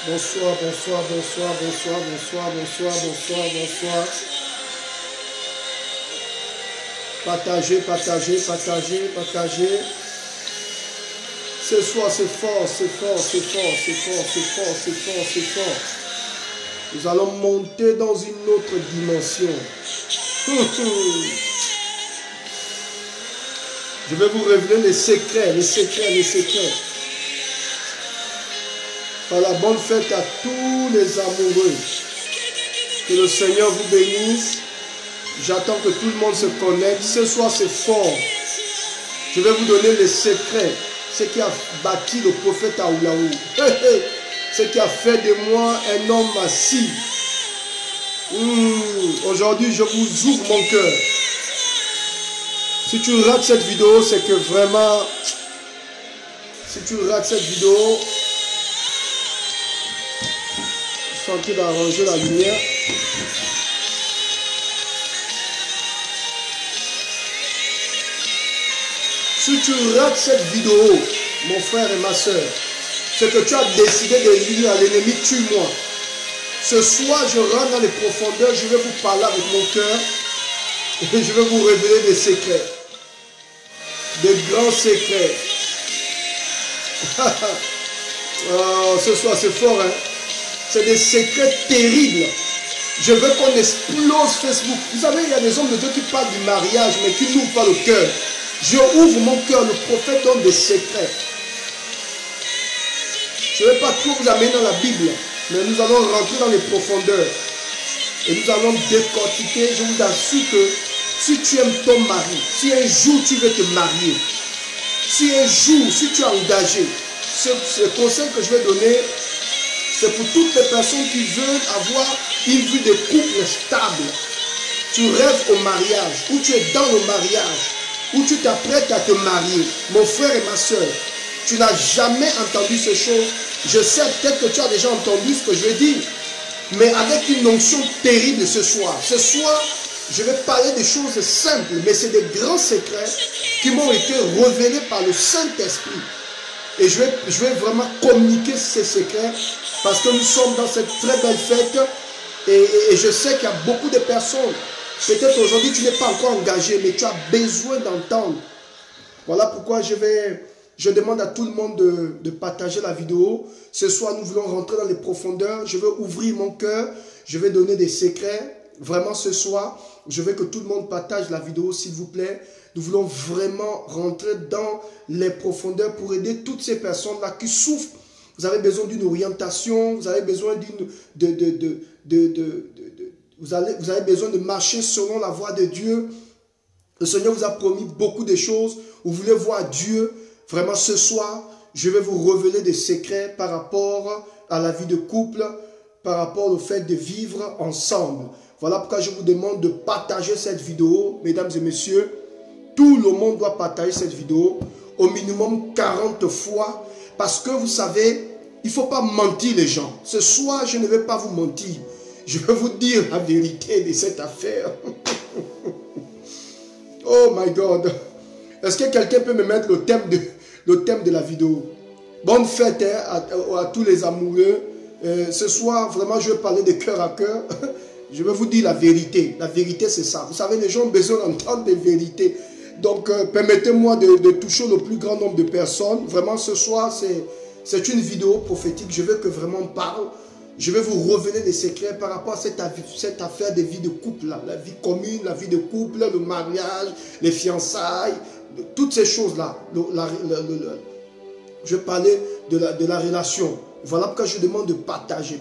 Bonsoir, bonsoir, bonsoir, bonsoir, bonsoir, bonsoir, bonsoir, bonsoir. Partagez, partagez, partagez, partagez. Ce soir, c'est fort, c'est fort, c'est fort, c'est fort, c'est fort, c'est fort, c'est fort. Nous allons monter dans une autre dimension. Je vais vous révéler les secrets, les secrets, les secrets. Par la bonne fête à tous les amoureux. Que le Seigneur vous bénisse. J'attends que tout le monde se connecte. Ce soir, c'est fort. Je vais vous donner les secrets. Ce qui a bâti le prophète Aoulaou. Ce qui a fait de moi un homme assis. Aujourd'hui, je vous ouvre mon cœur. Si tu rates cette vidéo, c'est que vraiment... Si tu rates cette vidéo... Je suis en train d'arranger la lumière. Si tu rates cette vidéo, mon frère et ma soeur, c'est que tu as décidé de dire à l'ennemi, tue-moi. Ce soir, je rentre dans les profondeurs, je vais vous parler avec mon cœur et je vais vous révéler des secrets. Des grands secrets. Oh, ce soir, c'est fort, hein? C'est des secrets terribles. Je veux qu'on explose Facebook. Vous savez, il y a des hommes de Dieu qui parlent du mariage, mais qui n'ouvrent pas le cœur. Je ouvre mon cœur. Le prophète donne des secrets. Je ne vais pas trop vous amener dans la Bible, mais nous allons rentrer dans les profondeurs. Et nous allons décortiquer. Je vous assure que si tu aimes ton mari, si un jour tu veux te marier, si un jour, si tu es engagé, ce conseil que je vais donner, c'est pour toutes les personnes qui veulent avoir une vie de couple stable. Tu rêves au mariage, ou tu es dans le mariage, ou tu t'apprêtes à te marier. Mon frère et ma soeur, tu n'as jamais entendu ces choses. Je sais peut-être que tu as déjà entendu ce que je vais dire, mais avec une onction terrible ce soir. Ce soir, je vais parler des choses simples, mais c'est des grands secrets qui m'ont été révélés par le Saint-Esprit. Et je vais vraiment communiquer ces secrets parce que nous sommes dans cette très belle fête et je sais qu'il y a beaucoup de personnes. Peut-être aujourd'hui tu n'es pas encore engagé, mais tu as besoin d'entendre. Voilà pourquoi je demande à tout le monde de partager la vidéo. Ce soir, nous voulons rentrer dans les profondeurs. Je veux ouvrir mon cœur. Je vais donner des secrets. Vraiment ce soir, je veux que tout le monde partage la vidéo, s'il vous plaît. Nous voulons vraiment rentrer dans les profondeurs pour aider toutes ces personnes-là qui souffrent. Vous avez besoin d'une orientation, vous avez besoin vous avez besoin de marcher selon la voie de Dieu. Le Seigneur vous a promis beaucoup de choses. Vous voulez voir Dieu. Vraiment ce soir, je vais vous révéler des secrets par rapport à la vie de couple, par rapport au fait de vivre ensemble. Voilà pourquoi je vous demande de partager cette vidéo, mesdames et messieurs. Tout le monde doit partager cette vidéo au minimum 40 fois. Parce que vous savez, il ne faut pas mentir les gens. Ce soir, je ne vais pas vous mentir. Je vais vous dire la vérité de cette affaire. Oh my God. Est-ce que quelqu'un peut me mettre le thème de la vidéo? Bonne fête hein, à tous les amoureux. Ce soir, vraiment, je vais parler de cœur à cœur. Je vais vous dire la vérité. La vérité, c'est ça. Vous savez, les gens ont besoin d'entendre des vérités. Donc, permettez-moi de toucher le plus grand nombre de personnes. Vraiment, ce soir, c'est une vidéo prophétique. Je veux que vraiment on parle. Je vais vous révéler des secrets par rapport à cette affaire de vie de couple. Là. La vie commune, la vie de couple, le mariage, les fiançailles, toutes ces choses-là. Je vais parler de la relation. Voilà pourquoi je demande de partager.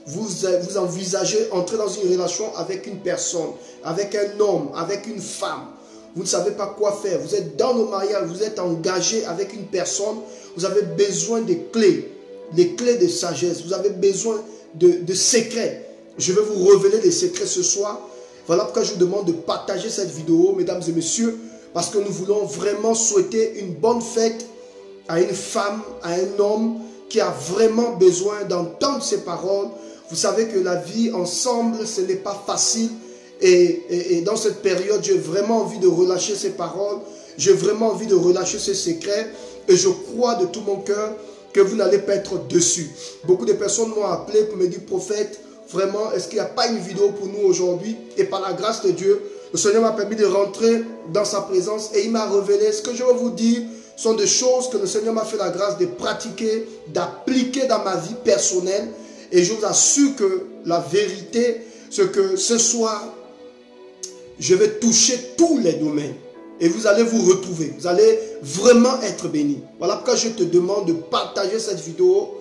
Vous envisagez entrer dans une relation avec une personne, avec un homme, avec une femme. Vous ne savez pas quoi faire. Vous êtes dans le mariage, vous êtes engagé avec une personne. Vous avez besoin des clés. les clés de sagesse. Vous avez besoin de secrets. Je vais vous révéler les secrets ce soir. Voilà pourquoi je vous demande de partager cette vidéo, mesdames et messieurs, parce que nous voulons vraiment souhaiter une bonne fête à une femme, à un homme qui a vraiment besoin d'entendre ces paroles. Vous savez que la vie ensemble, ce n'est pas facile. Et dans cette période, j'ai vraiment envie de relâcher ces paroles. J'ai vraiment envie de relâcher ces secrets. Et je crois de tout mon cœur que vous n'allez pas être dessus. Beaucoup de personnes m'ont appelé pour me dire, prophète, vraiment, est-ce qu'il n'y a pas une vidéo pour nous aujourd'hui? Et par la grâce de Dieu, le Seigneur m'a permis de rentrer dans sa présence et il m'a révélé. Ce que je vais vous dire sont des choses que le Seigneur m'a fait la grâce de pratiquer, d'appliquer dans ma vie personnelle. Et je vous assure que la vérité, c'est que ce soir, je vais toucher tous les domaines. Et vous allez vous retrouver. Vous allez vraiment être bénis. Voilà pourquoi je te demande de partager cette vidéo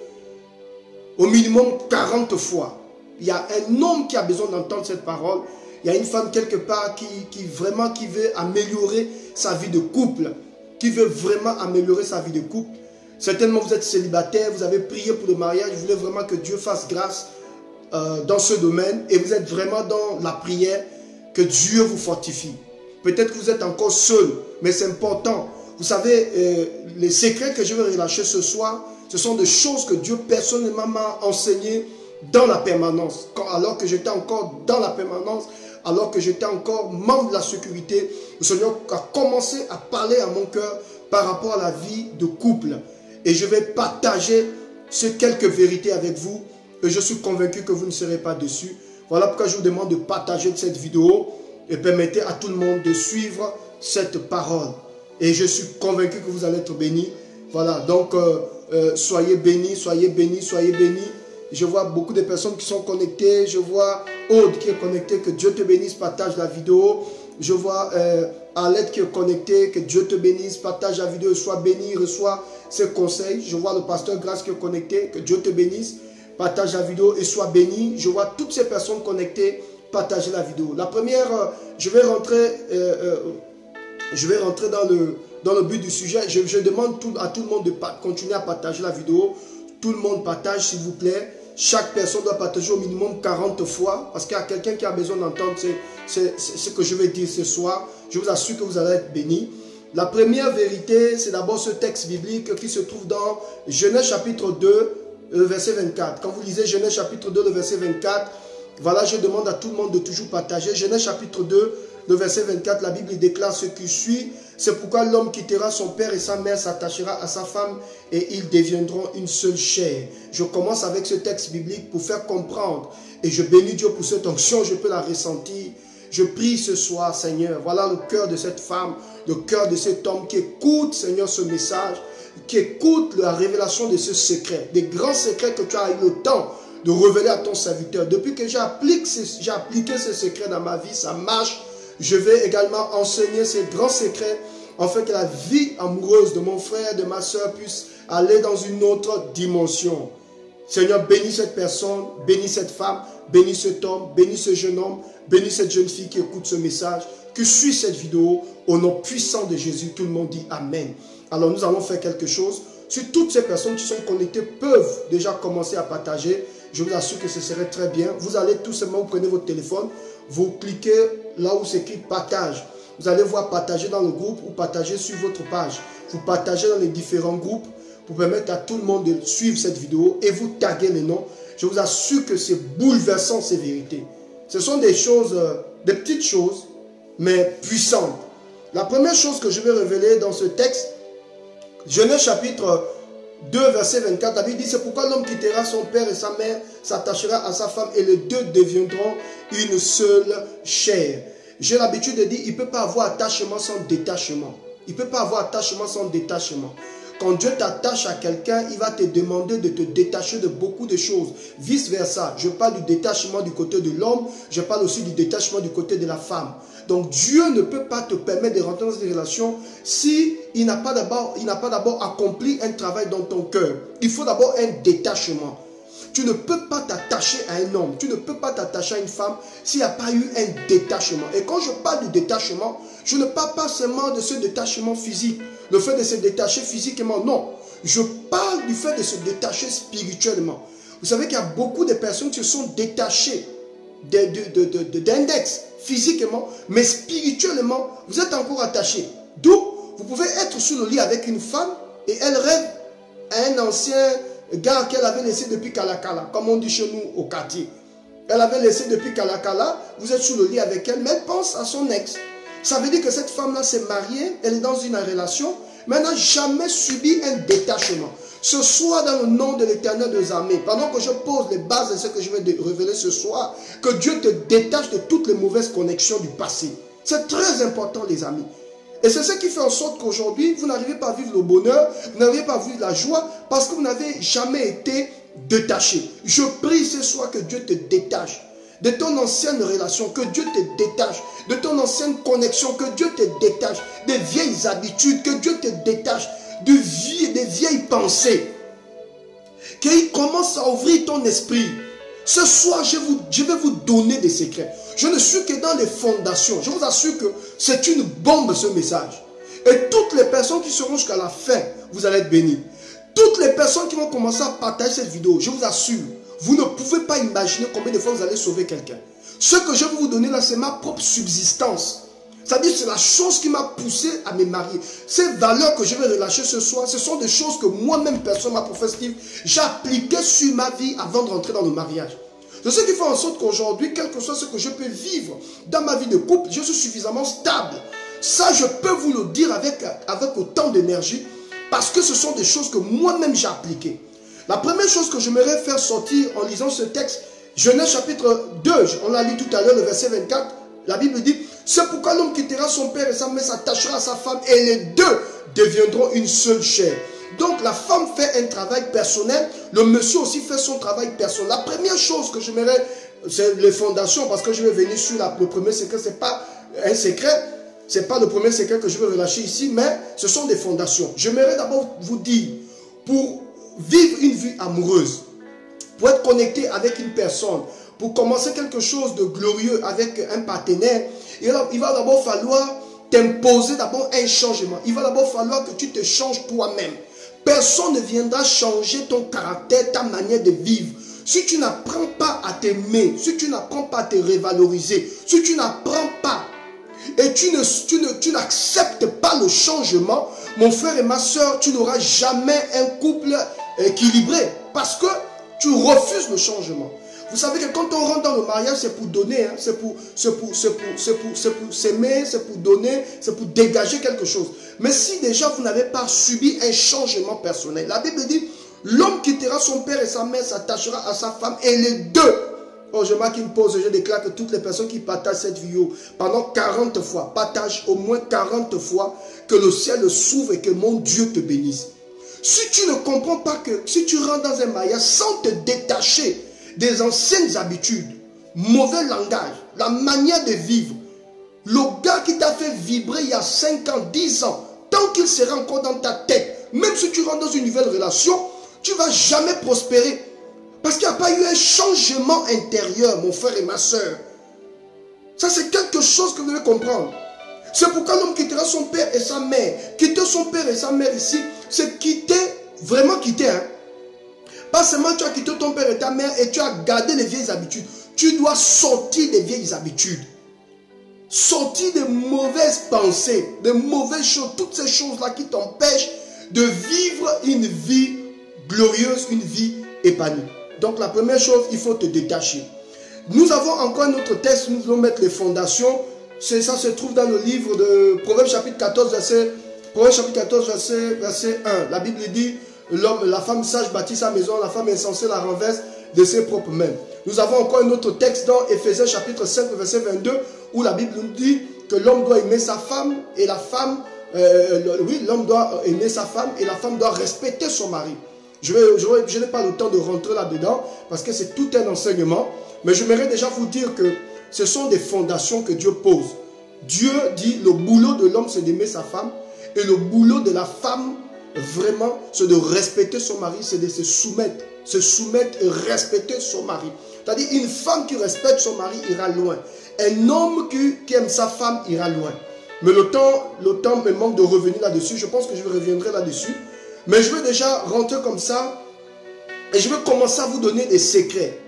au minimum 40 fois. Il y a un homme qui a besoin d'entendre cette parole. Il y a une femme quelque part qui veut améliorer sa vie de couple. Qui veut vraiment améliorer sa vie de couple. Certainement vous êtes célibataire, vous avez prié pour le mariage. Vous voulez vraiment que Dieu fasse grâce dans ce domaine. Et vous êtes vraiment dans la prière, que Dieu vous fortifie. Peut-être que vous êtes encore seul, mais c'est important. Vous savez, les secrets que je vais relâcher ce soir, ce sont des choses que Dieu personnellement m'a enseignées dans la permanence. Alors que j'étais encore dans la permanence, alors que j'étais encore membre de la sécurité, le Seigneur a commencé à parler à mon cœur par rapport à la vie de couple. Et je vais partager ces quelques vérités avec vous. Et je suis convaincu que vous ne serez pas déçus. Voilà pourquoi je vous demande de partager cette vidéo et permettez à tout le monde de suivre cette parole. Et je suis convaincu que vous allez être bénis. Voilà, donc soyez bénis, soyez bénis, soyez bénis. Je vois beaucoup de personnes qui sont connectées. Je vois Aude qui est connectée. Que Dieu te bénisse, partage la vidéo. Je vois Alette qui est connectée. Que Dieu te bénisse, partage la vidéo. Sois béni, reçois ses conseils. Je vois le pasteur Grâce qui est connecté. Que Dieu te bénisse, partage la vidéo et sois béni. Je vois toutes ces personnes connectées. Partager la vidéo. La première, je vais rentrer dans le but du sujet. Je demande à tout le monde de continuer à partager la vidéo. Tout le monde partage, s'il vous plaît. Chaque personne doit partager au minimum 40 fois. Parce qu'il y a quelqu'un qui a besoin d'entendre ce que je vais dire ce soir. Je vous assure que vous allez être bénis. La première vérité, c'est d'abord ce texte biblique qui se trouve dans Genèse chapitre 2, le verset 24. Quand vous lisez Genèse chapitre 2, le verset 24, voilà, je demande à tout le monde de toujours partager. Genèse chapitre 2, le verset 24, la Bible déclare ce qui suit. C'est pourquoi l'homme quittera son père et sa mère, s'attachera à sa femme et ils deviendront une seule chair. Je commence avec ce texte biblique pour faire comprendre. Et je bénis Dieu pour cette onction, je peux la ressentir. Je prie ce soir, Seigneur. Voilà le cœur de cette femme, le cœur de cet homme qui écoute, Seigneur, ce message, qui écoute la révélation de ce secret, des grands secrets que tu as eu le temps de révéler à ton serviteur. Depuis que j'ai appliqué ces secrets dans ma vie, ça marche. Je vais également enseigner ces grands secrets, afin que la vie amoureuse de mon frère, de ma soeur puisse aller dans une autre dimension. Seigneur, bénis cette personne, bénis cette femme, bénis cet homme, bénis ce jeune homme, bénis cette jeune fille qui écoute ce message, qui suit cette vidéo. Au nom puissant de Jésus, tout le monde dit Amen. Alors nous allons faire quelque chose. Si toutes ces personnes qui sont connectées peuvent déjà commencer à partager, je vous assure que ce serait très bien. Vous allez tout simplement, vous prenez votre téléphone, vous cliquez là où c'est écrit partage. Vous allez voir partager dans le groupe ou partager sur votre page. Vous partagez dans les différents groupes pour permettre à tout le monde de suivre cette vidéo et vous taguez les noms. Je vous assure que c'est bouleversant ces vérités. Ce sont des choses, des petites choses, mais puissantes. La première chose que je vais révéler dans ce texte, Genèse chapitre 2, verset 24, la Bible dit, c'est pourquoi l'homme quittera son père et sa mère, s'attachera à sa femme et les deux deviendront une seule chair. J'ai l'habitude de dire, il ne peut pas avoir attachement sans détachement. Il ne peut pas avoir attachement sans détachement. Quand Dieu t'attache à quelqu'un, il va te demander de te détacher de beaucoup de choses. Vice versa, je parle du détachement du côté de l'homme, je parle aussi du détachement du côté de la femme. Donc Dieu ne peut pas te permettre de rentrer dans cette relation si il n'a pas d'abord accompli un travail dans ton cœur. Il faut d'abord un détachement. Tu ne peux pas t'attacher à un homme, tu ne peux pas t'attacher à une femme s'il n'y a pas eu un détachement. Et quand je parle du détachement, je ne parle pas seulement de ce détachement physique, le fait de se détacher physiquement, non. Je parle du fait de se détacher spirituellement. Vous savez qu'il y a beaucoup de personnes qui se sont détachées d'index physiquement, mais spirituellement, vous êtes encore attachés. D'où vous pouvez être sur le lit avec une femme et elle rêve à un ancien gars qu'elle avait laissé depuis Kalakala, comme on dit chez nous au quartier. Elle avait laissé depuis Kalakala, vous êtes sur le lit avec elle, mais elle pense à son ex. Ça veut dire que cette femme-là s'est mariée, elle est dans une relation, mais elle n'a jamais subi un détachement. Ce soir, dans le nom de l'Éternel des armées, pendant que je pose les bases de ce que je vais révéler ce soir, que Dieu te détache de toutes les mauvaises connexions du passé. C'est très important, les amis. Et c'est ce qui fait en sorte qu'aujourd'hui, vous n'arrivez pas à vivre le bonheur, vous n'arrivez pas à vivre la joie, parce que vous n'avez jamais été détaché. Je prie ce soir que Dieu te détache de ton ancienne relation, que Dieu te détache de ton ancienne connexion, que Dieu te détache des vieilles habitudes, que Dieu te détache des vieilles pensées, qu'il commence à ouvrir ton esprit. Ce soir, je vais vous donner des secrets. Je ne suis que dans les fondations. Je vous assure que c'est une bombe ce message. Et toutes les personnes qui seront jusqu'à la fin, vous allez être bénis. Toutes les personnes qui vont commencer à partager cette vidéo, je vous assure, vous ne pouvez pas imaginer combien de fois vous allez sauver quelqu'un. Ce que je vais vous donner là, c'est ma propre subsistance. C'est-à-dire, c'est la chose qui m'a poussé à me marier. Ces valeurs que je vais relâcher ce soir, ce sont des choses que moi-même, personne, ma profession, j'appliquais sur ma vie avant de rentrer dans le mariage. C'est ce qui fait en sorte qu'aujourd'hui, quel que soit ce que je peux vivre dans ma vie de couple, je suis suffisamment stable. Ça, je peux vous le dire avec autant d'énergie, parce que ce sont des choses que moi-même j'ai appliquées. La première chose que j'aimerais faire sortir en lisant ce texte, Genèse chapitre 2, on l'a lu tout à l'heure, le verset 24, la Bible dit, c'est pourquoi l'homme quittera son père et sa mère, s'attachera à sa femme, et les deux deviendront une seule chair. Donc la femme fait un travail personnel, le monsieur aussi fait son travail personnel. La première chose que j'aimerais, c'est les fondations, parce que je vais venir sur le premier secret, ce n'est pas un secret, ce n'est pas le premier secret que je vais relâcher ici, mais ce sont des fondations. J'aimerais d'abord vous dire, pour vivre une vie amoureuse, pour être connecté avec une personne, pour commencer quelque chose de glorieux avec un partenaire, il va d'abord falloir t'imposer d'abord un changement. Il va d'abord falloir que tu te changes toi-même. Personne ne viendra changer ton caractère, ta manière de vivre. Si tu n'apprends pas à t'aimer, si tu n'apprends pas à te revaloriser, si tu n'apprends pas et tu n'acceptes pas le changement, mon frère et ma soeur, tu n'auras jamais un couple équilibré parce que tu refuses le changement. Vous savez que quand on rentre dans le mariage, c'est pour donner, hein, c'est pour s'aimer, c'est pour donner, c'est pour dégager quelque chose. Mais si déjà vous n'avez pas subi un changement personnel, la Bible dit, l'homme quittera son père et sa mère, s'attachera à sa femme et les deux. Oh, je marque une pause, je déclare que toutes les personnes qui partagent cette vidéo pendant 40 fois, partagent au moins 40 fois, que le ciel s'ouvre et que mon Dieu te bénisse. Si tu ne comprends pas que, si tu rentres dans un mariage sans te détacher des anciennes habitudes, mauvais langage, la manière de vivre, le gars qui t'a fait vibrer il y a 5 ans, 10 ans, tant qu'il sera encore dans ta tête, même si tu rentres dans une nouvelle relation, tu ne vas jamais prospérer. Parce qu'il n'y a pas eu un changement intérieur, mon frère et ma soeur. Ça, c'est quelque chose que vous devez comprendre. C'est pourquoi l'homme quittera son père et sa mère. Quitter son père et sa mère ici, c'est quitter, vraiment quitter. Hein? Pas seulement tu as quitté ton père et ta mère et tu as gardé les vieilles habitudes. Tu dois sortir des vieilles habitudes. Sortir des mauvaises pensées, des mauvaises choses, toutes ces choses-là qui t'empêchent de vivre une vie glorieuse, une vie épanouie. Donc la première chose, il faut te détacher. Nous avons encore un autre texte, nous allons mettre les fondations. Ça se trouve dans le livre de Proverbes chapitre 14, verset 1. La Bible dit, la femme sage bâtit sa maison, la femme insensée la renverse de ses propres mains. Nous avons encore un autre texte dans Éphésiens chapitre 5, verset 22, où la Bible nous dit que l'homme doit aimer sa femme et la femme, l'homme doit aimer sa femme et la femme doit respecter son mari. Je n'ai pas le temps de rentrer là-dedans parce que c'est tout un enseignement. Mais j'aimerais déjà vous dire que ce sont des fondations que Dieu pose. Dieu dit le boulot de l'homme c'est d'aimer sa femme et le boulot de la femme vraiment c'est de respecter son mari, c'est de se soumettre et respecter son mari. C'est-à-dire une femme qui respecte son mari ira loin. Un homme qui aime sa femme ira loin. Mais le temps me manque de revenir là-dessus. Je pense que je reviendrai là-dessus. Mais je vais déjà rentrer comme ça et je vais commencer à vous donner des secrets.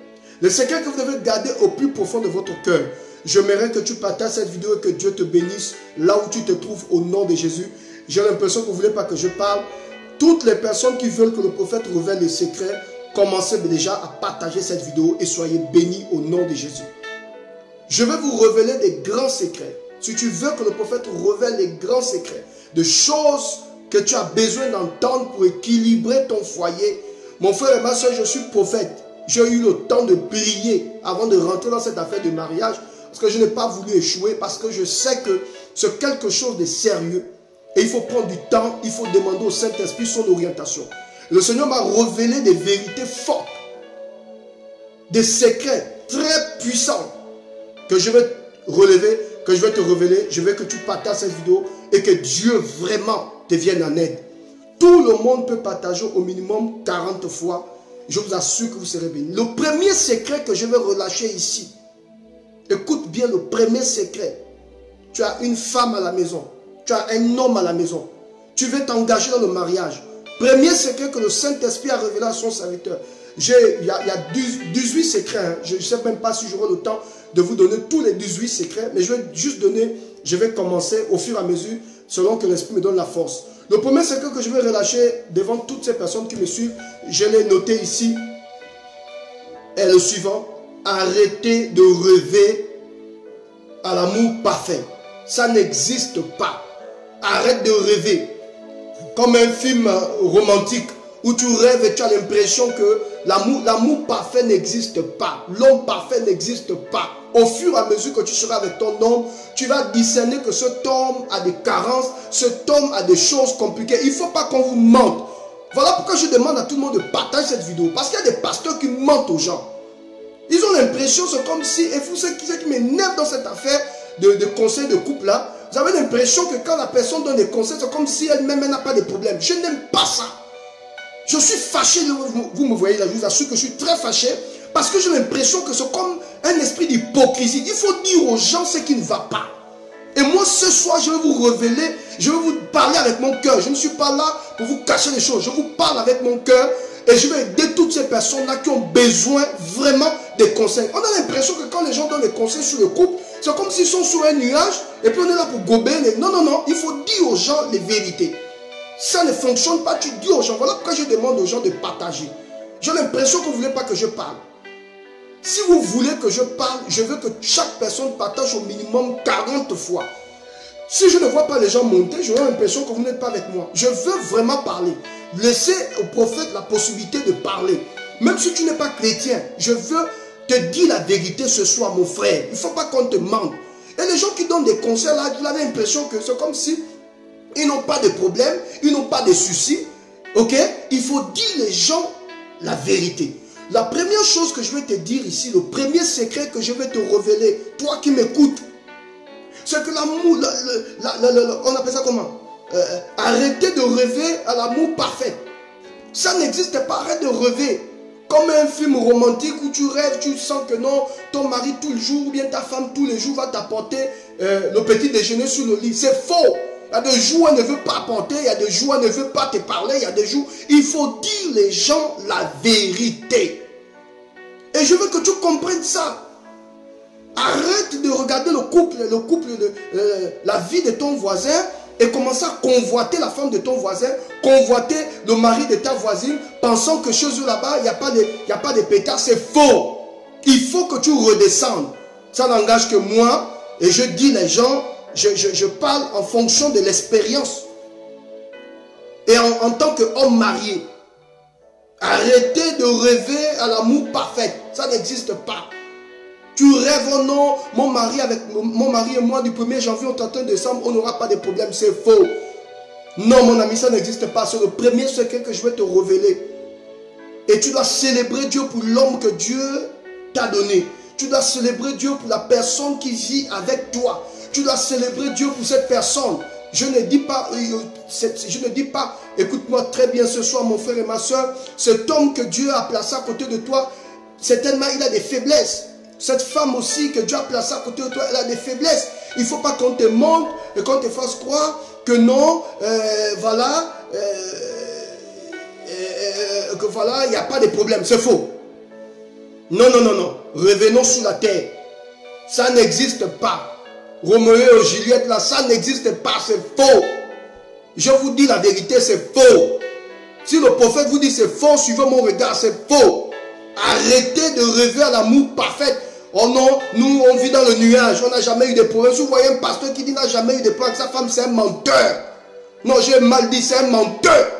Les secrets que vous devez garder au plus profond de votre cœur. J'aimerais que tu partages cette vidéo et que Dieu te bénisse là où tu te trouves au nom de Jésus. J'ai l'impression que vous ne voulez pas que je parle. Toutes les personnes qui veulent que le prophète révèle les secrets, commencez déjà à partager cette vidéo et soyez bénis au nom de Jésus. Je vais vous révéler des grands secrets. Si tu veux que le prophète révèle les grands secrets, de choses que tu as besoin d'entendre pour équilibrer ton foyer. Mon frère et ma soeur, je suis prophète. J'ai eu le temps de prier avant de rentrer dans cette affaire de mariage parce que je n'ai pas voulu échouer, parce que je sais que c'est quelque chose de sérieux et il faut prendre du temps, il faut demander au Saint-Esprit son orientation. Le Seigneur m'a révélé des vérités fortes, des secrets très puissants que je vais relever, que je vais te révéler. Je veux que tu partages cette vidéo et que Dieu vraiment te vienne en aide. Tout le monde peut partager au minimum 40 fois. Je vous assure que vous serez bénis. Le premier secret que je vais relâcher ici, écoute bien le premier secret. Tu as une femme à la maison, tu as un homme à la maison, tu veux t'engager dans le mariage. Premier secret que le Saint-Esprit a révélé à son serviteur. Il y a 18 secrets. Hein. Je ne sais même pas si j'aurai le temps de vous donner tous les 18 secrets, mais je vais juste donner, je vais commencer au fur et à mesure, selon que l'Esprit me donne la force. Le premier secret que je vais relâcher devant toutes ces personnes qui me suivent, je l'ai noté ici, est le suivant. Arrêtez de rêver à l'amour parfait. Ça n'existe pas. Arrête de rêver. Comme un film romantique où tu rêves et tu as l'impression que l'amour parfait n'existe pas. L'homme parfait n'existe pas. Au fur et à mesure que tu seras avec ton homme, tu vas discerner que cet homme a des carences, cet homme a des choses compliquées. Il ne faut pas qu'on vous mente. Voilà pourquoi je demande à tout le monde de partager cette vidéo. Parce qu'il y a des pasteurs qui mentent aux gens. Ils ont l'impression, c'est comme si, et vous savez ce qui m'énerve dans cette affaire de conseil de couple là, vous avez l'impression que quand la personne donne des conseils, c'est comme si elle-même n'a pas de problème. Je n'aime pas ça. Je suis fâché, vous me voyez là, je vous assure que je suis très fâché, parce que j'ai l'impression que c'est comme un esprit d'hypocrisie. Il faut dire aux gens ce qui ne va pas. Et moi ce soir, je vais vous révéler, je vais vous parler avec mon cœur. Je ne suis pas là pour vous cacher les choses. Je vous parle avec mon cœur et je vais aider toutes ces personnes-là qui ont besoin vraiment des conseils. On a l'impression que quand les gens donnent des conseils sur le couple, c'est comme s'ils sont sur un nuage et puis on est là pour gober. Non, non, non, il faut dire aux gens les vérités. Ça ne fonctionne pas, tu dis aux gens. Voilà pourquoi je demande aux gens de partager. J'ai l'impression que vous ne voulez pas que je parle. Si vous voulez que je parle, je veux que chaque personne partage au minimum 40 fois. Si je ne vois pas les gens monter, j'aurai l'impression que vous n'êtes pas avec moi. Je veux vraiment parler. Laissez au prophète la possibilité de parler. Même si tu n'es pas chrétien, je veux te dire la vérité ce soir, mon frère. Il ne faut pas qu'on te mente. Et les gens qui donnent des conseils là, vous avez l'impression que c'est comme si ils n'ont pas de problème, ils n'ont pas de soucis. Ok? Il faut dire les gens la vérité. La première chose que je vais te dire ici, le premier secret que je vais te révéler, toi qui m'écoutes, c'est que l'amour, on appelle ça comment? Arrêtez de rêver à l'amour parfait. Ça n'existe pas, arrête de rêver. Comme un film romantique où tu rêves, tu sens que non, ton mari tout le jour, ou bien ta femme tous les jours va t'apporter le petit déjeuner sur le lit. C'est faux. Il y a des jours où elle ne veut pas apporter, il y a des jours où elle ne veut pas te parler, il y a des jours, il faut dire les gens la vérité. Et je veux que tu comprennes ça. Arrête de regarder le couple, la vie de ton voisin et commence à convoiter la femme de ton voisin, convoiter le mari de ta voisine, pensant que chez eux là-bas, il n'y a pas de pétard. C'est faux. Il faut que tu redescendes. Ça n'engage que moi et je dis les gens, je parle en fonction de l'expérience. Et en tant qu'homme marié, arrêtez de rêver à l'amour parfait. Ça n'existe pas. Tu rêves, oh non, mon mari et moi du 1er janvier au 31 décembre, on n'aura pas de problème. C'est faux. Non, mon ami, ça n'existe pas. C'est le premier secret que je vais te révéler. Et tu dois célébrer Dieu pour l'homme que Dieu t'a donné. Tu dois célébrer Dieu pour la personne qui vit avec toi. Tu dois célébrer Dieu pour cette personne. Je ne dis pas, écoute-moi très bien ce soir, mon frère et ma soeur, cet homme que Dieu a placé à côté de toi, certainement il a des faiblesses. Cette femme aussi que Dieu a placée à côté de toi, elle a des faiblesses. Il ne faut pas qu'on te montre et qu'on te fasse croire que non, voilà, que voilà, il n'y a pas de problème. C'est faux. Non, non, non, non. Revenons sur la terre. Ça n'existe pas. Roméo et Juliette, là, ça n'existe pas. C'est faux. Je vous dis la vérité, c'est faux. Si le prophète vous dit c'est faux, suivez mon regard, c'est faux. Arrêtez de rêver à l'amour parfait. Oh non, nous on vit dans le nuage, on n'a jamais eu de problème. Si vous voyez un pasteur qui dit n'a jamais eu de problème, sa femme c'est un menteur. Non, j'ai mal dit, c'est un menteur.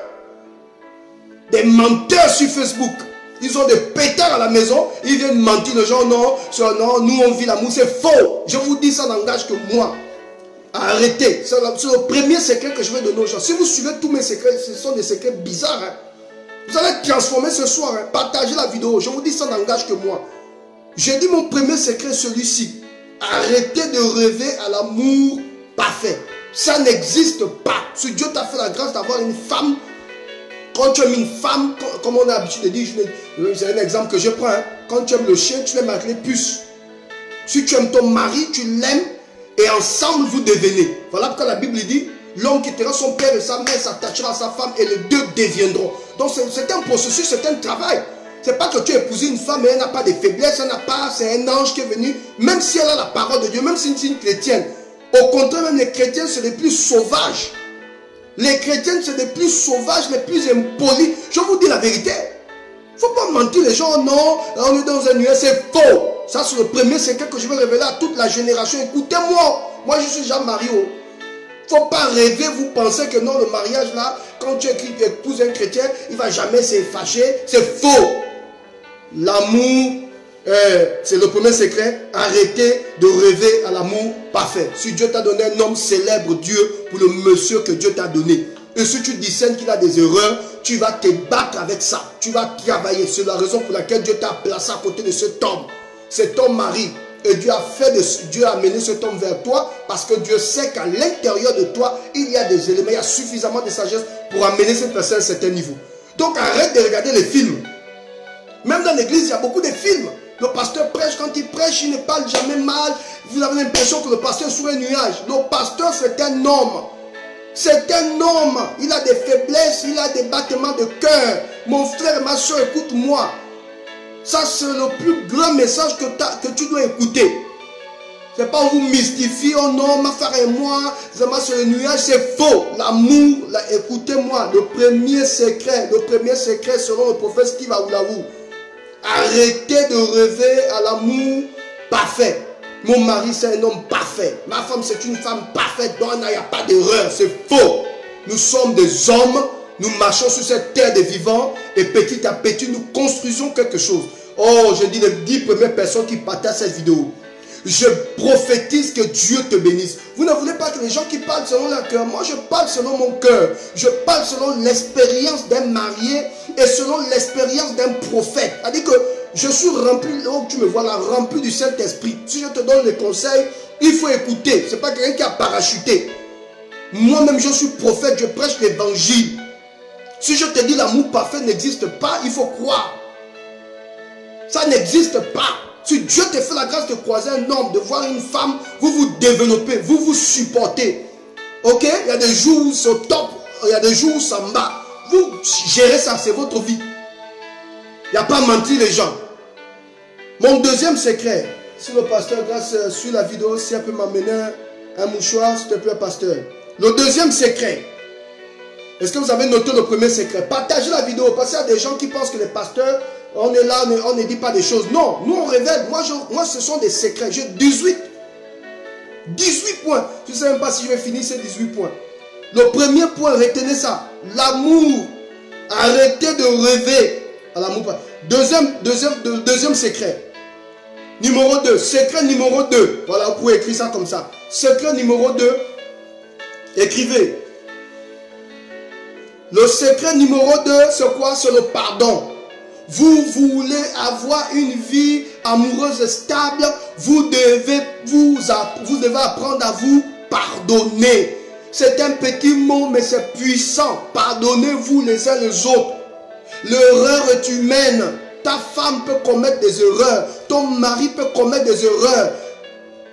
Des menteurs sur Facebook. Ils ont des pétards à la maison, ils viennent mentir les gens. Non, non, nous on vit l'amour, c'est faux. Je vous dis, ça n'engage que moi. Arrêtez. C'est le premier secret que je vais donner aux gens. Si vous suivez tous mes secrets, ce sont des secrets bizarres. Hein. Vous allez transformer ce soir. Hein. Partagez la vidéo. Je vous dis, ça n'engage que moi. J'ai dit mon premier secret, celui-ci. Arrêtez de rêver à l'amour parfait. Ça n'existe pas. Si Dieu t'a fait la grâce d'avoir une femme, quand tu aimes une femme, comme on a l'habitude de dire, c'est un exemple que je prends. Hein. Quand tu aimes le chien, tu l'aimes avec les puces. Si tu aimes ton mari, tu l'aimes. Et ensemble, vous devenez. Voilà pourquoi la Bible dit, l'homme quittera son père et sa mère, s'attachera à sa femme et les deux deviendront. Donc c'est un processus, c'est un travail. C'est pas que tu as épousé une femme et elle n'a pas de faiblesse, elle n'a pas, c'est un ange qui est venu, même si elle a la parole de Dieu, même si c'est une chrétienne. Au contraire, même les chrétiens, c'est les plus sauvages. Les chrétiennes, c'est les plus sauvages, les plus impolis. Je vous dis la vérité. Il ne faut pas mentir les gens, non, on est dans un nuage, c'est faux. Ça, c'est le premier secret que je vais révéler à toute la génération. Écoutez-moi, moi je suis déjà marié. Il ne faut pas rêver, vous pensez que non, le mariage là, quand tu épouses un chrétien, il ne va jamais se fâcher. C'est faux. L'amour, c'est le premier secret. Arrêtez de rêver à l'amour parfait. Si Dieu t'a donné un homme, célèbre Dieu pour le monsieur que Dieu t'a donné. Et si tu discernes qu'il a des erreurs, tu vas te battre avec ça. Tu vas travailler. C'est la raison pour laquelle Dieu t'a placé à côté de cet homme. C'est ton mari. Et Dieu a amené cet homme vers toi parce que Dieu sait qu'à l'intérieur de toi, il y a des éléments, il y a suffisamment de sagesse pour amener cette personne à un certain niveau. Donc arrête de regarder les films. Même dans l'église, il y a beaucoup de films. Le pasteur prêche, quand il prêche, il ne parle jamais mal. Vous avez l'impression que le pasteur est sur un nuage. Le pasteur, c'est un homme. C'est un homme. Il a des faiblesses, il a des battements de cœur. Mon frère, ma soeur, écoute-moi. Ça, c'est le plus grand message que tu dois écouter. C'est pas vous mystifier, oh non, ma frère et moi, c'est le nuage, c'est faux. L'amour, écoutez-moi, le premier secret selon le prophète Steve Aoulaou. Arrêtez de rêver à l'amour parfait. Mon mari, c'est un homme parfait. Ma femme, c'est une femme parfaite. Donc, il n'y a pas d'erreur. C'est faux. Nous sommes des hommes. Nous marchons sur cette terre des vivants. Et petit à petit, nous construisons quelque chose. Oh, je dis les 10 premières personnes qui partagent cette vidéo. Je prophétise que Dieu te bénisse. Vous ne voulez pas que les gens qui parlent selon leur cœur. Moi, je parle selon mon cœur. Je parle selon l'expérience d'un marié et selon l'expérience d'un prophète. C'est-à-dire que je suis rempli, oh, tu me vois là, rempli du Saint-Esprit. Si je te donne les conseils, il faut écouter. Ce n'est pas quelqu'un qui a parachuté. Moi-même, je suis prophète, je prêche l'évangile. Si je te dis l'amour parfait n'existe pas, il faut croire. Ça n'existe pas. Si Dieu te fait la grâce de croiser un homme, de voir une femme, vous vous développez, vous vous supportez. Ok? Il y a des jours où c'est au top, il y a des jours où ça me bat. Vous gérez ça, c'est votre vie. Il n'y a pas menti les gens. Mon deuxième secret, si le pasteur, grâce sur la vidéo, si elle peut m'amener un mouchoir, s'il te plaît, pasteur. Le deuxième secret. Est-ce que vous avez noté le premier secret? Partagez la vidéo, parce qu'il y a des gens qui pensent que les pasteurs, on est là, on ne dit pas des choses. Non, nous on révèle. Moi, ce sont des secrets. J'ai 18 points. Je ne sais même pas si je vais finir ces 18 points. Le premier point, retenez ça. L'amour. Arrêtez de rêver à l'amour. Deuxième secret. Numéro 2. Secret numéro 2. Voilà, vous pouvez écrire ça comme ça. Secret numéro 2. Écrivez. Le secret numéro 2, c'est quoi? C'est le pardon. Vous voulez avoir une vie amoureuse stable, vous devez apprendre à vous pardonner. C'est un petit mot, mais c'est puissant. Pardonnez-vous les uns les autres. L'erreur est humaine. Ta femme peut commettre des erreurs. Ton mari peut commettre des erreurs.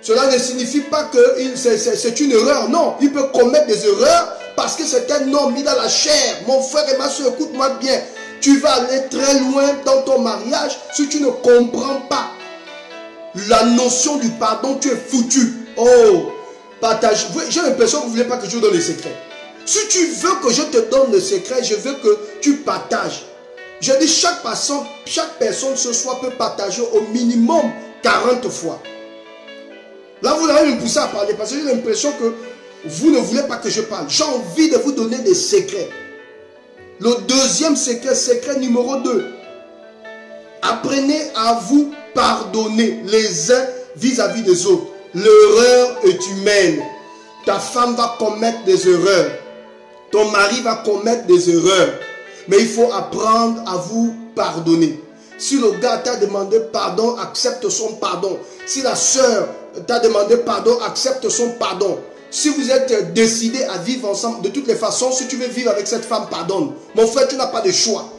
Cela ne signifie pas que c'est une erreur. Non, il peut commettre des erreurs parce que c'est un homme, il a la chair. Mon frère et ma soeur, écoute-moi bien. tu vas aller très loin dans ton mariage. Si tu ne comprends pas la notion du pardon, tu es foutu. Oh, partage. J'ai l'impression que vous ne voulez pas que je vous donne les secrets. Si tu veux que je te donne le secret, je veux que tu partages. Je dis chaque personne ce soir peut partager au minimum 40 fois. Là, vous allez me pousser à parler parce que j'ai l'impression que vous ne voulez pas que je parle. J'ai envie de vous donner des secrets. Le deuxième secret, secret numéro 2. Apprenez à vous pardonner les uns vis-à-vis des autres. L'erreur est humaine. Ta femme va commettre des erreurs. Ton mari va commettre des erreurs. Mais il faut apprendre à vous pardonner. Si le gars t'a demandé pardon, accepte son pardon. Si la soeur t'a demandé pardon, accepte son pardon. Si vous êtes décidé à vivre ensemble, de toutes les façons, si tu veux vivre avec cette femme, pardonne. Mon frère, tu n'as pas de choix.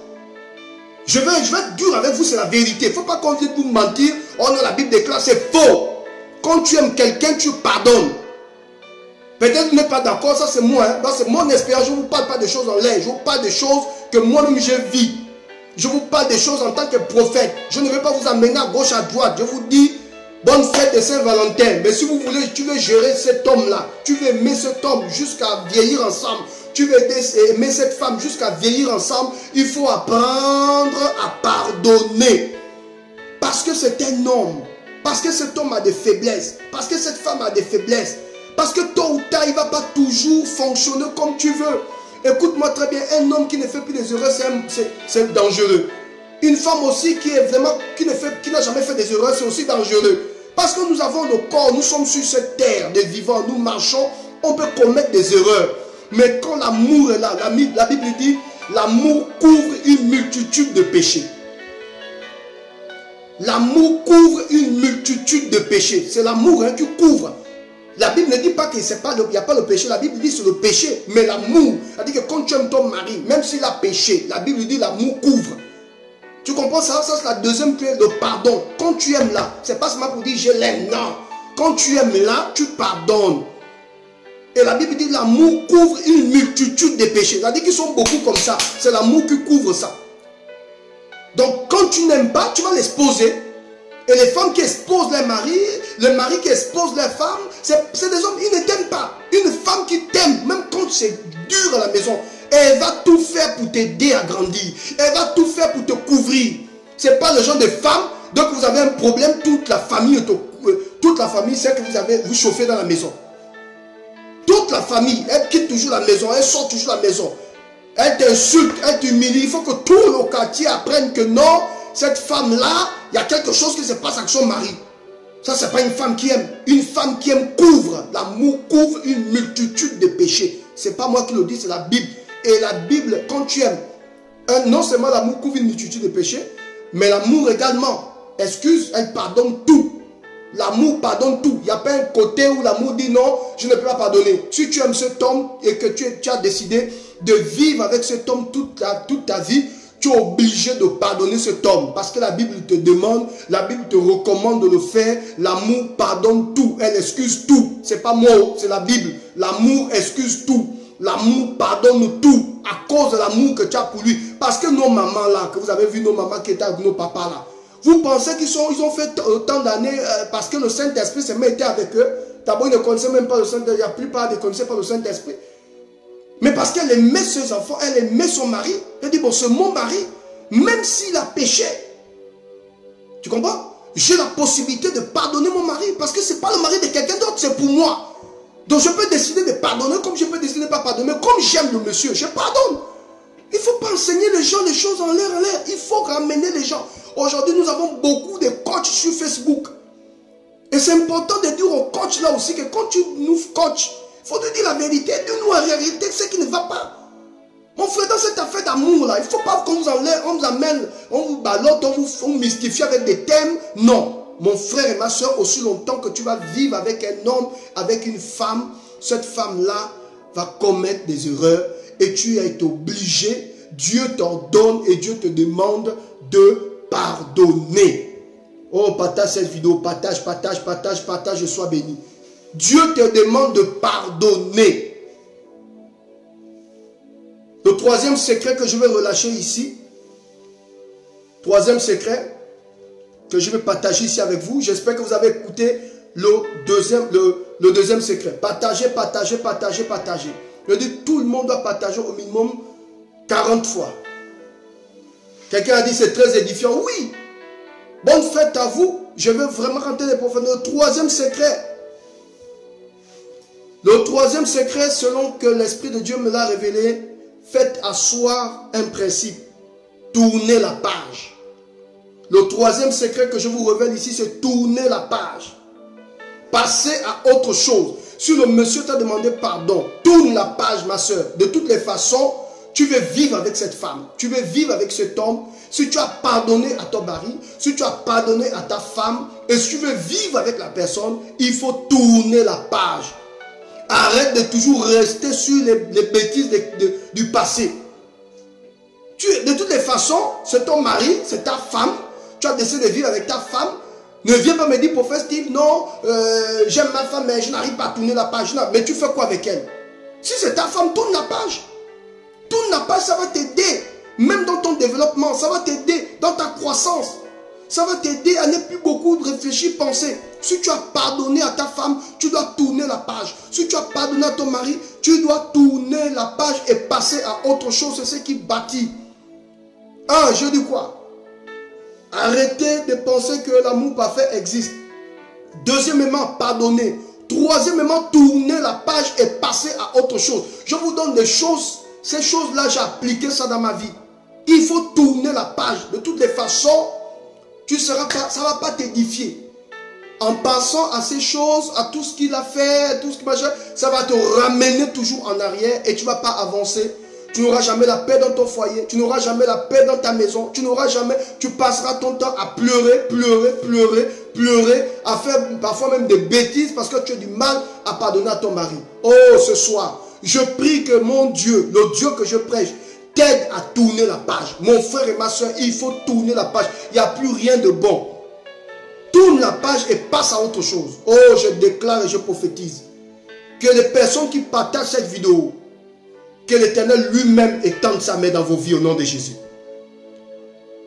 Je vais être dur avec vous, c'est la vérité. Il ne faut pas qu'on vienne vous mentir. Oh non, la Bible déclare, c'est faux. Quand tu aimes quelqu'un, tu pardonnes. Peut-être que vous n'êtes pas d'accord, ça c'est moi. Hein? C'est mon expérience. Je ne vous parle pas de choses en l'air. Je vous parle de choses que moi-même je vis. Je vous parle des choses en tant que prophète. Je ne vais pas vous amener à gauche, à droite. Je vous dis, bonne fête de Saint-Valentin. Mais si vous voulez, tu veux gérer cet homme-là. Tu veux aimer cet homme jusqu'à vieillir ensemble. Tu veux aimer cette femme jusqu'à vieillir ensemble. Il faut apprendre à pardonner. Parce que c'est un homme. Parce que cet homme a des faiblesses. Parce que cette femme a des faiblesses. Parce que tôt ou tard, il ne va pas toujours fonctionner comme tu veux. Écoute-moi très bien, un homme qui ne fait plus des erreurs, c'est dangereux. Une femme aussi qui n'a jamais fait des erreurs, c'est aussi dangereux. Parce que nous avons le corps, nous sommes sur cette terre de vivants, nous marchons, on peut commettre des erreurs. Mais quand l'amour est là, la Bible dit, l'amour couvre une multitude de péchés. L'amour couvre une multitude de péchés. C'est l'amour qui couvre. La Bible ne dit pas qu'il n'y a pas le péché. La Bible dit c'est le péché. Mais l'amour, c'est-à-dire que quand tu aimes ton mari, même s'il a péché, la Bible dit l'amour couvre. Tu comprends ça? Ça c'est la deuxième clé, le pardon. Quand tu aimes là, c'est pas seulement pour dire je l'aime. Non. Quand tu aimes là, tu pardonnes. Et la Bible dit l'amour couvre une multitude de péchés. C'est-à-dire qu'ils sont beaucoup comme ça. C'est l'amour qui couvre ça. Donc quand tu n'aimes pas, tu vas l'exposer. Et les femmes qui exposent leur mari, le mari qui expose leur femme, c'est des hommes, ils ne t'aiment pas. Une femme qui t'aime, même quand c'est dur à la maison, elle va tout faire pour t'aider à grandir. Elle va tout faire pour te couvrir. Ce n'est pas le genre de femme, donc vous avez un problème, toute la famille sait que vous chauffez dans la maison. Toute la famille, elle quitte toujours la maison, elle sort toujours la maison. Elle t'insulte, elle t'humilie. Il faut que tout le quartier apprenne que non, cette femme-là, il y a quelque chose qui se passe avec son mari. Ça, ce n'est pas une femme qui aime. Une femme qui aime couvre. L'amour couvre une multitude de péchés. Ce n'est pas moi qui le dis, c'est la Bible. Et la Bible, quand tu aimes, non seulement l'amour couvre une multitude de péchés, mais l'amour également, elle pardonne tout. L'amour pardonne tout. Il n'y a pas un côté où l'amour dit non, je ne peux pas pardonner. Si tu aimes cet homme et que tu as décidé de vivre avec cet homme toute ta vie, tu es obligé de pardonner cet homme. Parce que la Bible te demande, la Bible te recommande de le faire. L'amour pardonne tout. Elle excuse tout. Ce n'est pas moi, c'est la Bible. L'amour excuse tout. L'amour pardonne tout. À cause de l'amour que tu as pour lui. Parce que nos mamans là, que vous avez vu nos mamans qui étaient avec nos papas là. Vous pensez qu'ils ont fait autant d'années parce que le Saint-Esprit s'est mis avec eux. D'abord, ils ne connaissaient même pas le Saint-Esprit. La plupart ne connaissaient pas le Saint-Esprit. Mais parce qu'elle aimait ses enfants, elle aimait son mari. Elle dit, bon, c'est mon mari, même s'il a péché. Tu comprends? J'ai la possibilité de pardonner mon mari. Parce que ce n'est pas le mari de quelqu'un d'autre, c'est pour moi. Donc je peux décider de pardonner comme je peux décider de ne pas pardonner. Comme j'aime le monsieur, je pardonne. Il ne faut pas enseigner les gens les choses en l'air. Il faut ramener les gens. Aujourd'hui, nous avons beaucoup de coachs sur Facebook. Et c'est important de dire aux coachs là aussi que quand tu nous coaches, il faut te dire la vérité. Dis-nous en réalité ce qui ne va pas. Mon frère, dans cette affaire d'amour là, il ne faut pas qu'on vous enlève, on vous amène, on vous ballotte, on vous mystifie avec des thèmes. Non. Mon frère et ma soeur, aussi longtemps que tu vas vivre avec un homme, avec une femme, cette femme-là va commettre des erreurs et tu es obligé, Dieu t'ordonne et Dieu te demande de pardonner. Oh, partage cette vidéo, partage, je sois béni. Dieu te demande de pardonner. Le troisième secret que je vais relâcher ici, Troisième secret que je vais partager ici avec vous. J'espère que vous avez écouté le deuxième secret. Partager, partager, partager, partager. Je dis tout le monde doit partager au minimum 40 fois. Quelqu'un a dit c'est très édifiant. Oui. Bonne fête à vous. Je veux vraiment rentrer les profondeurs. Le troisième secret. Le troisième secret, selon que l'Esprit de Dieu me l'a révélé, faites asseoir un principe. Tournez la page. Le troisième secret que je vous révèle ici, c'est tourner la page. Passez à autre chose. Si le monsieur t'a demandé pardon, tourne la page, ma soeur. De toutes les façons, tu veux vivre avec cette femme. Tu veux vivre avec cet homme. Si tu as pardonné à ton mari, si tu as pardonné à ta femme, et si tu veux vivre avec la personne, il faut tourner la page. Arrête de toujours rester sur les bêtises du passé. De toutes les façons, c'est ton mari, c'est ta femme. Tu as décidé de vivre avec ta femme. Ne viens pas me dire, prophète Steve, non, j'aime ma femme, mais je n'arrive pas à tourner la page. Non, mais tu fais quoi avec elle? Si c'est ta femme, tourne la page. Tourne la page, ça va t'aider. Même dans ton développement, ça va t'aider. Dans ta croissance, ça va t'aider à ne plus beaucoup réfléchir, penser. Si tu as pardonné à ta femme, tu dois tourner la page. Si tu as pardonné à ton mari, tu dois tourner la page et passer à autre chose. C'est ce qui bâtit. Je dis quoi? Arrêtez de penser que l'amour parfait existe. Deuxièmement, pardonner. Troisièmement, tourner la page et passer à autre chose. Je vous donne des choses. Ces choses-là, j'ai appliqué ça dans ma vie. Il faut tourner la page. De toutes les façons, ça ne va pas t'édifier. En passant à ces choses, à tout ce qu'il a fait, tout ce qu'il machin, ça va te ramener toujours en arrière et tu ne vas pas avancer. Tu n'auras jamais la paix dans ton foyer, tu n'auras jamais la paix dans ta maison, tu passeras ton temps à pleurer, à faire parfois même des bêtises parce que tu as du mal à pardonner à ton mari. Oh, ce soir, je prie que mon Dieu, le Dieu que je prêche, t'aide à tourner la page. Mon frère et ma soeur, il faut tourner la page. Il n'y a plus rien de bon. Tourne la page et passe à autre chose. Oh, je déclare et je prophétise que les personnes qui partagent cette vidéo, que l'Éternel lui-même étende sa main dans vos vies au nom de Jésus.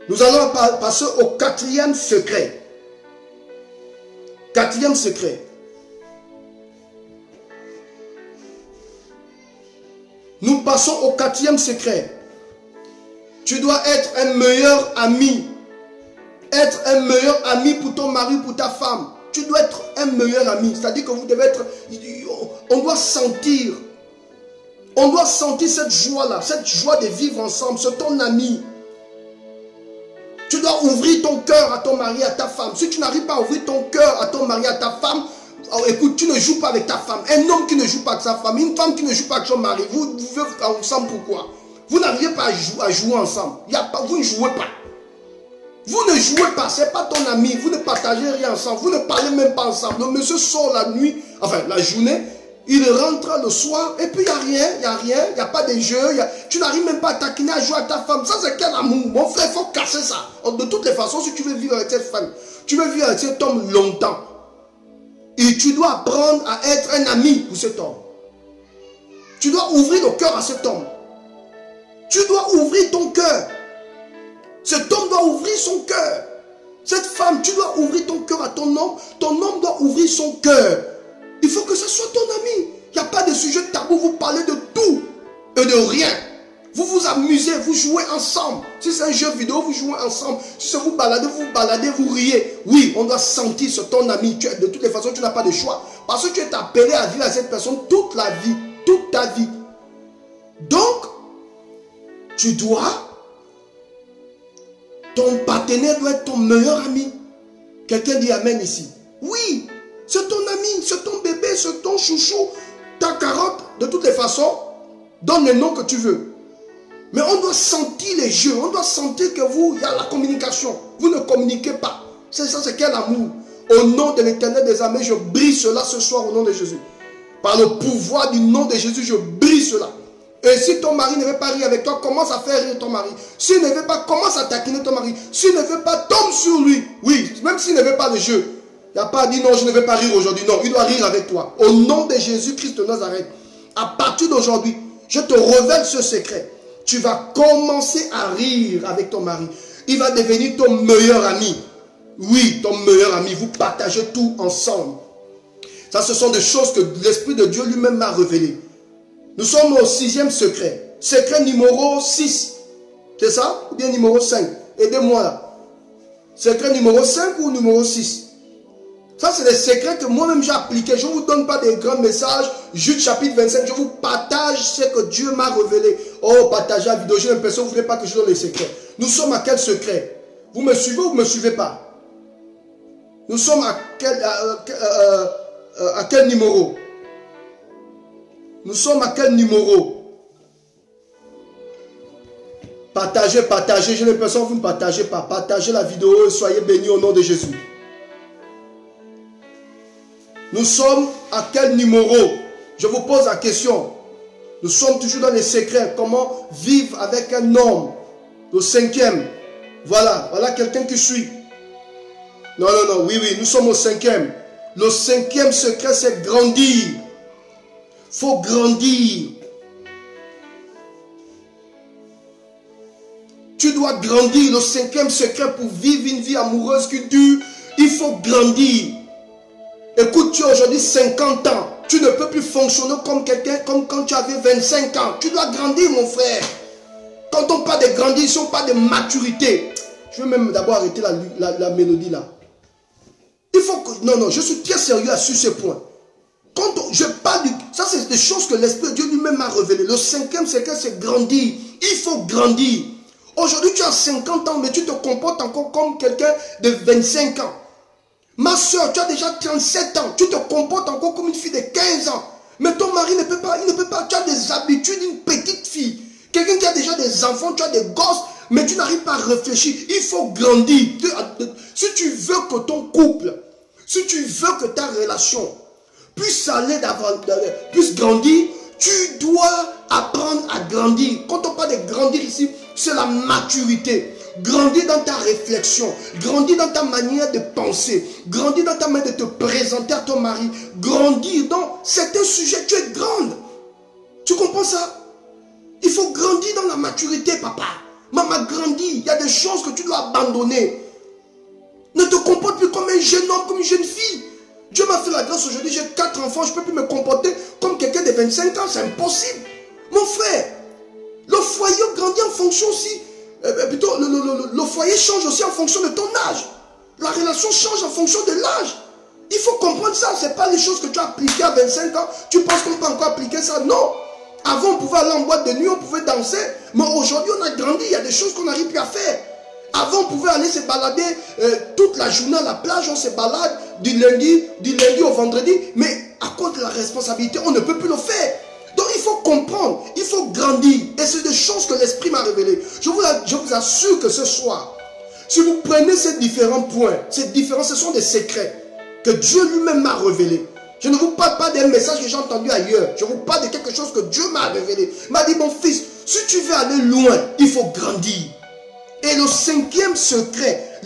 Nous allons passer au quatrième secret. Quatrième secret. Nous passons au quatrième secret. Tu dois être un meilleur ami. Être un meilleur ami pour ton mari, pour ta femme. Tu dois être un meilleur ami. C'est-à-dire que vous devez être... On doit sentir cette joie-là, cette joie de vivre ensemble. C'est ton ami. Tu dois ouvrir ton cœur à ton mari, à ta femme. Si tu n'arrives pas à ouvrir ton cœur à ton mari, à ta femme, écoute, tu ne joues pas avec ta femme. Un homme qui ne joue pas avec sa femme, une femme qui ne joue pas avec son mari, vous vivez ensemble pourquoi? Vous n'arrivez pas à jouer ensemble. Vous ne jouez pas. Vous ne jouez pas, ce n'est pas ton ami, vous ne partagez rien ensemble, vous ne parlez même pas ensemble. Le monsieur sort la nuit, enfin la journée, il rentre le soir et puis il n'y a rien, il n'y a pas de jeu, tu n'arrives même pas à taquiner, à jouer avec ta femme. Ça c'est quel amour? Mon frère, il faut casser ça. De toutes les façons, si tu veux vivre avec cette femme, tu veux vivre avec cet homme longtemps, et tu dois apprendre à être un ami pour cet homme. Tu dois ouvrir le cœur à cet homme. Tu dois ouvrir ton cœur. Cet homme doit ouvrir son cœur. Cette femme, tu dois ouvrir ton cœur à ton homme. Ton homme doit ouvrir son cœur. Il faut que ce soit ton ami. Il n'y a pas de sujet tabou. Vous parlez de tout et de rien. Vous vous amusez, vous jouez ensemble. Si c'est un jeu vidéo, vous jouez ensemble. Si c'est vous baladez, vous riez. Oui, on doit sentir c'est ton ami. De toutes les façons, tu n'as pas de choix. Parce que tu es appelé à vivre avec cette personne toute la vie. Toute ta vie. Donc, tu dois... Ton partenaire doit être ton meilleur ami. Quelqu'un dit amen ici. Oui, c'est ton ami, c'est ton bébé, c'est ton chouchou, ta carotte. De toutes les façons, donne le nom que tu veux. Mais on doit sentir les jeux, on doit sentir que il y a la communication. Vous ne communiquez pas. C'est ça, c'est quel amour. Au nom de l'Éternel des armées, je brise cela ce soir au nom de Jésus. Par le pouvoir du nom de Jésus, je brise cela. Et si ton mari ne veut pas rire avec toi, commence à faire rire ton mari. S'il ne veut pas, commence à taquiner ton mari. S'il ne veut pas, tombe sur lui. Oui, même s'il ne veut pas le jeu. Il n'y a pas dit non, je ne vais pas rire aujourd'hui. Non, il doit rire avec toi. Au nom de Jésus-Christ de Nazareth, à partir d'aujourd'hui, je te révèle ce secret. Tu vas commencer à rire avec ton mari. il va devenir ton meilleur ami. Oui, ton meilleur ami. Vous partagez tout ensemble. Ça, ce sont des choses que l'Esprit de Dieu lui-même m'a révélées. Nous sommes au 6e secret. Secret numéro 6. C'est ça? Ou bien numéro 5? Aidez-moi là. Secret numéro 5 ou numéro 6? Ça, c'est des secrets que moi-même j'ai appliqués. Je ne vous donne pas des grands messages. Jude chapitre 25, je vous partage ce que Dieu m'a révélé. Oh, partagez la vidéo. J'ai l'impression que vous ne voulez pas que je donne les secrets. Nous sommes à quel secret? Vous me suivez ou vous ne me suivez pas? Nous sommes à quel numéro? Nous sommes à quel numéro? Partagez, partagez. J'ai l'impression que vous ne partagez pas. Partagez la vidéo et soyez bénis au nom de Jésus. Nous sommes à quel numéro? Je vous pose la question. Nous sommes toujours dans les secrets. Comment vivre avec un homme? Le 5e. Voilà. Voilà quelqu'un qui suit. Non, non, non. Oui, oui. Nous sommes au 5e. Le 5e secret, c'est grandir. Il faut grandir. Tu dois grandir. Le 5e secret pour vivre une vie amoureuse qui dure, il faut grandir. Écoute, tu as aujourd'hui 50 ans. Tu ne peux plus fonctionner comme quelqu'un comme quand tu avais 25 ans. Tu dois grandir, mon frère. Quand on parle de grandir, ils ne sont pas de maturité. Je vais même d'abord arrêter la mélodie là. Il faut que... Non, non, je suis très sérieux sur ce point. Quand je parle du... Ça, c'est des choses que l'Esprit de Dieu lui-même m'a révélé. Le 5e secret, c'est grandir. Il faut grandir. Aujourd'hui, tu as 50 ans, mais tu te comportes encore comme quelqu'un de 25 ans. Ma soeur, tu as déjà 37 ans. Tu te comportes encore comme une fille de 15 ans. Mais ton mari ne peut pas. Il ne peut pas. Tu as des habitudes d'une petite fille. Quelqu'un qui a déjà des enfants, tu as des gosses, mais tu n'arrives pas à réfléchir. Il faut grandir. Si tu veux que ton couple, si tu veux que ta relation puisse aller puisse grandir, tu dois apprendre à grandir. Quand on parle de grandir ici, c'est la maturité. Grandir dans ta réflexion, grandir dans ta manière de penser, grandir dans ta manière de te présenter à ton mari, grandir dans certains sujets. Tu es grande. Tu comprends ça? Il faut grandir dans la maturité, papa. Maman, grandis. Il y a des choses que tu dois abandonner. Ne te comporte plus comme un jeune homme, comme une jeune fille. Dieu m'a fait la grâce aujourd'hui, j'ai 4 enfants, je ne peux plus me comporter comme quelqu'un de 25 ans, c'est impossible. Mon frère, le foyer grandit en fonction aussi. Plutôt, le foyer change aussi en fonction de ton âge. La relation change en fonction de l'âge. Il faut comprendre ça. Ce n'est pas les choses que tu as appliquées à 25 ans. Tu penses qu'on peut encore appliquer ça? Non. Avant, on pouvait aller en boîte de nuit, on pouvait danser. Mais aujourd'hui, on a grandi. Il y a des choses qu'on n'arrive plus à faire. Avant, on pouvait aller se balader toute la journée à la plage. On se balade du lundi au vendredi. Mais à cause de la responsabilité, on ne peut plus le faire. Donc il faut comprendre, il faut grandir. Et c'est des choses que l'Esprit m'a révélées. Je vous assure que ce soir, si vous prenez ces différents points, ces différents, ce sont des secrets que Dieu lui-même m'a révélés. Je ne vous parle pas d'un message que j'ai entendu ailleurs. Je vous parle de quelque chose que Dieu m'a révélé. Il m'a dit, mon fils, si tu veux aller loin, il faut grandir. Et le 5e secret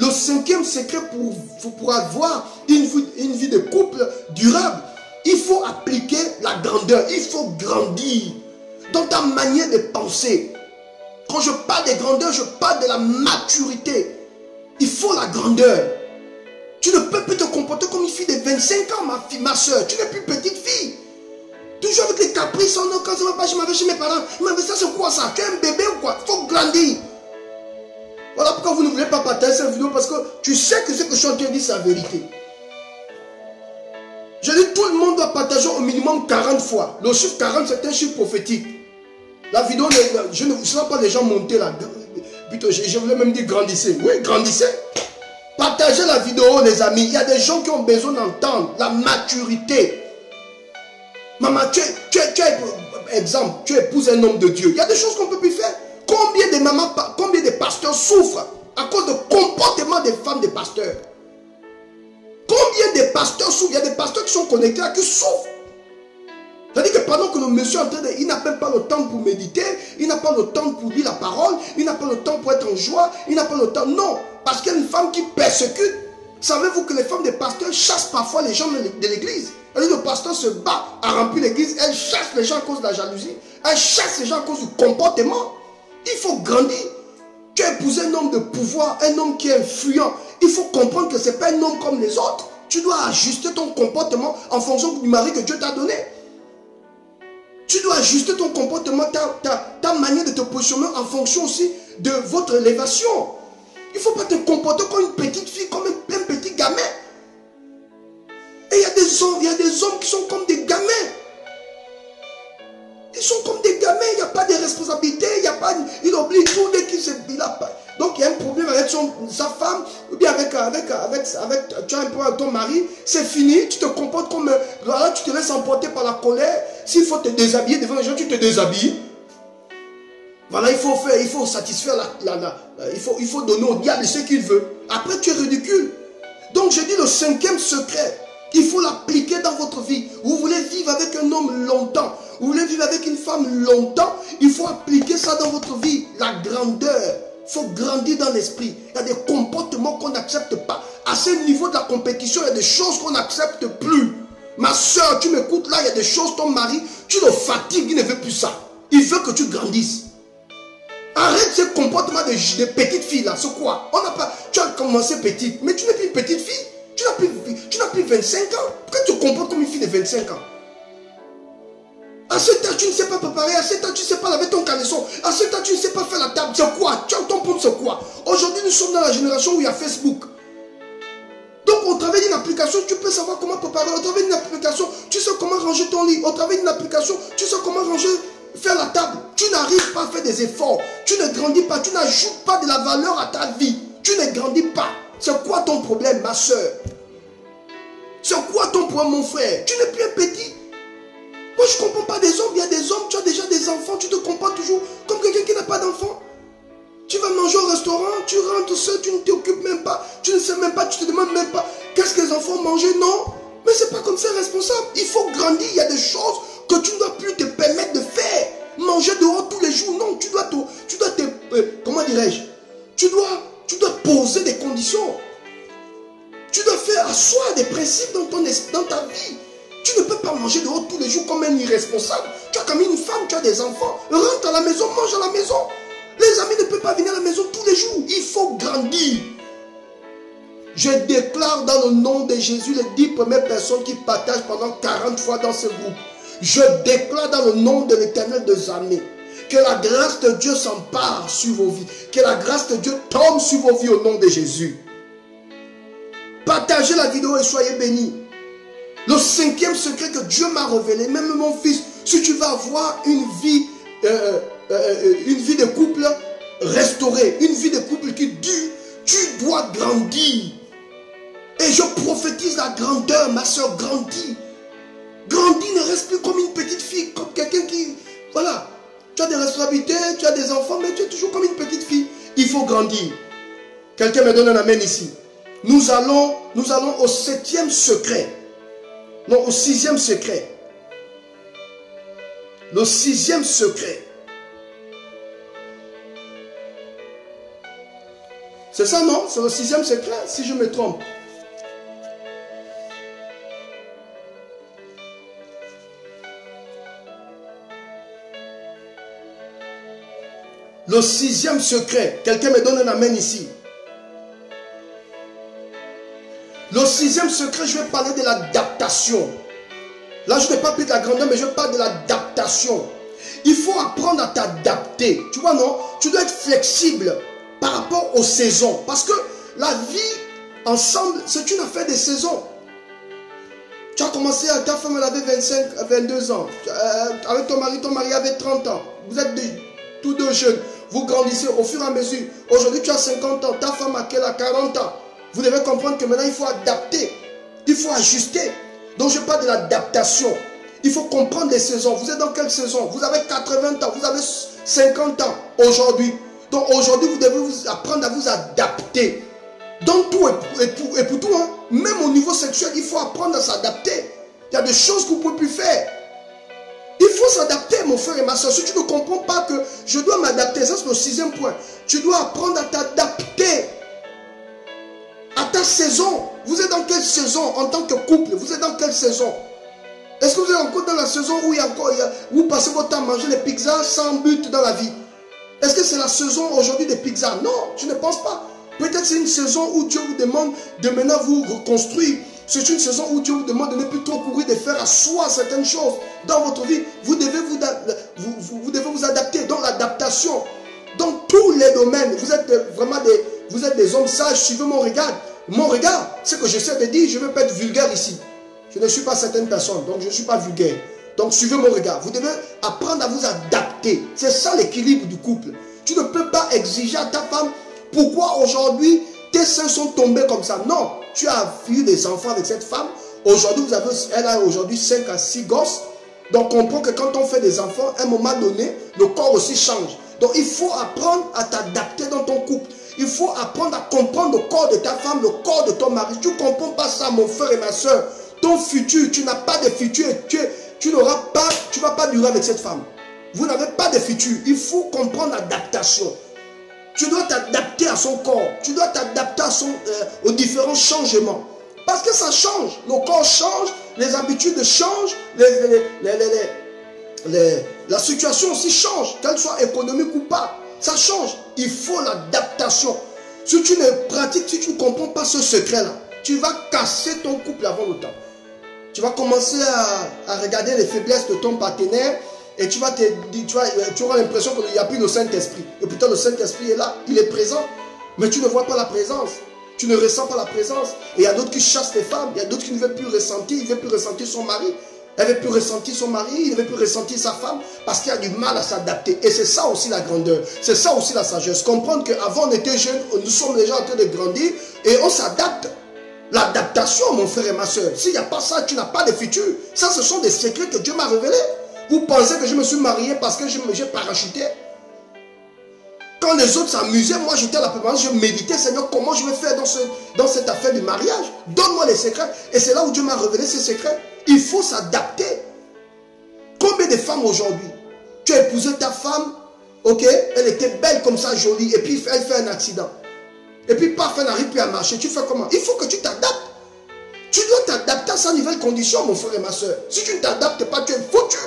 pour avoir une vie de couple durable, il faut appliquer la grandeur. Il faut grandir dans ta manière de penser. Quand je parle de grandeur, je parle de la maturité. Il faut la grandeur. Tu ne peux plus te comporter comme une fille de 25 ans, ma soeur. Tu n'es plus petite fille. Toujours avec les caprices. Oh non, quand ça ne va pas, je m'en vais chez mes parents. Mais ça, c'est quoi ça? Tu es un bébé ou quoi? Il faut grandir. Voilà pourquoi vous ne voulez pas partager cette vidéo. Parce que tu sais que ce que je suis en train de dire, c'est la vérité. Je dis tout le monde doit partager au minimum 40 fois. Le chiffre 40, c'est un chiffre prophétique. La vidéo, je ne vois pas les gens monter là. Plutôt, je voulais même dire grandissez. Oui, grandissez. Partagez la vidéo, les amis. Il y a des gens qui ont besoin d'entendre la maturité. Maman, tu épouses un homme de Dieu. Il y a des choses qu'on ne peut plus faire. Combien de mamans, combien de pasteurs souffrent à cause du comportement des femmes des pasteurs? Combien de pasteurs souffrent? Il y a des pasteurs qui sont connectés là, qui souffrent. C'est-à-dire que pendant que le monsieur est en train de... Il n'a même pas le temps pour méditer, il n'a pas le temps pour lire la parole, il n'a pas le temps pour être en joie, il n'a pas le temps... Non, parce qu'il y a une femme qui persécute. Savez-vous que les femmes des pasteurs chassent parfois les gens de l'église? Le pasteur se bat à remplir l'église, elle chasse les gens à cause de la jalousie, elle chasse les gens à cause du comportement. Il faut grandir. Tu as épousé un homme de pouvoir, un homme qui est influent. Il faut comprendre que ce n'est pas un homme comme les autres. Tu dois ajuster ton comportement en fonction du mari que Dieu t'a donné. Tu dois ajuster ton comportement, ta manière de te positionner en fonction aussi de votre élévation. Il ne faut pas te comporter comme une petite fille, comme un petit gamin. Et il y a des hommes qui sont comme des gamins. Ils sont comme des gamins, il n'y a pas de responsabilité, il oublie tout dès qu'il se... Donc il y a un problème avec sa femme, ou bien avec tu as un problème avec ton mari, c'est fini, tu te comportes comme... Voilà, tu te laisses emporter par la colère. S'il faut te déshabiller devant les gens, tu te déshabilles. Voilà, il faut satisfaire il faut donner au diable ce qu'il veut. Après, tu es ridicule. Donc, je dis le 5e secret, il faut l'appliquer dans votre vie. Vous voulez vivre avec un homme longtemps, vous voulez vivre avec une femme longtemps, il faut appliquer ça dans votre vie. La grandeur, il faut grandir dans l'esprit. Il y a des comportements qu'on n'accepte pas. À ce niveau de la compétition, il y a des choses qu'on n'accepte plus. Ma soeur, tu m'écoutes là, il y a des choses, ton mari, tu le fatigues, il ne veut plus ça. Il veut que tu grandisses. Arrête ce comportement de petite fille là, c'est quoi? Tu as commencé petite, mais tu n'es plus une petite fille. Tu n'as plus 25 ans. Pourquoi tu te comportes comme une fille de 25 ans? À ce temps, tu ne sais pas préparer. À ce temps, tu ne sais pas laver ton caleçon. À ce temps, tu ne sais pas faire la table. C'est quoi? Tu as ton pompe, c'est quoi? Aujourd'hui, nous sommes dans la génération où il y a Facebook. Donc, au travers d'une application, tu peux savoir comment préparer. Au travers d'une application, tu sais comment ranger ton lit. Au travers d'une application, tu sais comment faire la table. Tu n'arrives pas à faire des efforts. Tu ne grandis pas. Tu n'ajoutes pas de la valeur à ta vie. Tu ne grandis pas. C'est quoi ton problème, ma soeur? C'est quoi ton problème, mon frère? Tu n'es plus un petit. Moi, je ne comprends pas des hommes. Il y a des hommes, tu as déjà des enfants. Tu te comportes toujours comme quelqu'un qui n'a pas d'enfant. Tu vas manger au restaurant, tu rentres seul, tu ne t'occupes même pas. Tu ne sais même pas, tu ne te demandes même pas qu'est-ce que les enfants mangent. Non. Mais ce n'est pas comme ça responsable. Il faut grandir. Il y a des choses que tu ne dois plus te permettre de faire. Manger dehors tous les jours. Non, tu dois te comment dirais-je? Tu dois poser des conditions. Tu dois faire asseoir des principes dans ta vie. Tu ne peux pas manger dehors tous les jours comme un irresponsable. Tu as quand même une femme, tu as des enfants. Rentre à la maison, mange à la maison. Les amis ne peuvent pas venir à la maison tous les jours. Il faut grandir. Je déclare dans le nom de Jésus les 10 premières personnes qui partagent pendant 40 fois dans ce groupe. Je déclare dans le nom de l'Éternel des armées que la grâce de Dieu s'empare sur vos vies. Que la grâce de Dieu tombe sur vos vies au nom de Jésus. Partagez la vidéo et soyez bénis. Le 5e secret que Dieu m'a révélé, même mon fils, si tu vas avoir une vie de couple restaurée, une vie de couple qui dure, tu dois grandir. Et je prophétise la grandeur, ma soeur, grandis. Grandis, ne reste plus comme une petite fille, comme quelqu'un qui... Voilà, tu as des responsabilités, tu as des enfants, mais tu es toujours comme une petite fille. Il faut grandir. Quelqu'un me donne un amen ici. Nous allons au 7e secret. Non, au 6e secret. Le 6e secret. C'est ça, non? C'est le 6e secret, si je me trompe. Le 6e secret. Quelqu'un me donne un amen ici. Le 6e secret, je vais parler de l'adaptation. Là, je ne vais pas parler de la grandeur, mais je parle de l'adaptation. Il faut apprendre à t'adapter. Tu vois, non? Tu dois être flexible par rapport aux saisons. Parce que la vie, ensemble, c'est une affaire des saisons. Tu as commencé, ta femme, elle avait 22 ans. Avec ton mari avait 30 ans. Vous êtes tous deux jeunes. Vous grandissez au fur et à mesure. Aujourd'hui, tu as 50 ans. Ta femme a 40 ans. Vous devez comprendre que maintenant, il faut adapter. Il faut ajuster. Donc, je parle de l'adaptation. Il faut comprendre les saisons. Vous êtes dans quelle saison? Vous avez 80 ans. Vous avez 50 ans aujourd'hui. Donc, aujourd'hui, vous devez apprendre à vous adapter. Dans tout et pour tout. Hein. Même au niveau sexuel, il faut apprendre à s'adapter. Il y a des choses que vous ne pouvez plus faire. Il faut s'adapter, mon frère et ma soeur. Si tu ne comprends pas que je dois m'adapter, ça c'est le 6e point. Tu dois apprendre à t'adapter à ta saison. Vous êtes dans quelle saison en tant que couple? Vous êtes dans quelle saison? Est-ce que vous êtes encore dans la saison où vous passez votre temps à manger les pizzas sans but dans la vie? Est-ce que c'est la saison aujourd'hui des pizzas? Non, je ne pense pas. Peut-être c'est une saison où Dieu vous demande de maintenant vous reconstruire. C'est une saison où Dieu vous demande de ne plus trop courir, de faire à soi certaines choses dans votre vie. Vous devez vous adapter. Dans l'adaptation, dans tous les domaines, vous êtes vraiment des hommes sages. Suivez mon regard. Mon regard, c'est que j'essaie de dire, je ne veux pas être vulgaire ici. Je ne suis pas certaines personnes, donc je ne suis pas vulgaire. Donc suivez mon regard. Vous devez apprendre à vous adapter. C'est ça l'équilibre du couple. Tu ne peux pas exiger à ta femme, pourquoi aujourd'hui tes seins sont tombés comme ça. Non, tu as eu des enfants avec cette femme. Aujourd'hui, elle a aujourd'hui 5 à 6 gosses. Donc comprends que quand on fait des enfants, à un moment donné, le corps aussi change. Donc il faut apprendre à t'adapter dans ton couple. Il faut apprendre à comprendre le corps de ta femme, le corps de ton mari. Tu ne comprends pas ça, mon frère et ma soeur. Ton futur, tu n'as pas de futur. Tu ne vas pas durer avec cette femme. Vous n'avez pas de futur. Il faut comprendre l'adaptation. Tu dois t'adapter à son corps. Tu dois t'adapter aux différents changements. Parce que ça change. Le corps change, les habitudes changent, la situation aussi change, qu'elle soit économique ou pas. Ça change. Il faut l'adaptation. Si tu ne pratiques, si tu ne comprends pas ce secret-là, tu vas casser ton couple avant le temps. Tu vas commencer à regarder les faiblesses de ton partenaire et tu auras l'impression qu'il n'y a plus le Saint-Esprit. Et pourtant le Saint-Esprit est là, il est présent. Mais tu ne vois pas la présence. Tu ne ressens pas la présence. Et il y a d'autres qui chassent les femmes. Il y a d'autres qui ne veulent plus ressentir. Ils ne veulent plus ressentir son mari. Elle ne veut plus ressentir son mari. Il ne veut plus ressentir sa femme. Parce qu'il y a du mal à s'adapter. Et c'est ça aussi la grandeur. C'est ça aussi la sagesse. Comprendre qu'avant on était jeunes, nous sommes déjà en train de grandir. Et on s'adapte. L'adaptation, mon frère et ma soeur. S'il n'y a pas ça, tu n'as pas de futur. Ça, ce sont des secrets que Dieu m'a révélés. Vous pensez que je me suis marié parce que j'ai parachuté? Quand les autres s'amusaient, moi j'étais à la permanence, je méditais, Seigneur, comment je vais faire dans cette affaire du mariage? Donne-moi les secrets. Et c'est là où Dieu m'a révélé ces secrets. Il faut s'adapter. Combien de femmes aujourd'hui, tu as épousé ta femme, ok, elle était belle comme ça, jolie, et puis elle fait un accident. Et puis paf, elle n'arrive plus à marcher. Tu fais comment? Il faut que tu t'adaptes. Tu dois t'adapter à sa nouvelle condition, mon frère et ma soeur. Si tu ne t'adaptes pas, tu es foutu.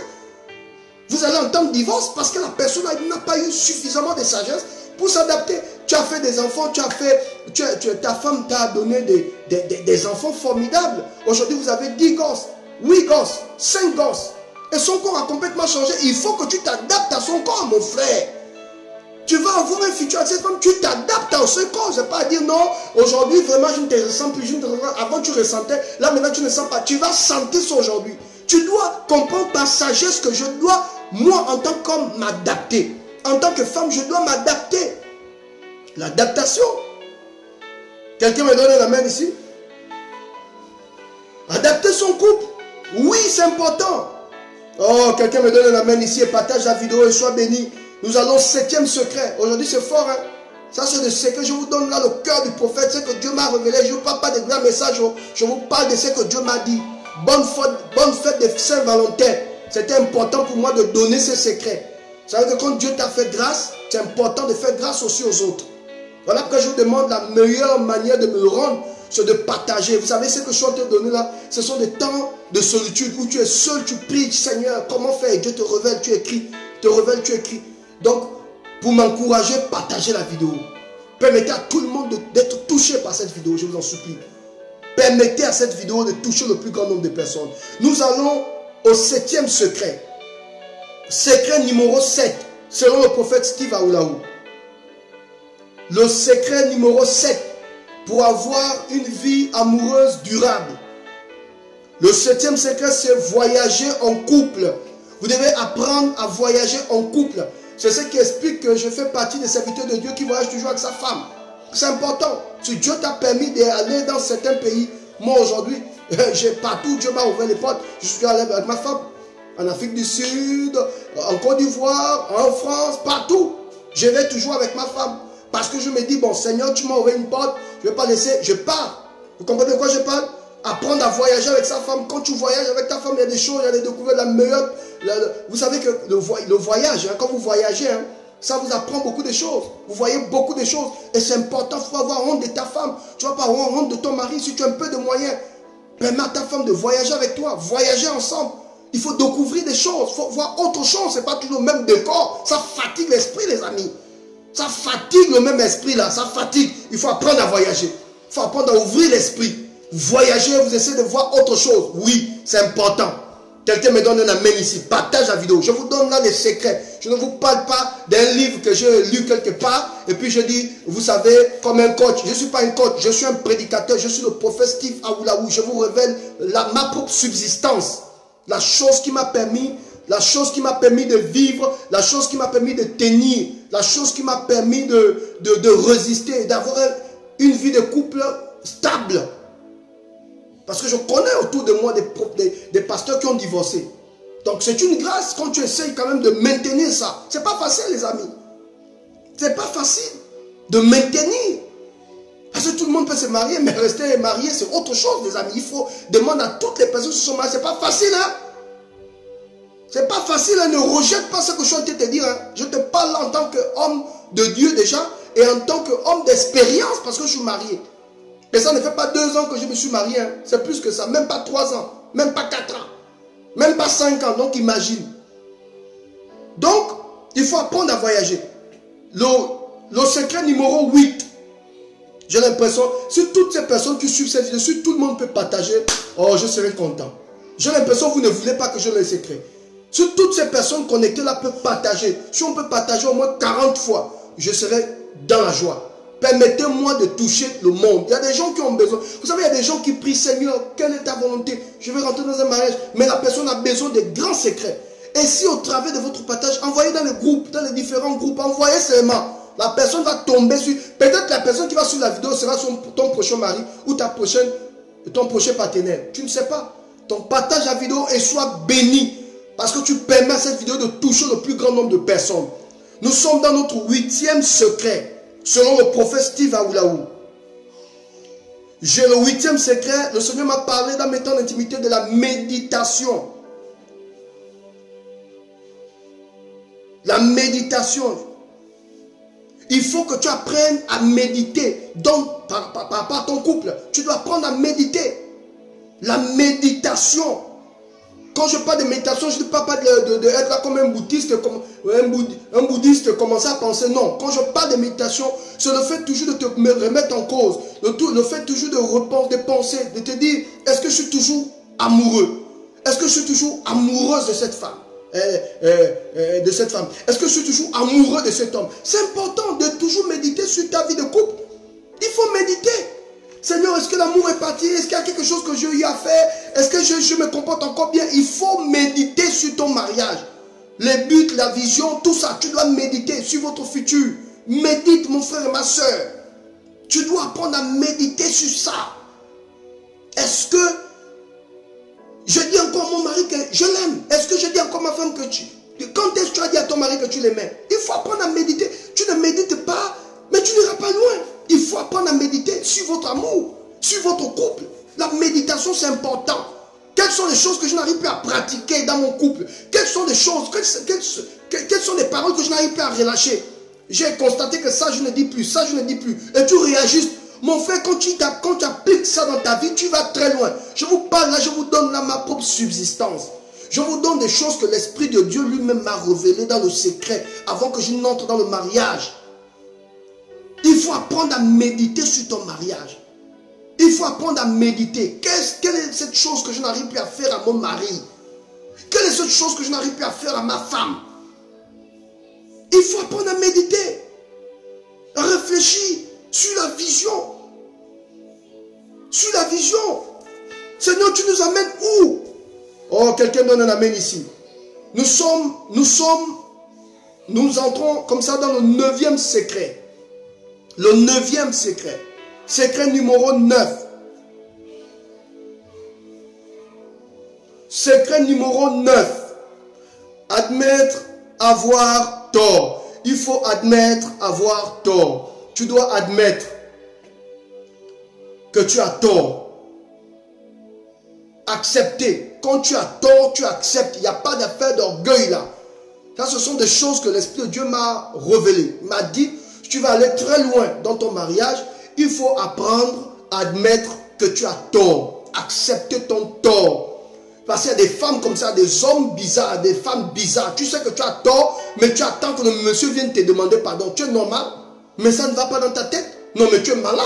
Vous allez entendre divorce parce que la personne n'a pas eu suffisamment de sagesse pour s'adapter. Tu as fait des enfants, ta femme t'a donné des enfants formidables. Aujourd'hui, vous avez 10 gosses, 8 gosses, 5 gosses. Et son corps a complètement changé. Il faut que tu t'adaptes à son corps, mon frère. Tu vas avoir un futur avec cette femme, tu t'adaptes à ce corps. Je ne vais pas dire non, aujourd'hui vraiment je ne te ressens plus. Avant tu ressentais, là maintenant tu ne sens pas. Tu vas sentir ça aujourd'hui. Tu dois comprendre par sagesse que je dois, moi en tant qu'homme, m'adapter. En tant que femme, je dois m'adapter. L'adaptation. Quelqu'un me donne la main ici? Adapter son couple. Oui, c'est important. Oh, quelqu'un me donne la main ici et partage la vidéo et sois béni. Nous allons au 7e secret. Aujourd'hui, c'est fort. Hein? Ça, c'est le secret. Je vous donne là le cœur du prophète. C'est que Dieu m'a révélé. Je ne vous parle pas de grands messages. Je vous parle de ce que Dieu m'a dit. Bonne fête de Saint-Valentin. C'était important pour moi de donner ce secret. Ça veut dire que quand Dieu t'a fait grâce, c'est important de faire grâce aussi aux autres. Voilà pourquoi je vous demande la meilleure manière de me le rendre, c'est de partager. Vous savez ce que je suis en train de donner là? Ce sont des temps de solitude où tu es seul, tu pries, Seigneur, comment faire? Dieu te révèle, tu écris. Te révèle, tu écris. Donc, pour m'encourager, partagez la vidéo. Permettez à tout le monde d'être touché par cette vidéo, je vous en supplie. Permettez à cette vidéo de toucher le plus grand nombre de personnes. Nous allons au 7e secret. Secret numéro 7, selon le prophète Steve Aoulaou. Le secret numéro 7 pour avoir une vie amoureuse durable. Le 7e secret, c'est voyager en couple. Vous devez apprendre à voyager en couple. C'est ce qui explique que je fais partie des serviteurs de Dieu qui voyagent toujours avec sa femme. C'est important. Si Dieu t'a permis d'aller dans certains pays, moi aujourd'hui, partout, Dieu m'a ouvert les portes. Je suis allé avec ma femme. En Afrique du Sud, en Côte d'Ivoire, en France, partout. Je vais toujours avec ma femme. Parce que je me dis, bon Seigneur, tu m'as ouvert une porte, je ne vais pas laisser, je pars. Vous comprenez de quoi je parle? Apprendre à voyager avec sa femme. Quand tu voyages avec ta femme, il y a des choses, il y a des découvertes, la meilleure. Vous savez que le voyage, hein, quand vous voyagez, hein, ça vous apprend beaucoup de choses. Vous voyez beaucoup de choses. Et c'est important, il faut avoir honte de ta femme. Tu ne vas pas avoir honte de ton mari. Si tu as un peu de moyens, permets à ta femme de voyager avec toi. Voyager ensemble. Il faut découvrir des choses. Il faut voir autre chose. Ce n'est pas toujours le même décor. Ça fatigue l'esprit, les amis. Ça fatigue le même esprit là, ça fatigue. Il faut apprendre à voyager. Il faut apprendre à ouvrir l'esprit. Voyager, vous essayez de voir autre chose. Oui, c'est important. Quelqu'un me donne un amen ici. Partage la vidéo. Je vous donne là les secrets. Je ne vous parle pas d'un livre que j'ai lu quelque part. Et puis je dis, vous savez, comme un coach. Je ne suis pas un coach. Je suis un prédicateur. Je suis le prophète Steve Awulaou. Je vous révèle ma propre subsistance. La chose qui m'a permis de vivre. La chose qui m'a permis de tenir. La chose qui m'a permis de résister. D'avoir une vie de couple stable. Parce que je connais autour de moi des pasteurs qui ont divorcé. Donc c'est une grâce quand tu essayes quand même de maintenir ça. C'est pas facile les amis. C'est pas facile de maintenir. Parce que tout le monde peut se marier, mais rester marié c'est autre chose les amis. Il faut demander à toutes les personnes qui se sont mariées. C'est pas facile hein. C'est pas facile hein. Ne rejette pas ce que je suis en train de te dire hein. Je te parle en tant qu'homme de Dieu déjà. Et en tant qu'homme d'expérience parce que je suis marié. Et ça ne fait pas 2 ans que je me suis marié. Hein. C'est plus que ça. Même pas 3 ans. Même pas 4 ans. Même pas 5 ans. Donc imagine. Donc, il faut apprendre à voyager. Le secret numéro 8. J'ai l'impression, si toutes ces personnes qui suivent cette vidéo, si tout le monde peut partager, oh, je serai content. J'ai l'impression que vous ne voulez pas que je le secret. Si toutes ces personnes connectées là peuvent partager, si on peut partager au moins 40 fois, je serai dans la joie. Permettez-moi de toucher le monde. Il y a des gens qui ont besoin. Vous savez, il y a des gens qui prient, Seigneur, quelle est ta volonté? Je vais rentrer dans un mariage. Mais la personne a besoin de grands secrets. Et si au travers de votre partage, envoyez dans les groupes, dans les différents groupes, envoyez seulement. La personne va tomber sur... Peut-être la personne qui va sur la vidéo sera ton prochain mari ou ton prochain partenaire. Tu ne sais pas. Donc partage la vidéo et sois béni. Parce que tu permets à cette vidéo de toucher le plus grand nombre de personnes. Nous sommes dans notre 8e secret. Selon le prophète Steve Awulaou. J'ai le 8e secret. Le Seigneur m'a parlé dans mes temps d'intimité de la méditation. La méditation. Il faut que tu apprennes à méditer. Donc, par rapport à ton couple, tu dois apprendre à méditer. La méditation. Quand je parle de méditation, je ne parle pas d'être là comme un bouddhiste, un bouddhiste commencer à penser. Non, quand je parle de méditation, c'est le fait toujours de te remettre en cause. Le fait toujours de repenser, de penser, de te dire, est-ce que je suis toujours amoureux? Est-ce que je suis toujours amoureuse de cette femme? Est-ce que je suis toujours amoureux de cet homme? C'est important de toujours méditer sur ta vie de couple. Il faut méditer. Seigneur, est-ce que l'amour est parti? Est-ce qu'il y a quelque chose que j'ai eu à faire? Est-ce que je me comporte encore bien? Il faut méditer sur ton mariage. Les buts, la vision, tout ça. Tu dois méditer sur votre futur. Médite, mon frère et ma soeur. Tu dois apprendre à méditer sur ça. Est-ce que je dis encore à mon mari que je l'aime? Est-ce que je dis encore à ma femme que quand est-ce que tu as dit à ton mari que tu l'aimais? Il faut apprendre à méditer. Tu ne médites pas, mais tu n'iras pas loin. Il faut apprendre à méditer sur votre amour, sur votre couple. La méditation, c'est important. Quelles sont les choses que je n'arrive plus à pratiquer dans mon couple? Quelles sont les choses, quelles sont les paroles que je n'arrive plus à relâcher? J'ai constaté que ça, je ne dis plus, ça, je ne dis plus. Et tu réajustes. Mon frère, quand tu appliques ça dans ta vie, tu vas très loin. Je vous parle là, je vous donne là ma propre subsistance. Je vous donne des choses que l'Esprit de Dieu lui-même m'a révélées dans le secret avant que je n'entre dans le mariage. Il faut apprendre à méditer sur ton mariage. Il faut apprendre à méditer. Quelle est cette chose que je n'arrive plus à faire à mon mari? Quelle est cette chose que je n'arrive plus à faire à ma femme? Il faut apprendre à méditer. À réfléchir sur la vision. Sur la vision. Seigneur, tu nous amènes où? Oh, quelqu'un donne un amen ici. Nous entrons comme ça dans le 9e secret. Le 9e secret. Secret numéro 9. Secret numéro 9. Admettre avoir tort. Il faut admettre avoir tort. Tu dois admettre que tu as tort. Accepter. Quand tu as tort, tu acceptes. Il n'y a pas d'affaire d'orgueil là. Ça, ce sont des choses que l'Esprit de Dieu m'a révélées. Il m'a dit, tu vas aller très loin dans ton mariage. Il faut apprendre à admettre que tu as tort. Accepter ton tort. Parce qu'il y a des femmes comme ça, des hommes bizarres, des femmes bizarres. Tu sais que tu as tort, mais tu attends que le monsieur vienne te demander pardon. Tu es normal, mais ça ne va pas dans ta tête. Non, mais tu es malade.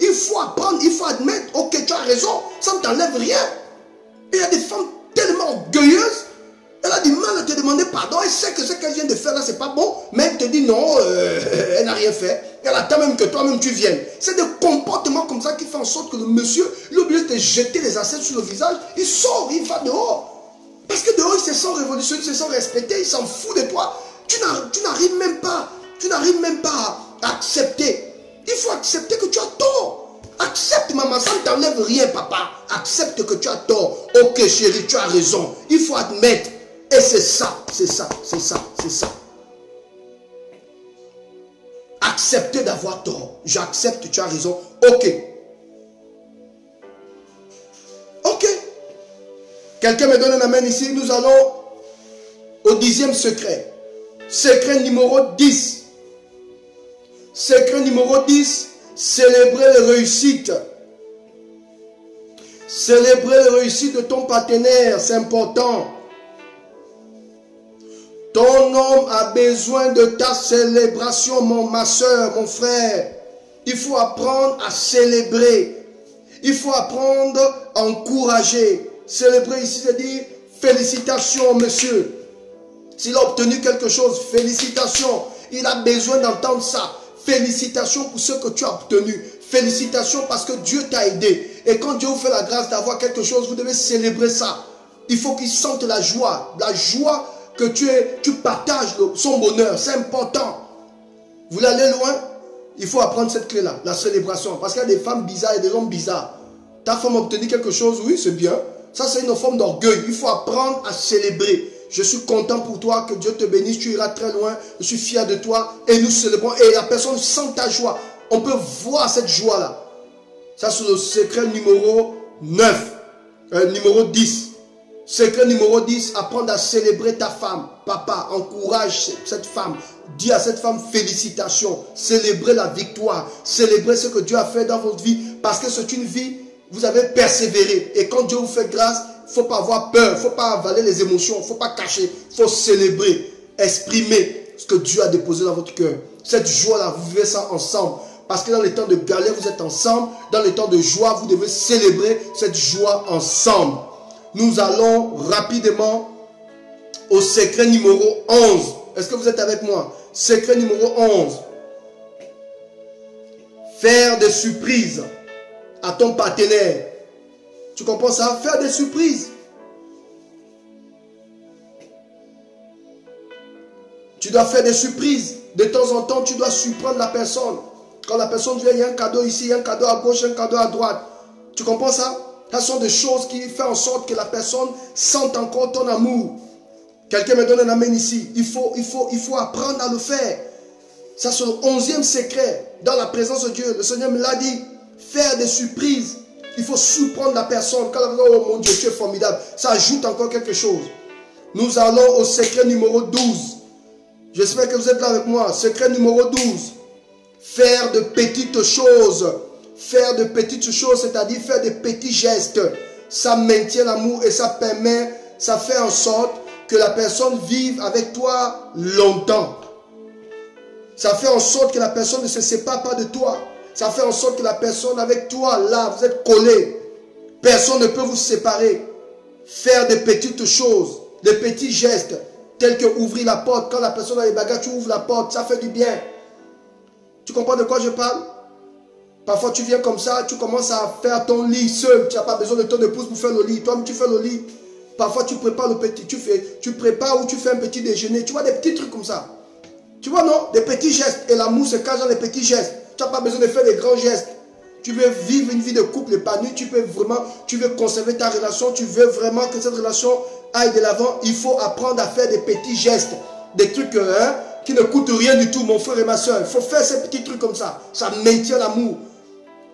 Il faut apprendre, il faut admettre, ok, tu as raison, ça ne t'enlève rien. Et il y a des femmes tellement orgueilleuses, elle a du mal à te demander pardon, elle sait que ce qu'elle vient de faire là, c'est pas bon, mais elle te dit non, elle n'a rien fait. Elle attend même que toi-même tu viennes. C'est des comportements comme ça qui font en sorte que le monsieur, il est obligé de te jeter les assiettes sur le visage, il sort, il va dehors. Parce que dehors, il se sent révolutionné, il se sent respecté, il s'en fout de toi. Tu n'arrives même pas à accepter. Il faut accepter que tu as tort. Accepte, maman, ça ne t'enlève rien, papa. Accepte que tu as tort. Ok, chérie, tu as raison. Il faut admettre. Et c'est ça. Accepter d'avoir tort. J'accepte, tu as raison. Ok. Ok. Quelqu'un me donne un amen ici. Nous allons au 10e secret. Secret numéro 10. Secret numéro 10. Célébrer les réussites. Célébrer les réussites de ton partenaire, c'est important. Ton homme a besoin de ta célébration, ma soeur, mon frère. Il faut apprendre à célébrer. Il faut apprendre à encourager. Célébrer ici, c'est dire félicitations, monsieur. S'il a obtenu quelque chose, félicitations. Il a besoin d'entendre ça. Félicitations pour ce que tu as obtenu. Félicitations parce que Dieu t'a aidé. Et quand Dieu vous fait la grâce d'avoir quelque chose, vous devez célébrer ça. Il faut qu'il sente la joie. La joie que tu partages son bonheur. C'est important. Vous voulez aller loin? Il faut apprendre cette clé-là, la célébration. Parce qu'il y a des femmes bizarres et des hommes bizarres. Ta femme a obtenu quelque chose, oui, c'est bien. Ça, c'est une forme d'orgueil. Il faut apprendre à célébrer. Je suis content pour toi, que Dieu te bénisse, tu iras très loin. Je suis fier de toi et nous célébrons. Et la personne sent ta joie. On peut voir cette joie-là. Ça, c'est le secret numéro 9. Numéro 10. Secret numéro 10, apprendre à célébrer ta femme. Papa, encourage cette femme. Dis à cette femme félicitations. Célébrez la victoire. Célébrez ce que Dieu a fait dans votre vie. Parce que c'est une vie, vous avez persévéré. Et quand Dieu vous fait grâce, il ne faut pas avoir peur. Il ne faut pas avaler les émotions. Il ne faut pas cacher. Il faut célébrer. Exprimer ce que Dieu a déposé dans votre cœur. Cette joie-là, vous vivez ça ensemble. Parce que dans les temps de galère, vous êtes ensemble. Dans les temps de joie, vous devez célébrer cette joie ensemble. Nous allons rapidement au secret numéro 11. Est-ce que vous êtes avec moi? Secret numéro 11. Faire des surprises à ton partenaire. Tu comprends ça? Faire des surprises. Tu dois faire des surprises. De temps en temps, tu dois surprendre la personne. Quand la personne vient, il y a un cadeau ici, il y a un cadeau à gauche, un cadeau à droite. Tu comprends ça? Ce sont des choses qui font en sorte que la personne sente encore ton amour. Quelqu'un me donne un amen ici. Il faut apprendre à le faire. Ça, c'est le 11e secret. Dans la présence de Dieu, le Seigneur me l'a dit. Faire des surprises. Il faut surprendre la personne. Quand la personne, oh mon Dieu, tu es formidable. Ça ajoute encore quelque chose. Nous allons au secret numéro 12. J'espère que vous êtes là avec moi. Secret numéro 12. Faire de petites choses. Faire de petites choses, c'est-à-dire faire de petits gestes. Ça maintient l'amour et ça permet, ça fait en sorte que la personne vive avec toi longtemps. Ça fait en sorte que la personne ne se sépare pas de toi. Ça fait en sorte que la personne avec toi, là, vous êtes collés. Personne ne peut vous séparer. Faire de petites choses, de petits gestes, tels que ouvrir la porte. Quand la personne a les bagages, tu ouvres la porte, ça fait du bien. Tu comprends de quoi je parle? Parfois, tu viens comme ça, tu commences à faire ton lit seul. Tu n'as pas besoin de ton épouse pour faire le lit. Toi-même, tu fais le lit. Parfois, tu prépares le petit. Tu prépares ou tu fais un petit déjeuner. Tu vois des petits trucs comme ça. Tu vois, non? Des petits gestes. Et l'amour se cache dans les petits gestes. Tu n'as pas besoin de faire des grands gestes. Tu veux vivre une vie de couple épanouie. Tu veux conserver ta relation. Tu veux vraiment que cette relation aille de l'avant. Il faut apprendre à faire des petits gestes. Des trucs qui ne coûtent rien du tout, mon frère et ma soeur. Il faut faire ces petits trucs comme ça. Ça maintient l'amour.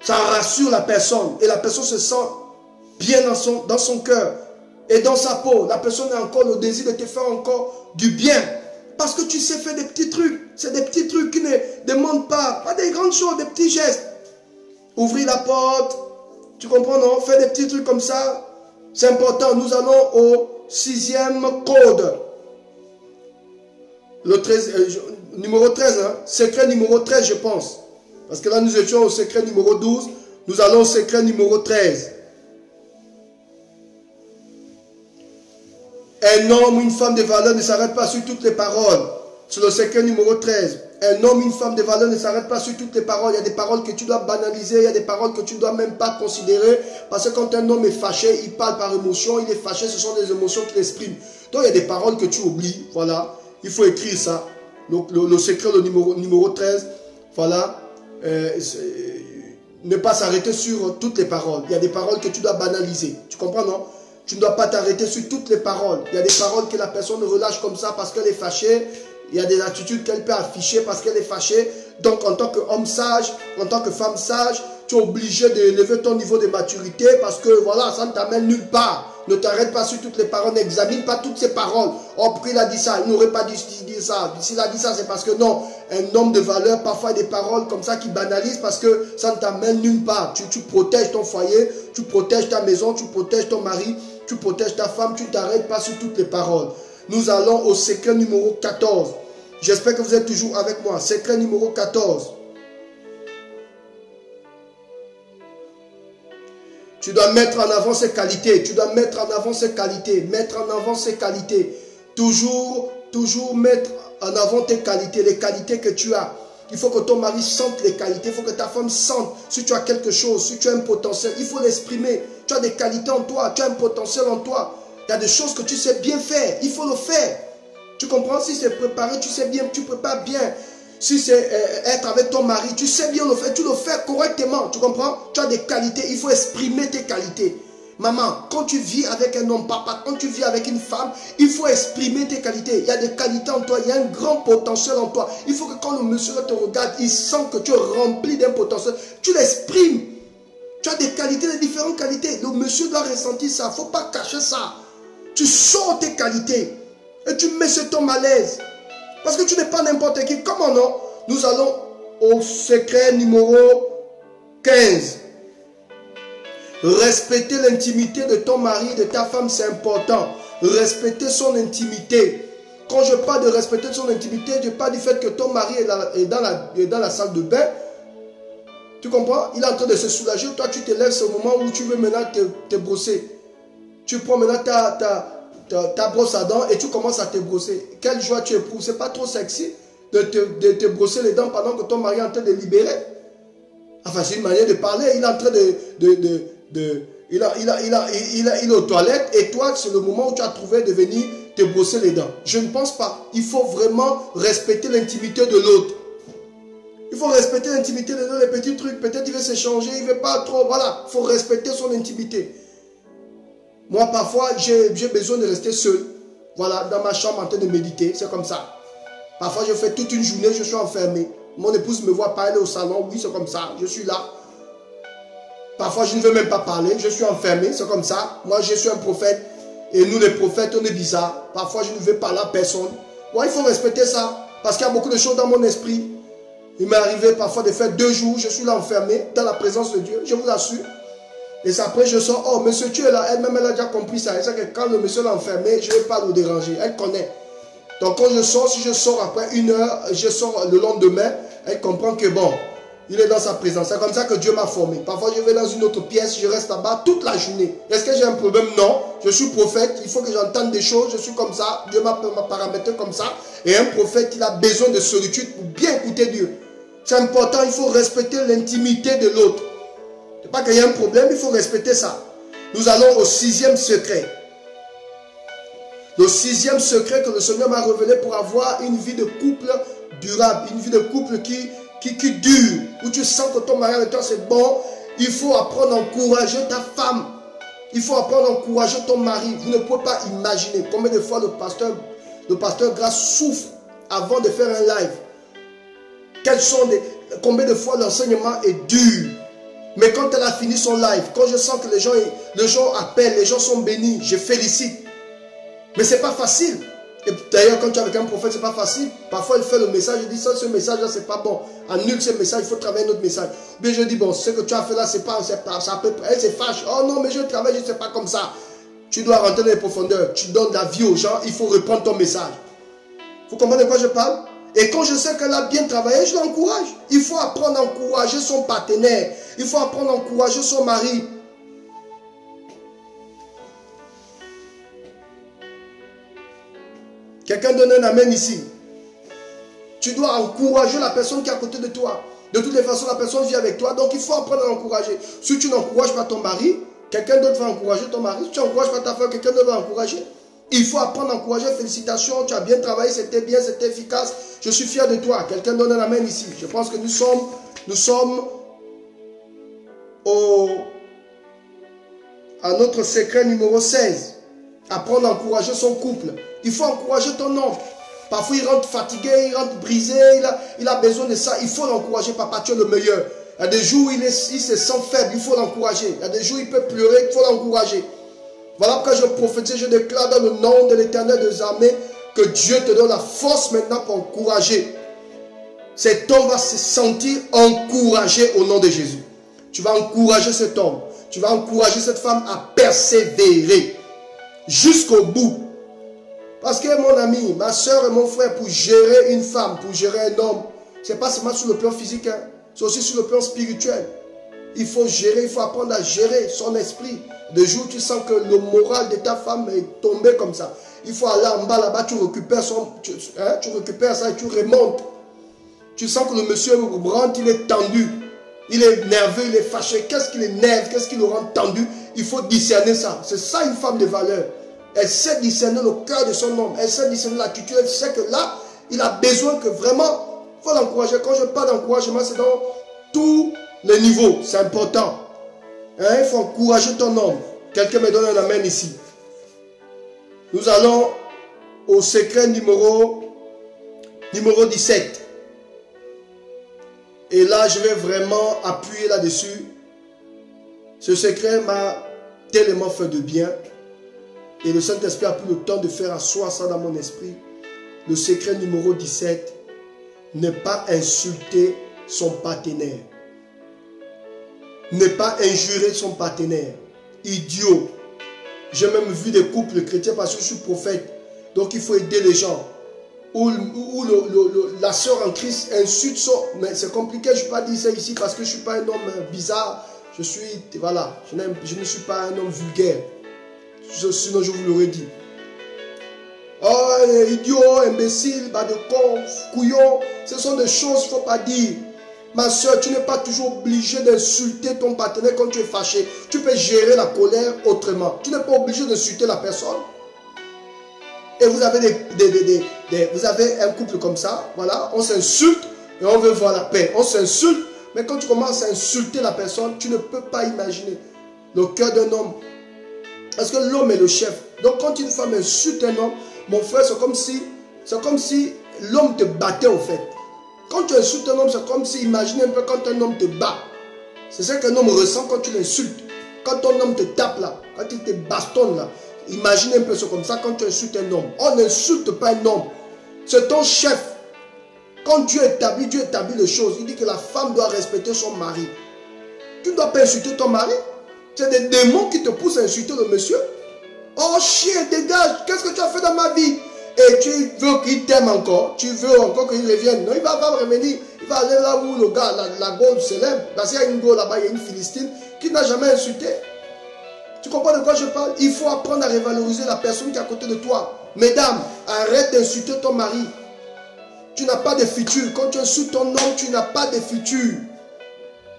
Ça rassure la personne. Et la personne se sent bien dans son cœur. Et dans sa peau. La personne a encore le désir de te faire encore du bien. Parce que tu sais faire des petits trucs. C'est des petits trucs qui ne demandent pas des grandes choses, des petits gestes. Ouvrir la porte. Tu comprends, non? Faire des petits trucs comme ça. C'est important. Nous allons au 6e code. Le 13, numéro 13, hein? Secret numéro 13, je pense. Parce que là, nous étions au secret numéro 12. Nous allons au secret numéro 13. Un homme ou une femme de valeur ne s'arrête pas sur toutes les paroles. C'est le secret numéro 13. Un homme ou une femme de valeur ne s'arrête pas sur toutes les paroles. Il y a des paroles que tu dois banaliser. Il y a des paroles que tu ne dois même pas considérer. Parce que quand un homme est fâché, il parle par émotion. Il est fâché, ce sont des émotions qu'il exprime. Donc il y a des paroles que tu oublies. Voilà. Il faut écrire ça. Le secret, le numéro 13. Voilà. Ne pas s'arrêter sur toutes les paroles. Il y a des paroles que tu dois banaliser. Tu comprends, non? Tu ne dois pas t'arrêter sur toutes les paroles. Il y a des paroles que la personne relâche comme ça parce qu'elle est fâchée. Il y a des attitudes qu'elle peut afficher parce qu'elle est fâchée. Donc, en tant qu'homme sage, en tant que femme sage, tu es obligé d'élever ton niveau de maturité parce que, voilà, ça ne t'amène nulle part. Ne t'arrête pas sur toutes les paroles. N'examine pas toutes ces paroles. Oh, pourquoi il a dit ça? Il n'aurait pas dû dire ça. S'il a dit ça, c'est parce que non. Un homme de valeur, parfois, il y a des paroles comme ça qui banalisent parce que ça ne t'amène nulle part. Tu protèges ton foyer, tu protèges ta maison, tu protèges ton mari, tu protèges ta femme. Tu ne t'arrêtes pas sur toutes les paroles. Nous allons au secret numéro 14. J'espère que vous êtes toujours avec moi. Secret numéro 14. Tu dois mettre en avant ses qualités. Tu dois mettre en avant ses qualités. Mettre en avant ses qualités. Toujours mettre en avant tes qualités. Les qualités que tu as. Il faut que ton mari sente les qualités. Il faut que ta femme sente. Si tu as quelque chose, si tu as un potentiel, il faut l'exprimer. Tu as des qualités en toi. Tu as un potentiel en toi. Il y a des choses que tu sais bien faire. Il faut le faire. Tu comprends? Si c'est préparé, tu sais bien, tu prépares bien. Si c'est être avec ton mari, tu sais bien le faire, tu le fais correctement. Tu comprends? Tu as des qualités, il faut exprimer tes qualités. Maman, quand tu vis avec un homme, papa, quand tu vis avec une femme, il faut exprimer tes qualités. Il y a des qualités en toi, il y a un grand potentiel en toi. Il faut que quand le monsieur te regarde, il sent que tu es rempli d'un potentiel. Tu l'exprimes. Tu as des qualités, des différentes qualités. Le monsieur doit ressentir ça. Il ne faut pas cacher ça. Tu sors tes qualités. Et tu mets cet homme à l'aise. Parce que tu n'es pas n'importe qui. Comment non? Nous allons au secret numéro 15. Respecter l'intimité de ton mari et de ta femme, c'est important. Respecter son intimité. Quand je parle de respecter son intimité, je parle du fait que ton mari est dans la salle de bain. Tu comprends? Il est en train de se soulager. Toi, tu te lèves, c'est au moment où tu veux maintenant te brosser. Tu prends maintenant ta brosse à dents et tu commences à te brosser. Quelle joie tu éprouves. C'est pas trop sexy de te brosser les dents pendant que ton mari est en train de libérer. Enfin, c'est une manière de parler. Il est en train il est aux toilettes et toi, c'est le moment où tu as trouvé de venir te brosser les dents. Je ne pense pas. Il faut vraiment respecter l'intimité de l'autre. Il faut respecter l'intimité de l'autre, les petits trucs. Peut-être il veut s'échanger, il ne veut pas trop. Voilà, il faut respecter son intimité. Moi, parfois, j'ai besoin de rester seul. Voilà, dans ma chambre en train de méditer. C'est comme ça. Parfois, je fais toute une journée, je suis enfermé. Mon épouse me voit pas aller au salon. Oui, c'est comme ça. Je suis là. Parfois, je ne veux même pas parler. Je suis enfermé. C'est comme ça. Moi, je suis un prophète. Et nous, les prophètes, on est bizarres. Parfois, je ne veux parler à personne. Ouais, il faut respecter ça. Parce qu'il y a beaucoup de choses dans mon esprit. Il m'est arrivé parfois de faire 2 jours. Je suis là enfermé dans la présence de Dieu. Je vous assure. Et après, je sors. Oh, monsieur, tu es là. Elle-même, elle a déjà compris ça. Elle sait que quand le monsieur l'a enfermé, je ne vais pas le déranger. Elle connaît. Donc, quand je sors, si je sors après 1 heure, je sors le lendemain, elle comprend que bon, il est dans sa présence. C'est comme ça que Dieu m'a formé. Parfois, je vais dans une autre pièce, je reste là-bas toute la journée. Est-ce que j'ai un problème? Non. Je suis prophète. Il faut que j'entende des choses. Je suis comme ça. Dieu m'a paramétré comme ça. Et un prophète, il a besoin de solitude pour bien écouter Dieu. C'est important. Il faut respecter l'intimité de l'autre. C'est pas qu'il y a un problème, il faut respecter ça. Nous allons au 6e secret. Le 6e secret que le Seigneur m'a révélé pour avoir une vie de couple durable, une vie de couple qui dure, où tu sens que ton mari avec toi c'est bon. Il faut apprendre à encourager ta femme. Il faut apprendre à encourager ton mari. Vous ne pouvez pas imaginer combien de fois le pasteur Grâce souffre avant de faire un live. Combien de fois l'enseignement est dur. Mais quand elle a fini son live, quand je sens que les gens appellent, les gens sont bénis, je félicite. Mais ce n'est pas facile. Et d'ailleurs, quand tu es avec un prophète, ce n'est pas facile. Parfois, il fait le message, il dit ça, ce message-là, ce n'est pas bon. Annule ce message, il faut travailler un autre message. Mais je dis, bon, ce que tu as fait là, c'est pas, ça à peu près. Elle se fâche. Oh non, mais je travaille, je ne sais pas comme ça. Tu dois rentrer dans les profondeurs. Tu donnes la vie aux gens, il faut reprendre ton message. Vous comprenez de quoi je parle? Et quand je sais qu'elle a bien travaillé, je l'encourage. Il faut apprendre à encourager son partenaire. Il faut apprendre à encourager son mari. Quelqu'un donne un amen ici. Tu dois encourager la personne qui est à côté de toi. De toutes les façons, la personne vit avec toi. Donc, il faut apprendre à l'encourager. Si tu n'encourages pas ton mari, quelqu'un d'autre va encourager ton mari. Si tu n'encourages pas ta femme, quelqu'un d'autre va encourager. Il faut apprendre à encourager. Félicitations, tu as bien travaillé, c'était bien, c'était efficace. Je suis fier de toi. Quelqu'un donne un amen ici. Je pense que nous sommes à notre secret numéro 16. Apprendre à encourager son couple. Il faut encourager ton homme. Parfois, il rentre fatigué, il rentre brisé, il a besoin de ça. Il faut l'encourager. Papa, tu es le meilleur. Il y a des jours où il se sent faible, il faut l'encourager. Il y a des jours où il peut pleurer, il faut l'encourager. Voilà pourquoi je prophétise, je déclare dans le nom de l'Éternel des armées que Dieu te donne la force maintenant pour encourager. Cet homme va se sentir encouragé au nom de Jésus. Tu vas encourager cet homme. Tu vas encourager cette femme à persévérer jusqu'au bout. Parce que mon ami, ma soeur et mon frère, pour gérer une femme, pour gérer un homme, ce n'est pas seulement sur le plan physique, hein, c'est aussi sur le plan spirituel. Il faut gérer, il faut apprendre à gérer son esprit. De jour où tu sens que le moral de ta femme est tombé comme ça. Il faut aller en bas là-bas, tu récupères ça et tu remontes. Tu sens que le monsieur rentre, il est tendu. Il est nerveux, il est fâché. Qu'est-ce qui l'énerve? Qu'est-ce qui le rend tendu? Il faut discerner ça. C'est ça une femme de valeur. Elle sait discerner le cœur de son homme. Elle sait discerner l'attitude. Elle sait que là, il a besoin que vraiment, il faut l'encourager. Quand je parle d'encouragement, c'est dans tous les niveaux. C'est important. Hein? Il faut encourager ton homme. Quelqu'un me donne un amen ici. Nous allons au secret numéro 17. Et là, je vais vraiment appuyer là-dessus. Ce secret m'a tellement fait de bien. Et le Saint-Esprit a pris le temps de faire asseoir ça dans mon esprit. Le secret numéro 17, ne pas insulter son partenaire. Ne pas injurer son partenaire. Idiot. J'ai même vu des couples chrétiens parce que je suis prophète. Donc il faut aider les gens. Où la sœur en Christ insulte son... Mais c'est compliqué, je ne peux pas dire ça ici parce que je ne suis pas un homme bizarre. Je suis... Voilà. Je ne suis pas un homme vulgaire. Sinon je vous l'aurais dit. Oh, idiot, imbécile, bas de con, couillon. Ce sont des choses qu'il ne faut pas dire. Ma soeur, tu n'es pas toujours obligé d'insulter ton partenaire quand tu es fâché. Tu peux gérer la colère autrement. Tu n'es pas obligé d'insulter la personne. Et vous avez vous avez un couple comme ça, voilà, on s'insulte et on veut voir la paix. On s'insulte, mais quand tu commences à insulter la personne, tu ne peux pas imaginer le cœur d'un homme. Parce que l'homme est le chef. Donc quand une femme insulte un homme, mon frère, c'est comme si l'homme te battait au fait. Quand tu insultes un homme, c'est comme si, imagine un peu quand un homme te bat. C'est ça qu'un homme ressent quand tu l'insultes. Quand ton homme te tape là, quand il te bastonne là. Imagine un peu, c'est comme ça quand tu insultes un homme. On n'insulte pas un homme. C'est ton chef. Quand Dieu établit les choses. Il dit que la femme doit respecter son mari. Tu ne dois pas insulter ton mari. C'est des démons qui te poussent à insulter le monsieur. Oh chien, dégage. Qu'est-ce que tu as fait dans ma vie? Et tu veux qu'il t'aime encore. Tu veux encore qu'il revienne. Non, il va pas revenir. Il va aller là où le gars, la gaule célèbre. Parce qu'il y a une gaule là-bas, il y a une Philistine qui n'a jamais insulté. Tu comprends de quoi je parle? Il faut apprendre à revaloriser la personne qui est à côté de toi. Mesdames, arrête d'insulter ton mari. Tu n'as pas de futur. Quand tu insultes ton homme, tu n'as pas de futur.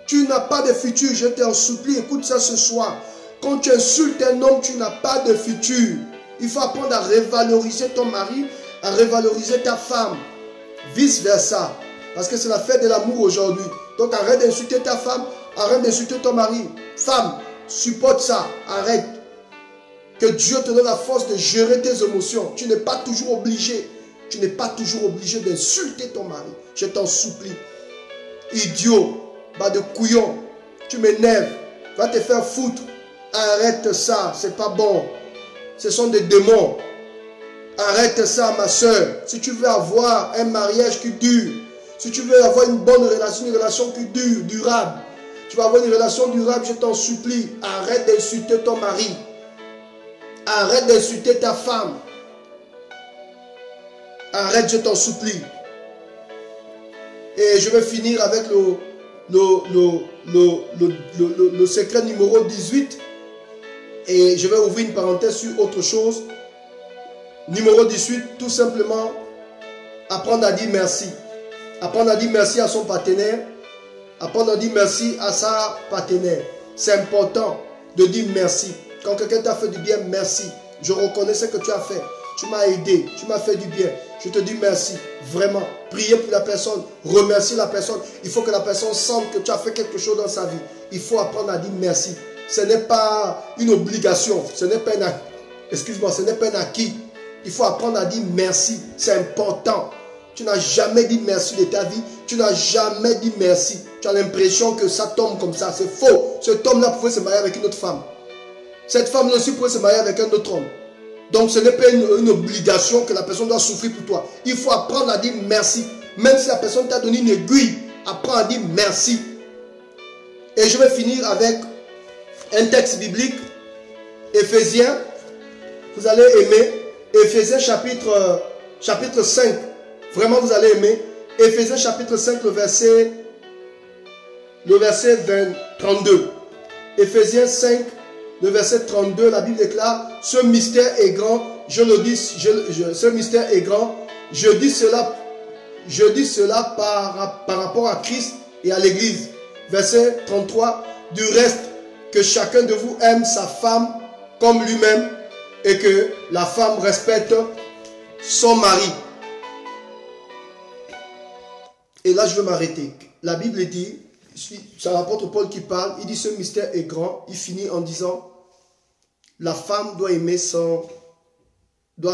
Tu n'as pas de futur. Je t'en supplie, écoute ça ce soir. Quand tu insultes un homme, tu n'as pas de futur. Il faut apprendre à revaloriser ton mari, à revaloriser ta femme. Vice versa. Parce que c'est la fête de l'amour aujourd'hui. Donc arrête d'insulter ta femme, arrête d'insulter ton mari. Femme, supporte ça, arrête. Que Dieu te donne la force de gérer tes émotions. Tu n'es pas toujours obligé. Tu n'es pas toujours obligé d'insulter ton mari. Je t'en supplie. Idiot, bas de couillon, tu m'énerves, va te faire foutre. Arrête ça, c'est pas bon. Ce sont des démons. Arrête ça, ma soeur. Si tu veux avoir un mariage qui dure, si tu veux avoir une bonne relation, une relation qui dure, durable, tu vas avoir une relation durable, je t'en supplie. Arrête d'insulter ton mari. Arrête d'insulter ta femme. Arrête, je t'en supplie. Et je vais finir avec le secret numéro 18. Et je vais ouvrir une parenthèse sur autre chose. Numéro 18, tout simplement, apprendre à dire merci. Apprendre à dire merci à son partenaire. Apprendre à dire merci à sa partenaire. C'est important de dire merci. Quand quelqu'un t'a fait du bien, merci. Je reconnais ce que tu as fait. Tu m'as aidé, tu m'as fait du bien. Je te dis merci. Vraiment. Priez pour la personne. Remercier la personne. Il faut que la personne sente que tu as fait quelque chose dans sa vie. Il faut apprendre à dire merci. Ce n'est pas une obligation. Ce n'est pas ce n'est pas un acquis. Il faut apprendre à dire merci. C'est important. Tu n'as jamais dit merci de ta vie. Tu n'as jamais dit merci. Tu as l'impression que ça tombe comme ça. C'est faux. Cet homme-là pouvait se marier avec une autre femme. Cette femme-là aussi pouvait se marier avec un autre homme. Donc ce n'est pas une obligation que la personne doit souffrir pour toi. Il faut apprendre à dire merci. Même si la personne t'a donné une aiguille, apprends à dire merci. Et je vais finir avec un texte biblique. Éphésiens. Vous allez aimer. Éphésiens chapitre 5. Vraiment vous allez aimer. Éphésiens chapitre 5, le verset 32. Éphésiens 5, le verset 32, la Bible déclare, ce mystère est grand, je le dis, ce mystère est grand, je dis cela par rapport à Christ et à l'Église. Verset 33, du reste, que chacun de vous aime sa femme comme lui-même et que la femme respecte son mari. Et là, je vais m'arrêter. La Bible dit, c'est l'apôtre Paul qui parle, il dit ce mystère est grand, il finit en disant, la femme doit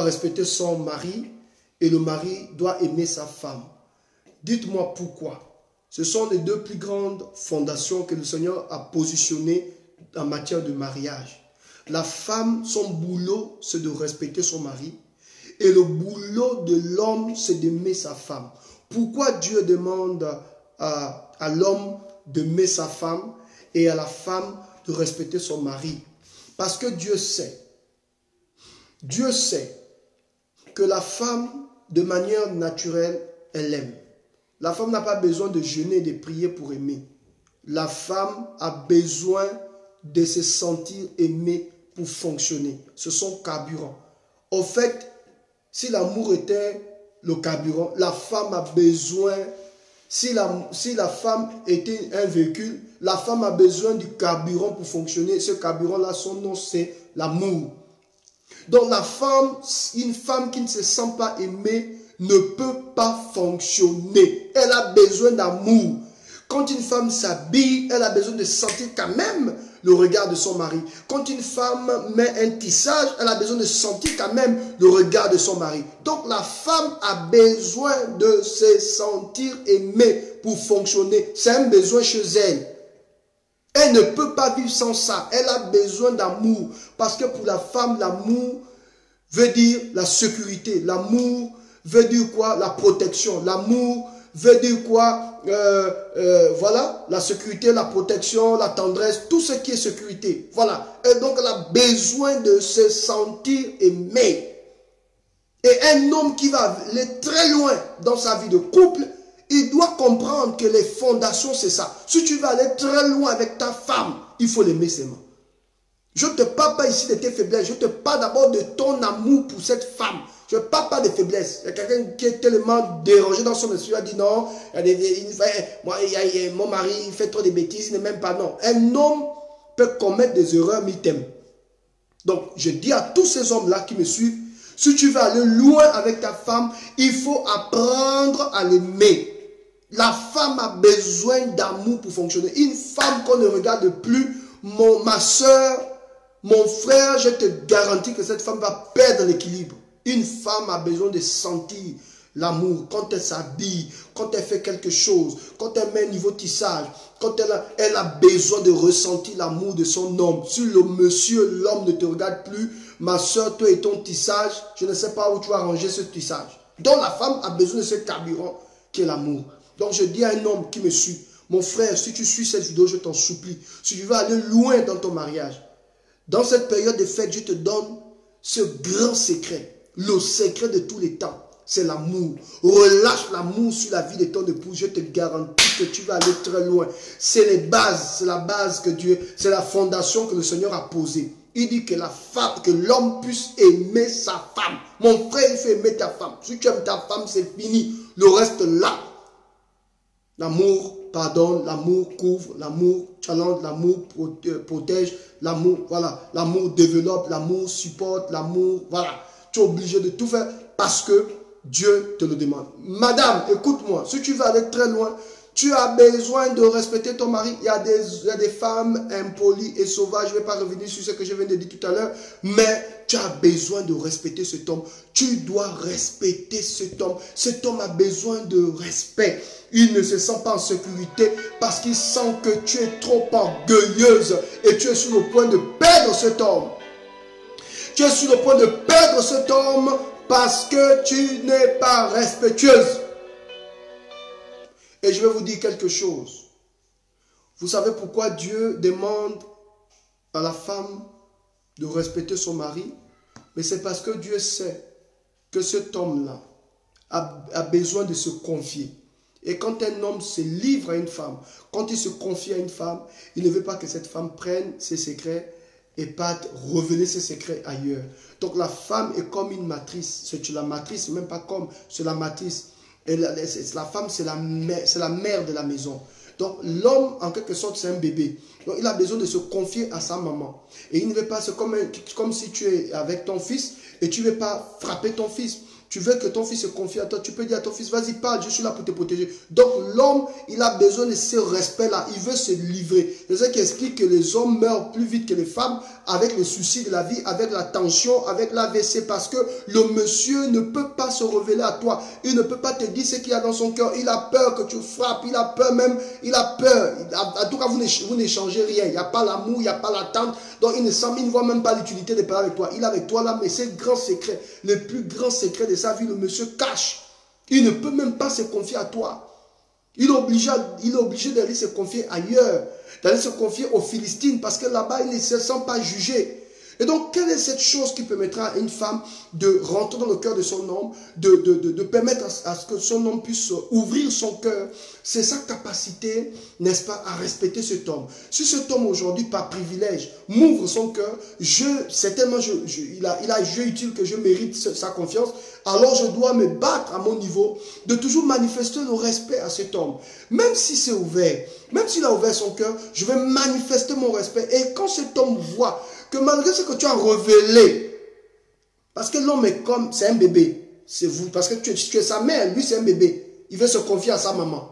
respecter son mari et le mari doit aimer sa femme. Dites-moi pourquoi. Ce sont les deux plus grandes fondations que le Seigneur a positionnées en matière de mariage. La femme, son boulot, c'est de respecter son mari et le boulot de l'homme, c'est d'aimer sa femme. Pourquoi Dieu demande à l'homme d'aimer sa femme et à la femme de respecter son mari? Parce que Dieu sait que la femme, de manière naturelle, elle aime. La femme n'a pas besoin de jeûner et de prier pour aimer. La femme a besoin de se sentir aimée pour fonctionner. C'est son carburant. Au fait, si l'amour était le carburant, la femme a besoin, si la femme était un véhicule, la femme a besoin du carburant pour fonctionner. Ce carburant-là, son nom, c'est l'amour. Donc la femme, une femme qui ne se sent pas aimée, ne peut pas fonctionner. Elle a besoin d'amour. Quand une femme s'habille, elle a besoin de sentir quand même le regard de son mari. Quand une femme met un tissage, elle a besoin de sentir quand même le regard de son mari. Donc la femme a besoin de se sentir aimée pour fonctionner. C'est un besoin chez elle. Elle ne peut pas vivre sans ça. Elle a besoin d'amour. Parce que pour la femme, l'amour veut dire la sécurité. L'amour veut dire quoi? La protection. L'amour veut dire quoi? Voilà, la sécurité, la protection, la tendresse, tout ce qui est sécurité. Voilà. Et donc, elle a besoin de se sentir aimée. Et un homme qui va aller très loin dans sa vie de couple, il doit comprendre que les fondations, c'est ça. Si tu veux aller très loin avec ta femme, il faut l'aimer seulement. Je ne te parle pas ici de tes faiblesses. Je te parle d'abord de ton amour pour cette femme. Je ne parle pas de faiblesse. Il y a quelqu'un qui est tellement dérangé dans son esprit. Il a dit non, mon mari fait trop de bêtises, il ne m'aime pas. Non. Un homme peut commettre des erreurs, mais il t'aime. Donc, je dis à tous ces hommes-là qui me suivent, si tu veux aller loin avec ta femme, il faut apprendre à l'aimer. La femme a besoin d'amour pour fonctionner. Une femme qu'on ne regarde plus, ma soeur, mon frère, je te garantis que cette femme va perdre l'équilibre. Une femme a besoin de sentir l'amour quand elle s'habille, quand elle fait quelque chose, quand elle met un niveau tissage, quand elle a besoin de ressentir l'amour de son homme. Si le monsieur, l'homme ne te regarde plus, ma soeur, toi et ton tissage, je ne sais pas où tu vas ranger ce tissage. Donc la femme a besoin de ce carburant qui est l'amour. Donc je dis à un homme qui me suit, mon frère, si tu suis cette vidéo, je t'en supplie, si tu veux aller loin dans ton mariage, dans cette période de fête, je te donne ce grand secret, le secret de tous les temps, c'est l'amour. Relâche l'amour sur la vie de ton époux. Je te garantis que tu vas aller très loin. C'est les bases, c'est la base que Dieu, c'est la fondation que le Seigneur a posée. Il dit que la femme, que l'homme puisse aimer sa femme. Mon frère, il faut aimer ta femme. Si tu aimes ta femme, c'est fini. Le reste là. L'amour pardonne, l'amour couvre, l'amour challenge, l'amour protège, l'amour, voilà, l'amour développe, l'amour supporte, l'amour, voilà. Tu es obligé de tout faire parce que Dieu te le demande. Madame, écoute-moi, si tu veux aller très loin, tu as besoin de respecter ton mari. Il y a des femmes impolies et sauvages. Je ne vais pas revenir sur ce que je viens de dire tout à l'heure. Mais tu as besoin de respecter cet homme. Tu dois respecter cet homme. Cet homme a besoin de respect. Il ne se sent pas en sécurité parce qu'il sent que tu es trop orgueilleuse. Et tu es sur le point de perdre cet homme. Tu es sur le point de perdre cet homme parce que tu n'es pas respectueuse. Et je vais vous dire quelque chose. Vous savez pourquoi Dieu demande à la femme de respecter son mari? Mais c'est parce que Dieu sait que cet homme-là a besoin de se confier. Et quand un homme se livre à une femme, quand il se confie à une femme, il ne veut pas que cette femme prenne ses secrets et parte révéler ses secrets ailleurs. Donc la femme est comme une matrice. C'est la matrice, même pas comme, c'est la matrice. Et la femme, c'est la mère de la maison. Donc l'homme, en quelque sorte, c'est un bébé. Donc il a besoin de se confier à sa maman. Et il ne veut pas, c'est comme si tu es avec ton fils et tu ne veux pas frapper ton fils. Tu veux que ton fils se confie à toi. Tu peux dire à ton fils, vas-y, parle, je suis là pour te protéger. Donc l'homme, il a besoin de ce respect-là. Il veut se livrer. C'est ça qui explique que les hommes meurent plus vite que les femmes avec les soucis de la vie, avec la tension, avec l'AVC. Parce que le monsieur ne peut pas se révéler à toi. Il ne peut pas te dire ce qu'il y a dans son cœur. Il a peur que tu frappes. Il a peur même. Il a peur. En tout cas, vous n'échangez rien. Il n'y a pas l'amour, il n'y a pas l'attente. Donc il ne voit même pas l'utilité de parler avec toi. Il est avec toi là, mais c'est le grand secret. Le plus grand secret de sa vie, le monsieur cache. Il ne peut même pas se confier à toi. Il est obligé d'aller se confier ailleurs, d'aller se confier aux Philistines, parce que là-bas, il ne se sent pas jugé. Et donc, quelle est cette chose qui permettra à une femme de rentrer dans le cœur de son homme, de permettre à ce que son homme puisse ouvrir son cœur? C'est sa capacité, n'est-ce pas, à respecter cet homme. Si cet homme aujourd'hui, par privilège, m'ouvre son cœur, certainement, il a jugé utile que je mérite sa confiance, alors je dois me battre à mon niveau, de toujours manifester le respect à cet homme. Même si c'est ouvert, même s'il a ouvert son cœur, je vais manifester mon respect. Et quand cet homme voit que malgré ce que tu as révélé, parce que l'homme est comme, c'est un bébé, c'est vous, parce que tu es sa mère, lui c'est un bébé, il veut se confier à sa maman.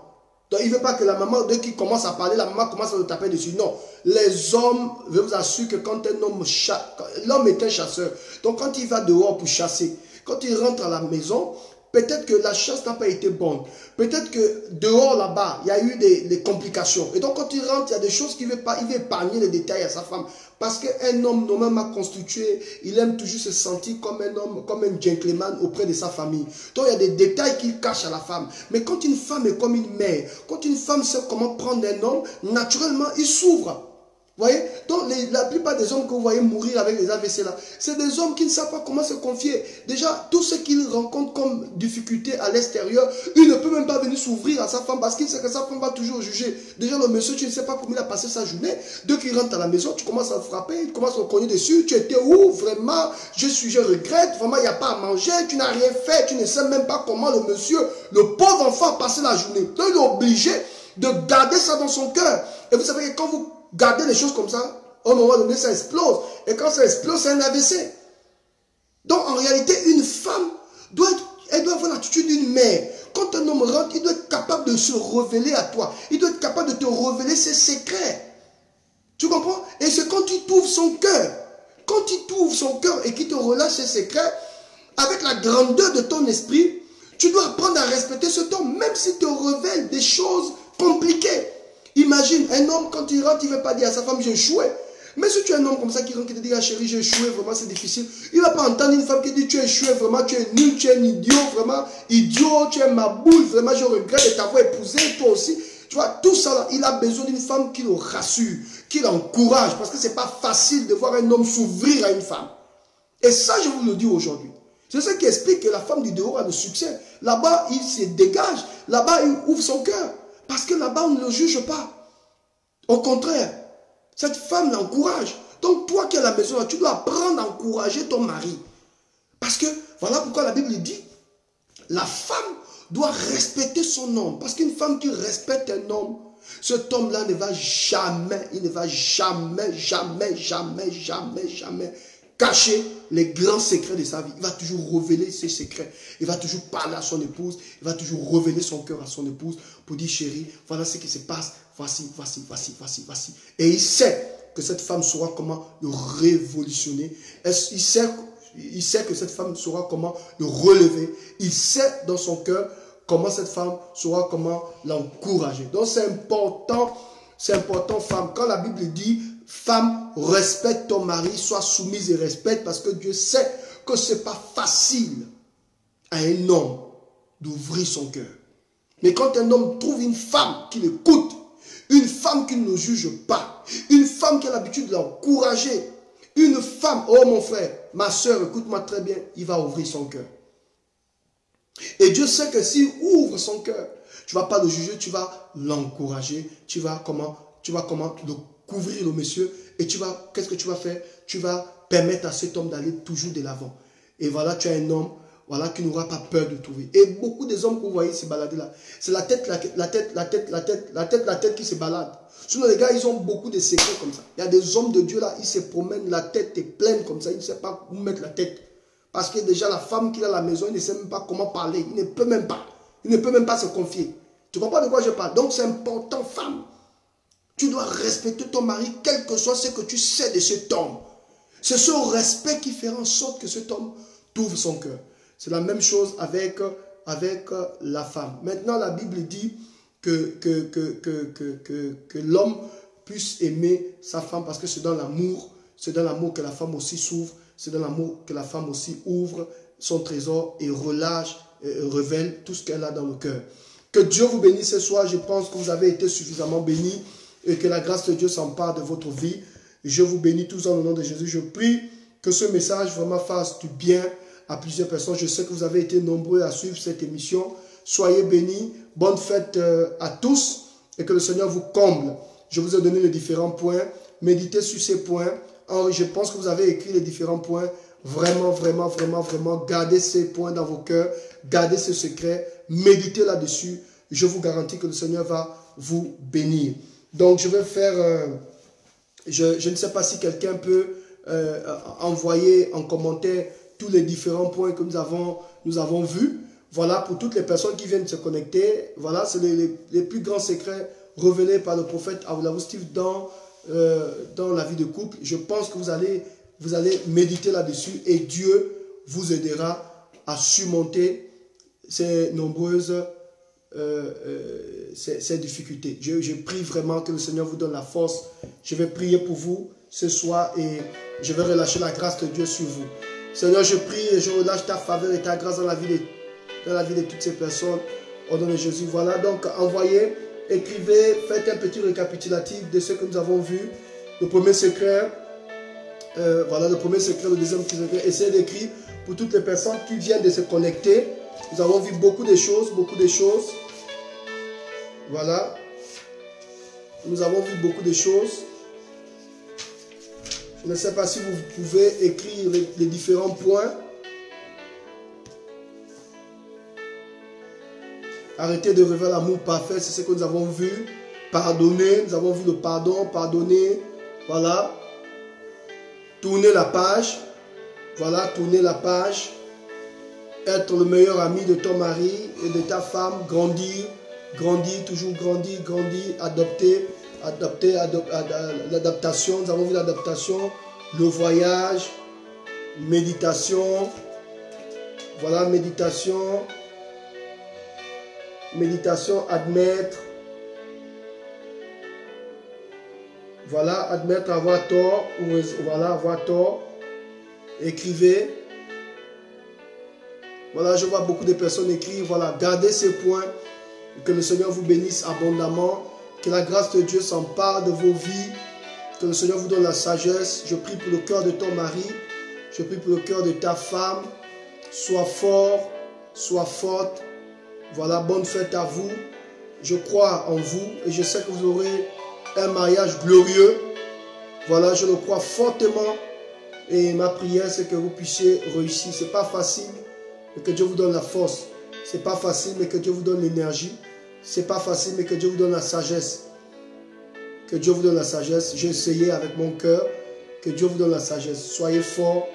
Donc il ne veut pas que la maman, dès qu'il commence à parler, la maman commence à le taper dessus. Non, les hommes, je vous assure que quand un homme chasse, l'homme est un chasseur. Donc quand il va dehors pour chasser, quand il rentre à la maison, peut-être que la chasse n'a pas été bonne. Peut-être que dehors là-bas, il y a eu des complications. Et donc quand il rentre, il y a des choses qu'il ne veut pas, il veut épargner les détails à sa femme. Parce qu'un homme normalement constitué, il aime toujours se sentir comme un homme, comme un gentleman auprès de sa famille. Donc il y a des détails qu'il cache à la femme. Mais quand une femme est comme une mère, quand une femme sait comment prendre un homme, naturellement, il s'ouvre. Vous voyez? Donc la plupart des hommes que vous voyez mourir avec les AVC là, c'est des hommes qui ne savent pas comment se confier. Déjà, tout ce qu'ils rencontrent comme difficulté à l'extérieur, il ne peut même pas venir s'ouvrir à sa femme parce qu'il sait que sa femme va toujours juger. Déjà, le monsieur, tu ne sais pas comment il a passé sa journée. Dès qu'il rentre à la maison, tu commences à le frapper, tu commences à le cogner dessus. Tu étais où? Vraiment, je regrette. Vraiment, il n'y a pas à manger. Tu n'as rien fait. Tu ne sais même pas comment le monsieur, le pauvre enfant, a passé la journée. Donc, il est obligé de garder ça dans son cœur. Et vous savez que quand vous gardez les choses comme ça, au moment donné, ça explose. Et quand ça explose, c'est un AVC. Donc, en réalité, une femme elle doit avoir l'attitude d'une mère. Quand un homme rentre, il doit être capable de se révéler à toi. Il doit être capable de te révéler ses secrets. Tu comprends? Et c'est quand il t'ouvre son cœur. Quand il t'ouvre son cœur et qu'il te relâche ses secrets, avec la grandeur de ton esprit, tu dois apprendre à respecter cet homme, même s'il te révèle des choses compliquées. Imagine, un homme, quand il rentre, il ne veut pas dire à sa femme, j'ai échoué. Mais si tu es un homme comme ça qui rentre, qui te dit, ah chérie, j'ai échoué, vraiment c'est difficile. Il ne va pas entendre une femme qui dit, tu as échoué, vraiment, tu es nul, tu es un idiot, vraiment, idiot, tu es ma boule, vraiment, je regrette de t'avoir épousé, toi aussi. Tu vois, tout ça là, il a besoin d'une femme qui le rassure, qui l'encourage, parce que ce n'est pas facile de voir un homme s'ouvrir à une femme. Et ça, je vous le dis aujourd'hui. C'est ce qui explique que la femme du dehors a le succès. Là-bas, il se dégage. Là-bas, il ouvre son cœur. Parce que là-bas, on ne le juge pas. Au contraire, cette femme l'encourage. Donc, toi qui es à la maison, tu dois apprendre à encourager ton mari. Parce que, voilà pourquoi la Bible dit, la femme doit respecter son homme. Parce qu'une femme qui respecte un homme, cet homme-là ne va jamais, il ne va jamais cacher les grands secrets de sa vie. Il va toujours révéler ses secrets. Il va toujours parler à son épouse. Il va toujours révéler son cœur à son épouse pour dire, chérie, voilà ce qui se passe. Voici. Et il sait que cette femme saura comment le révolutionner. Il sait que cette femme saura comment le relever. Il sait dans son cœur comment cette femme saura comment l'encourager. Donc c'est important, femme. Quand la Bible dit, femme, respecte ton mari, sois soumise et respecte, parce que Dieu sait que ce n'est pas facile à un homme d'ouvrir son cœur. Mais quand un homme trouve une femme qui l'écoute, une femme qui ne le juge pas, une femme qui a l'habitude de l'encourager, une femme, oh mon frère, ma soeur, écoute-moi très bien, il va ouvrir son cœur. Et Dieu sait que s'il ouvre son cœur, tu ne vas pas le juger, tu vas l'encourager, tu vas comment le couvrir le monsieur, et qu'est-ce que tu vas faire? Tu vas permettre à cet homme d'aller toujours de l'avant. Et voilà, tu as un homme, voilà, qui n'aura pas peur de trouver. Et beaucoup des hommes que vous voyez se balader là, c'est la tête qui se balade. Sinon les gars, ils ont beaucoup de secrets comme ça. Il y a des hommes de Dieu là, ils se promènent, la tête est pleine comme ça, ils ne savent pas où mettre la tête. Parce que déjà la femme qu'il a à la maison, il ne sait même pas comment parler, il ne peut même pas se confier. Tu comprends de quoi je parle? Donc c'est important, femme. Tu dois respecter ton mari, quel que soit ce que tu sais de cet homme. C'est ce respect qui fera en sorte que cet homme t'ouvre son cœur. C'est la même chose avec la femme. Maintenant, la Bible dit que l'homme puisse aimer sa femme parce que c'est dans l'amour que la femme aussi s'ouvre, c'est dans l'amour que la femme aussi ouvre son trésor et relâche, révèle tout ce qu'elle a dans le cœur. Que Dieu vous bénisse ce soir. Je pense que vous avez été suffisamment bénis et que la grâce de Dieu s'empare de votre vie. Je vous bénis tous en le nom de Jésus. Je prie que ce message vraiment fasse du bien à plusieurs personnes. Je sais que vous avez été nombreux à suivre cette émission. Soyez bénis. Bonne fête à tous et que le Seigneur vous comble. Je vous ai donné les différents points. Méditez sur ces points. Je pense que vous avez écrit les différents points. Vraiment, gardez ces points dans vos cœurs. Gardez ce secret. Méditez là-dessus. Je vous garantis que le Seigneur va vous bénir. Donc, je vais faire... je ne sais pas si quelqu'un peut envoyer en commentaire tous les différents points que nous avons vus. Voilà, pour toutes les personnes qui viennent se connecter. Voilà, c'est les plus grands secrets révélés par le prophète Awolabu Steve dans la vie de couple. Je pense que vous allez méditer là-dessus et Dieu vous aidera à surmonter ces nombreuses ces difficultés. Je prie vraiment que le Seigneur vous donne la force. Je vais prier pour vous ce soir et je vais relâcher la grâce de Dieu sur vous. Seigneur, je prie et je relâche ta faveur et ta grâce dans la vie de toutes ces personnes. Au nom de Jésus. Voilà, donc envoyez, écrivez, faites un petit récapitulatif de ce que nous avons vu. Le premier secret, voilà, le premier secret, le deuxième secret. Essayez d'écrire pour toutes les personnes qui viennent de se connecter. Nous avons vu beaucoup de choses. Voilà. Nous avons vu beaucoup de choses. Je ne sais pas si vous pouvez écrire les différents points. Arrêtez de rêver l'amour parfait, c'est ce que nous avons vu. Pardonner, nous avons vu le pardon, pardonner. Voilà. Tourner la page. Voilà, tourner la page. Être le meilleur ami de ton mari et de ta femme. Grandir, toujours grandir. Adopter, l'adaptation. Nous avons vu l'adaptation. Le voyage. Méditation. Voilà, méditation. Méditation, admettre. Voilà, admettre avoir tort. Voilà, avoir tort. Écrivez. Voilà, je vois beaucoup de personnes écrire. Voilà, gardez ces points. Que le Seigneur vous bénisse abondamment. Que la grâce de Dieu s'empare de vos vies. Que le Seigneur vous donne la sagesse. Je prie pour le cœur de ton mari. Je prie pour le cœur de ta femme. Sois fort, sois forte. Voilà, bonne fête à vous. Je crois en vous et je sais que vous aurez un mariage glorieux. Voilà, je le crois fortement. Et ma prière, c'est que vous puissiez réussir. Ce n'est pas facile, mais que Dieu vous donne la force. Ce n'est pas facile, mais que Dieu vous donne l'énergie. Ce n'est pas facile, mais que Dieu vous donne la sagesse. Que Dieu vous donne la sagesse. J'ai essayé avec mon cœur. Que Dieu vous donne la sagesse. Soyez forts.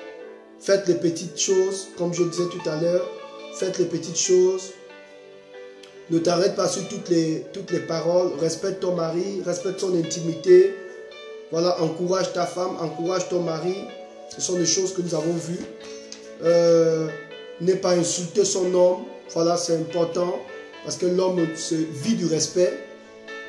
Faites les petites choses, comme je disais tout à l'heure. Faites les petites choses. Ne t'arrête pas sur toutes les paroles. Respecte ton mari. Respecte son intimité. Voilà, encourage ta femme. Encourage ton mari. Ce sont des choses que nous avons vues. N'aie pas insulter son homme. Voilà, c'est important. Parce que l'homme se vit du respect.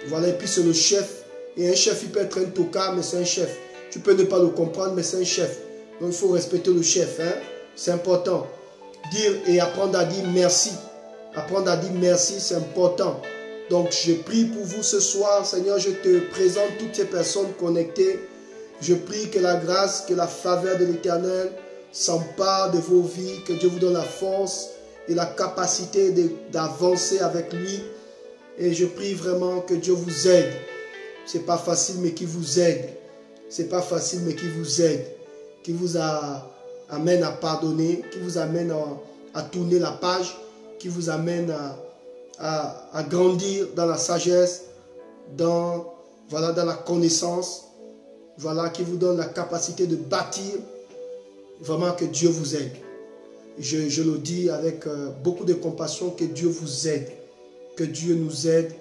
Voilà, et puis c'est le chef. Et un chef, il peut être un tocard, mais c'est un chef. Tu peux ne pas le comprendre, mais c'est un chef. Donc il faut respecter le chef. Hein? C'est important. Dire et apprendre à dire merci. Apprendre à dire merci, c'est important. Donc je prie pour vous ce soir. Seigneur, je te présente toutes ces personnes connectées. Je prie que la grâce, que la faveur de l'Éternel s'empare de vos vies. Que Dieu vous donne la force et la capacité d'avancer avec lui. Et je prie vraiment que Dieu vous aide. Ce n'est pas facile, mais qui vous aide. Ce n'est pas facile, mais qui vous aide. Qui vous amène à pardonner. Qui vous amène à tourner la page. Qui vous amène à grandir dans la sagesse. Voilà, dans la connaissance. Voilà, qui vous donne la capacité de bâtir. Vraiment que Dieu vous aide. Je le dis avec beaucoup de compassion, que Dieu vous aide. Que Dieu nous aide.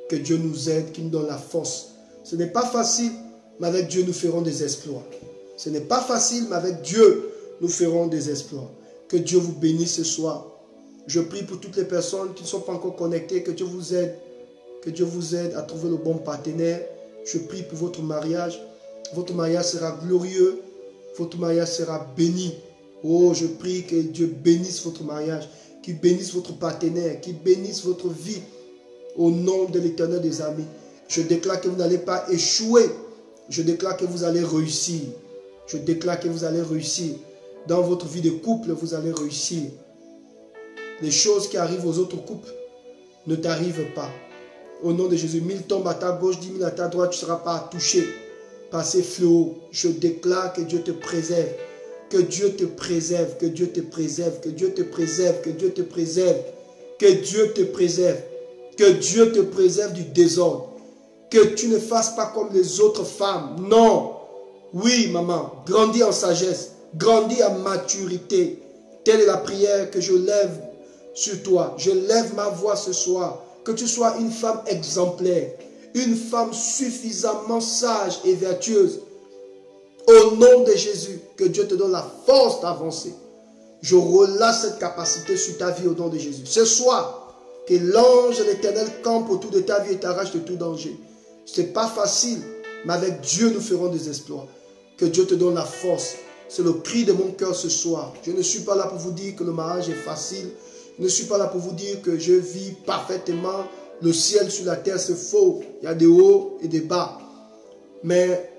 Que Dieu nous aide, qu'il nous donne la force. Ce n'est pas facile, mais avec Dieu, nous ferons des exploits. Ce n'est pas facile, mais avec Dieu, nous ferons des exploits. Que Dieu vous bénisse ce soir. Je prie pour toutes les personnes qui ne sont pas encore connectées, que Dieu vous aide. Que Dieu vous aide à trouver le bon partenaire. Je prie pour votre mariage. Votre mariage sera glorieux. Votre mariage sera béni. Oh, je prie que Dieu bénisse votre mariage. Qu'il bénisse votre partenaire. Qu'il bénisse votre vie. Au nom de l'Éternel des armées. Je déclare que vous n'allez pas échouer. Je déclare que vous allez réussir. Je déclare que vous allez réussir. Dans votre vie de couple, vous allez réussir. Les choses qui arrivent aux autres couples ne t'arrivent pas. Au nom de Jésus, 1000 tombent à ta gauche, 10 000 à ta droite, tu ne seras pas touché par ces fléaux. Je déclare que Dieu te préserve. Que Dieu te préserve, que Dieu te préserve, que Dieu te préserve, que Dieu te préserve. Que Dieu te préserve. Que Dieu te préserve du désordre. Que tu ne fasses pas comme les autres femmes. Non. Oui, maman. Grandis en sagesse. Grandis en maturité. Telle est la prière que je lève sur toi. Je lève ma voix ce soir. Que tu sois une femme exemplaire. Une femme suffisamment sage et vertueuse. Au nom de Jésus, que Dieu te donne la force d'avancer. Je relâche cette capacité sur ta vie au nom de Jésus. Ce soir, que l'ange de l'Éternel campe autour de ta vie et t'arrache de tout danger. Ce n'est pas facile, mais avec Dieu, nous ferons des exploits. Que Dieu te donne la force. C'est le cri de mon cœur ce soir. Je ne suis pas là pour vous dire que le mariage est facile. Je ne suis pas là pour vous dire que je vis parfaitement. Le ciel sur la terre, c'est faux. Il y a des hauts et des bas. Mais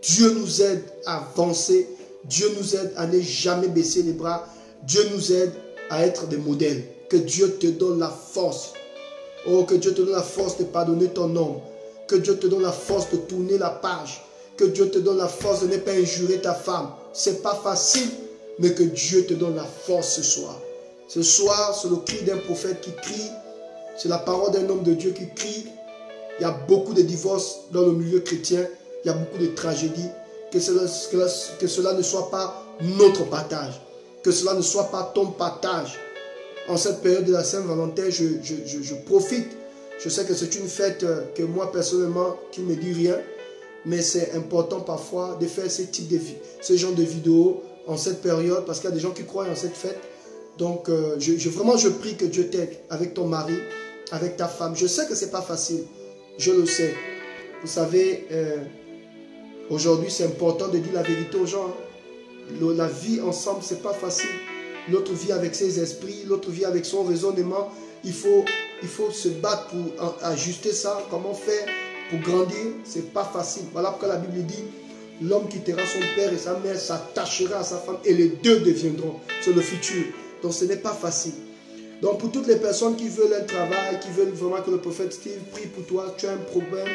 Dieu nous aide à avancer. Dieu nous aide à ne jamais baisser les bras. Dieu nous aide à être des modèles. Que Dieu te donne la force. Oh, que Dieu te donne la force de pardonner ton homme. Que Dieu te donne la force de tourner la page. Que Dieu te donne la force de ne pas injurer ta femme. Ce n'est pas facile, mais que Dieu te donne la force ce soir. Ce soir, c'est le cri d'un prophète qui crie. C'est la parole d'un homme de Dieu qui crie. Il y a beaucoup de divorces dans le milieu chrétien. Il y a beaucoup de tragédies. Que cela ne soit pas notre partage. Que cela ne soit pas ton partage. En cette période de la Saint-Valentin, je profite. Je sais que c'est une fête que moi, personnellement, qui ne me dit rien. Mais c'est important parfois de faire ce genre de vidéos en cette période. Parce qu'il y a des gens qui croient en cette fête. Donc, vraiment, je prie que Dieu t'aide avec ton mari, avec ta femme. Je sais que ce n'est pas facile. Je le sais. Vous savez, aujourd'hui, c'est important de dire la vérité aux gens. La vie ensemble, ce n'est pas facile. L'autre vit avec ses esprits, l'autre vit avec son raisonnement. Il faut se battre pour ajuster ça. Comment faire pour grandir? Ce n'est pas facile. Voilà pourquoi la Bible dit, L'homme quittera son père et sa mère, s'attachera à sa femme et les deux deviendront. C'est le futur. Donc ce n'est pas facile. Donc pour toutes les personnes qui veulent un travail, qui veulent vraiment que le prophète Steve prie pour toi, tu as un problème,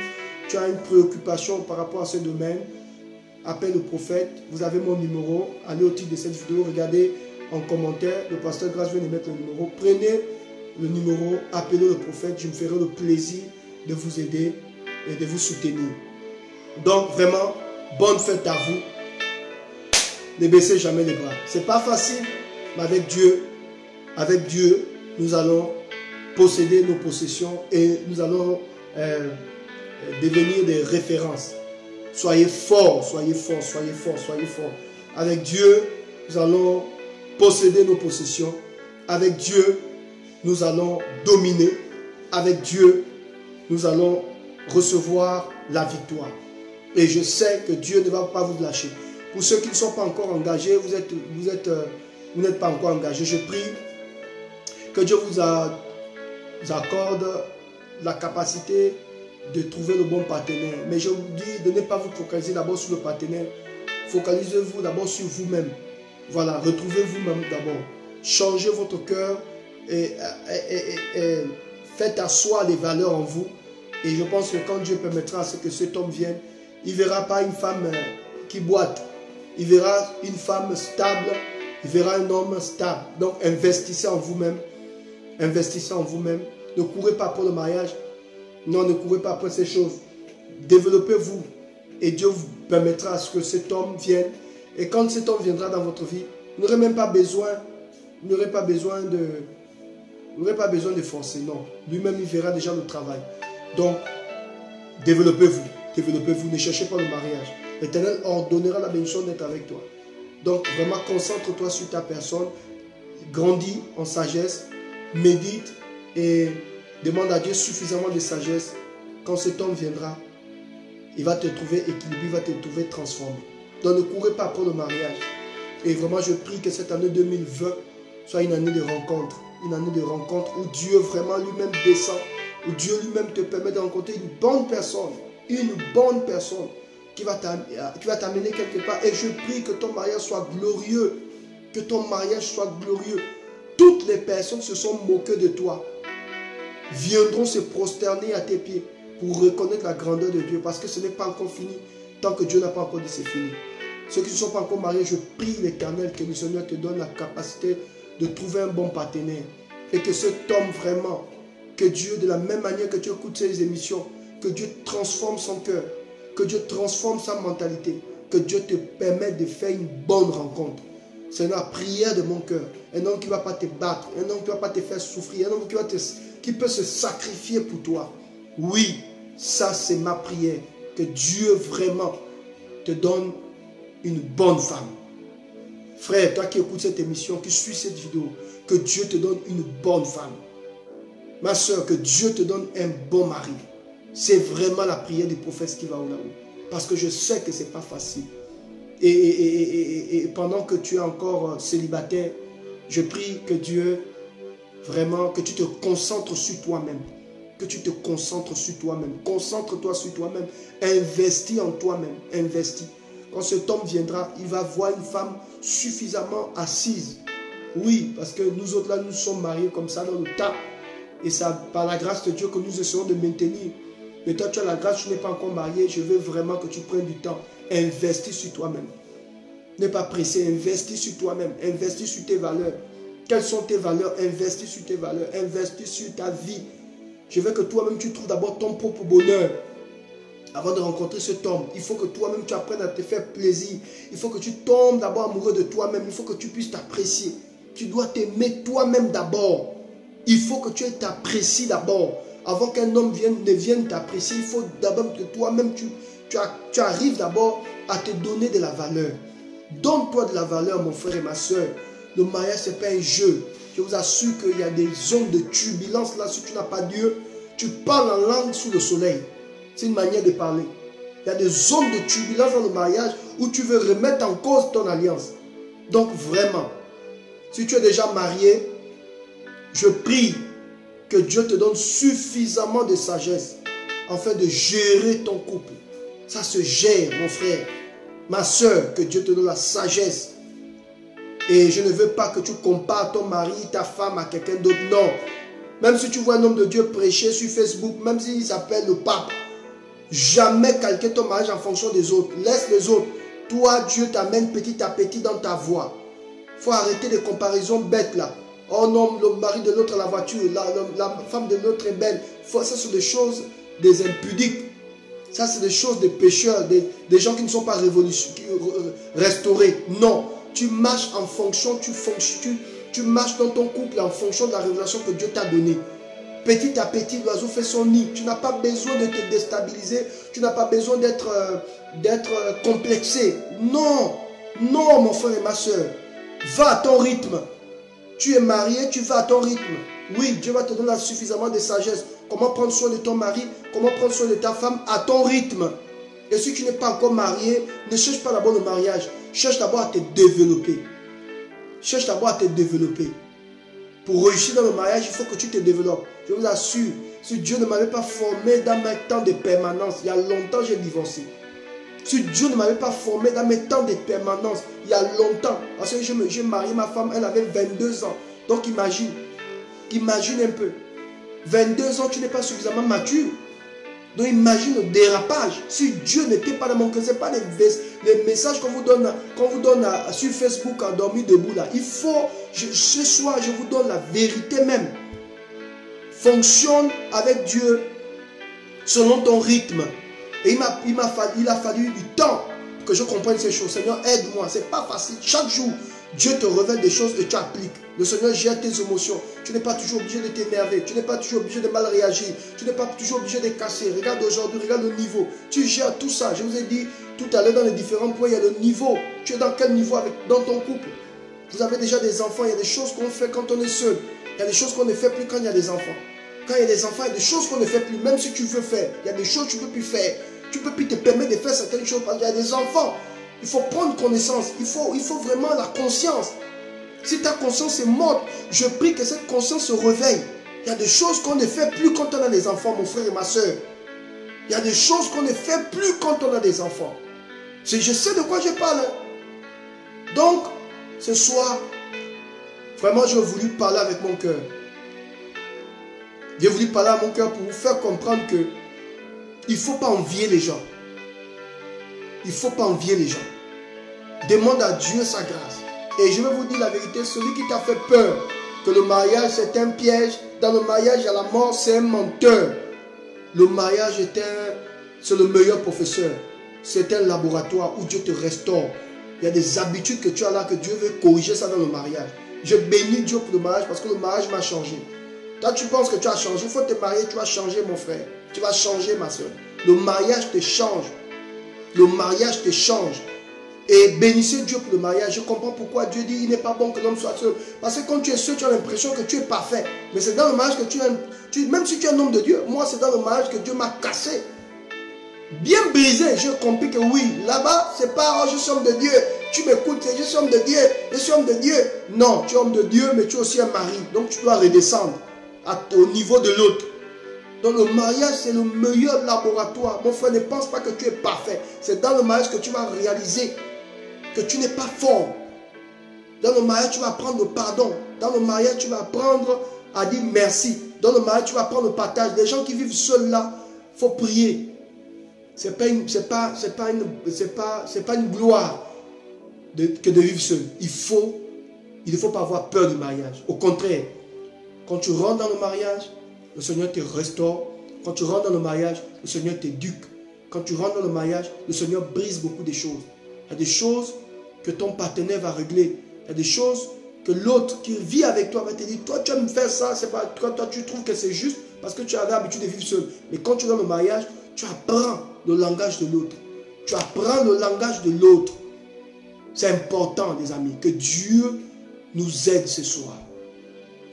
tu as une préoccupation par rapport à ce domaine, appelle le prophète, vous avez mon numéro, allez au titre de cette vidéo, regardez en commentaire, le pasteur Grâce vient de mettre le numéro, prenez le numéro, appelez le prophète, je me ferai le plaisir de vous aider et de vous soutenir. Donc vraiment, bonne fête à vous. Ne baissez jamais les bras. Ce n'est pas facile, mais avec Dieu, nous allons posséder nos possessions et nous allons devenir des références. Soyez forts, soyez forts, soyez forts, soyez forts. Avec Dieu, nous allons posséder nos possessions. Avec Dieu, nous allons dominer. Avec Dieu, nous allons recevoir la victoire. Et je sais que Dieu ne va pas vous lâcher. Pour ceux qui ne sont pas encore engagés, vous n'êtes pas encore engagés. Je prie que Dieu vous accorde la capacité de trouver le bon partenaire. Mais je vous dis de ne pas vous focaliser d'abord sur le partenaire. Focalisez-vous d'abord sur vous-même. Voilà, retrouvez vous-même d'abord. Changez votre cœur et faites asseoir les valeurs en vous. Et je pense que quand Dieu permettra à ce que cet homme vienne, il ne verra pas une femme qui boite. Il verra une femme stable. Il verra un homme stable. Donc investissez en vous-même. Investissez en vous-même. Ne courez pas pour le mariage. Non, ne courez pas après ces choses. Développez-vous. Et Dieu vous permettra à ce que cet homme vienne. Et quand cet homme viendra dans votre vie, vous n'aurez même pas besoin. Vous n'aurez pas besoin de forcer. Non. Lui-même, il verra déjà le travail. Donc, développez-vous. Développez-vous. Ne cherchez pas le mariage. L'Éternel ordonnera la bénédiction d'être avec toi. Donc, vraiment, concentre-toi sur ta personne. Grandis en sagesse. Médite et demande à Dieu suffisamment de sagesse. Quand cet homme viendra, il va te trouver équilibré, il va te trouver transformé. Donc ne courez pas pour le mariage. Et vraiment, je prie que cette année 2020 soit une année de rencontre. Une année de rencontre où Dieu vraiment lui-même descend. Où Dieu lui-même te permet de rencontrer une bonne personne. Une bonne personne qui va t'amener quelque part. Et je prie que ton mariage soit glorieux. Que ton mariage soit glorieux. Toutes les personnes se sont moquées de toi, viendront se prosterner à tes pieds pour reconnaître la grandeur de Dieu, parce que ce n'est pas encore fini tant que Dieu n'a pas encore dit c'est fini. Ceux qui ne sont pas encore mariés, je prie l'Éternel que le Seigneur te donne la capacité de trouver un bon partenaire et que cet homme vraiment, que Dieu, de la même manière que tu écoutes ces émissions, que Dieu transforme son cœur, que Dieu transforme sa mentalité, que Dieu te permette de faire une bonne rencontre. C'est la prière de mon cœur. Un homme qui ne va pas te battre. Un homme qui ne va pas te faire souffrir. Un homme qui peut se sacrifier pour toi. Oui, ça c'est ma prière. Que Dieu vraiment te donne une bonne femme. Frère, toi qui écoutes cette émission, qui suis cette vidéo, que Dieu te donne une bonne femme. Ma soeur, que Dieu te donne un bon mari. C'est vraiment la prière du prophète qui va là-haut. Parce que je sais que ce n'est pas facile. Et pendant que tu es encore célibataire, je prie que Dieu, vraiment, que tu te concentres sur toi-même. Que tu te concentres sur toi-même. Concentre-toi sur toi-même. Investis en toi-même. Investis. Quand cet homme viendra, il va voir une femme suffisamment assise. Oui, parce que nous autres là, nous sommes mariés comme ça dans le tas. Et c'est par la grâce de Dieu que nous essayons de maintenir. Mais toi, tu as la grâce, tu n'es pas encore marié. Je veux vraiment que tu prennes du temps. Investis sur toi-même. N'es pas pressé. Investis sur toi-même. Investis sur tes valeurs. Quelles sont tes valeurs? Investis sur tes valeurs. Investis sur ta vie. Je veux que toi-même, tu trouves d'abord ton propre bonheur. Avant de rencontrer cet homme, il faut que toi-même, tu apprennes à te faire plaisir. Il faut que tu tombes d'abord amoureux de toi-même. Il faut que tu puisses t'apprécier. Tu dois t'aimer toi-même d'abord. Il faut que tu t'apprécies d'abord. Avant qu'un homme ne vienne t'apprécier, il faut d'abord que toi-même, tu arrives d'abord à te donner de la valeur. Donne-toi de la valeur, mon frère et ma soeur. Le mariage, ce n'est pas un jeu. Je vous assure qu'il y a des zones de turbulence là. Si tu n'as pas Dieu, tu parles en langue sous le soleil. C'est une manière de parler. Il y a des zones de turbulence dans le mariage où tu veux remettre en cause ton alliance. Donc vraiment, si tu es déjà marié, je prie que Dieu te donne suffisamment de sagesse afin de gérer ton couple. Ça se gère, mon frère. Ma soeur, que Dieu te donne la sagesse. Et je ne veux pas que tu compares ton mari, ta femme à quelqu'un d'autre. Non. Même si tu vois un homme de Dieu prêcher sur Facebook, même s'il s'appelle le pape, jamais calquer ton mariage en fonction des autres. Laisse les autres. Toi, Dieu t'amène petit à petit dans ta voie. Il faut arrêter les comparaisons bêtes là. Oh non, le mari de l'autre a la voiture, la femme de l'autre est belle. Ça, c'est des choses des impudiques. Ça, c'est des choses des pécheurs, des gens qui ne sont pas restaurés. Non, tu marches en fonction, tu marches dans ton couple en fonction de la révélation que Dieu t'a donnée. Petit à petit, l'oiseau fait son nid. Tu n'as pas besoin de te déstabiliser. Tu n'as pas besoin d'être complexé. Non, non, mon frère et ma soeur. Va à ton rythme. Tu es marié, tu vas à ton rythme. Oui, Dieu va te donner suffisamment de sagesse. Comment prendre soin de ton mari, comment prendre soin de ta femme à ton rythme. Et si tu n'es pas encore marié, ne cherche pas d'abord le mariage. Cherche d'abord à te développer. Cherche d'abord à te développer. Pour réussir dans le mariage, il faut que tu te développes. Je vous assure, si Dieu ne m'avait pas formé dans mes temps de permanence, il y a longtemps j'ai divorcé. Si Dieu ne m'avait pas formé dans mes temps de permanence, il y a longtemps. Parce que j'ai marié ma femme, elle avait 22 ans. Donc imagine un peu. 22 ans, tu n'es pas suffisamment mature. Donc imagine le dérapage. Si Dieu n'était pas dans mon cœur, ce n'est pas les messages qu'on vous donne, sur Facebook en dormi debout là. Il faut, ce soir, je vous donne la vérité même. Fonctionne avec Dieu selon ton rythme. Et il a fallu du temps pour que je comprenne ces choses. Seigneur, aide-moi. Ce n'est pas facile. Chaque jour, Dieu te révèle des choses et tu appliques. Le Seigneur gère tes émotions. Tu n'es pas toujours obligé de t'énerver. Tu n'es pas toujours obligé de mal réagir. Tu n'es pas toujours obligé de casser. Regarde aujourd'hui, regarde le niveau. Tu gères tout ça. Je vous ai dit tout à l'heure dans les différents points, il y a le niveau. Tu es dans quel niveau dans ton couple? Vous avez déjà des enfants. Il y a des choses qu'on fait quand on est seul. Il y a des choses qu'on ne fait plus quand il y a des enfants. Quand il y a des enfants, il y a des choses qu'on ne fait plus. Même si tu veux faire, il y a des choses que tu ne peux plus faire. Tu ne peux plus te permettre de faire certaines choses parce qu'il y a des enfants. Il faut prendre connaissance. Il faut vraiment la conscience. Si ta conscience est morte, je prie que cette conscience se réveille. Il y a des choses qu'on ne fait plus quand on a des enfants, mon frère et ma soeur. Il y a des choses qu'on ne fait plus quand on a des enfants. Je sais de quoi je parle. Donc, ce soir, vraiment, j'ai voulu parler avec mon cœur. J'ai voulu parler à mon cœur pour vous faire comprendre que il ne faut pas envier les gens. Il ne faut pas envier les gens. Demande à Dieu sa grâce. Et je vais vous dire la vérité, celui qui t'a fait peur, que le mariage c'est un piège, dans le mariage il y a la mort, c'est un menteur. Le mariage c'est le meilleur professeur. C'est un laboratoire où Dieu te restaure. Il y a des habitudes que tu as là, que Dieu veut corriger ça dans le mariage. Je bénis Dieu pour le mariage parce que le mariage m'a changé. Toi tu penses que tu as changé, il faut te marier, tu vas changer mon frère. Tu vas changer ma soeur. Le mariage te change. Le mariage te change. Et bénissez Dieu pour le mariage. Je comprends pourquoi Dieu dit il n'est pas bon que l'homme soit seul. Parce que quand tu es seul, tu as l'impression que tu es parfait. Mais c'est dans le mariage que même si tu es un homme de Dieu, moi c'est dans le mariage que Dieu m'a cassé. Bien brisé, j'ai compris que oui, là-bas, c'est pas oh, je suis homme de Dieu. Tu m'écoutes, je suis homme de Dieu, je suis homme de Dieu. Non, tu es homme de Dieu, mais tu es aussi un mari. Donc tu dois redescendre au niveau de l'autre. Donc le mariage, c'est le meilleur laboratoire. Mon frère, ne pense pas que tu es parfait. C'est dans le mariage que tu vas réaliser que tu n'es pas fort. Dans le mariage, tu vas apprendre le pardon. Dans le mariage, tu vas apprendre à dire merci. Dans le mariage, tu vas apprendre le partage. Les gens qui vivent seuls là, il faut prier. C'est pas une gloire que de vivre seul. Il ne faut pas avoir peur du mariage. Au contraire, quand tu rentres dans le mariage, le Seigneur te restaure. Quand tu rentres dans le mariage, le Seigneur t'éduque. Quand tu rentres dans le mariage, le Seigneur brise beaucoup de choses. Il y a des choses que ton partenaire va régler. Il y a des choses que l'autre qui vit avec toi va te dire, toi tu aimes faire ça, c'est pas toi tu trouves que c'est juste parce que tu avais l'habitude de vivre seul. Mais quand tu es dans le mariage, tu apprends le langage de l'autre. Tu apprends le langage de l'autre. C'est important, les amis, que Dieu nous aide ce soir.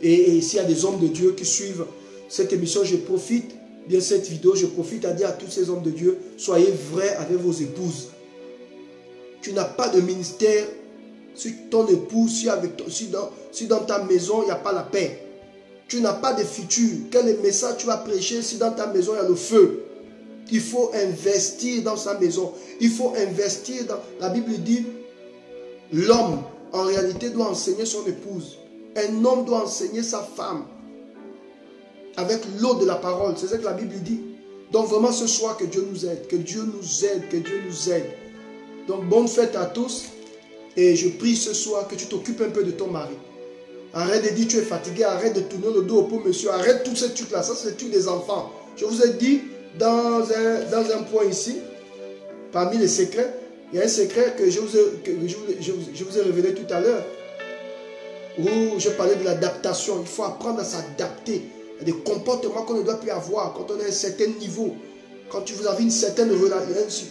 Et s'il y a des hommes de Dieu qui suivent cette émission, je profite, bien cette vidéo, je profite à dire à tous ces hommes de Dieu, soyez vrais avec vos épouses. Tu n'as pas de ministère si ton épouse, si dans ta maison, il n'y a pas la paix. Tu n'as pas de futur. Quel message tu vas prêcher si dans ta maison, il y a le feu? Il faut investir dans sa maison. Il faut investir dans... La Bible dit, l'homme, en réalité, doit enseigner son épouse. Un homme doit enseigner sa femme. Avec l'eau de la parole. C'est ça que la Bible dit. Donc vraiment ce soir, que Dieu nous aide. Que Dieu nous aide. Que Dieu nous aide. Donc bonne fête à tous. Et je prie ce soir que tu t'occupes un peu de ton mari. Arrête de dire tu es fatigué. Arrête de tourner le dos au pauvre monsieur. Arrête tous ces trucs-là. Ça, c'est les trucs des enfants. Je vous ai dit dans un point ici, parmi les secrets, il y a un secret que je vous ai révélé tout à l'heure, où je parlais de l'adaptation. Il faut apprendre à s'adapter. Il y a des comportements qu'on ne doit plus avoir quand on est à un certain niveau. Quand vous avez une certaine relation,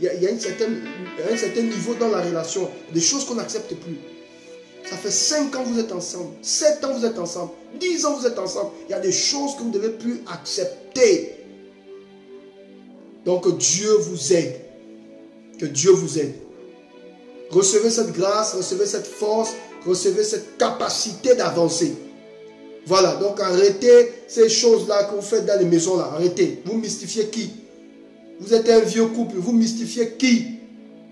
il y a un certain niveau dans la relation. Des choses qu'on n'accepte plus. Ça fait 5 ans que vous êtes ensemble, 7 ans que vous êtes ensemble, 10 ans que vous êtes ensemble. Il y a des choses que vous ne devez plus accepter. Donc que Dieu vous aide. Que Dieu vous aide. Recevez cette grâce, recevez cette force, recevez cette capacité d'avancer. Voilà, donc arrêtez ces choses-là que vous faites dans les maisons-là. Arrêtez. Vous mystifiez qui? Vous êtes un vieux couple, vous mystifiez qui?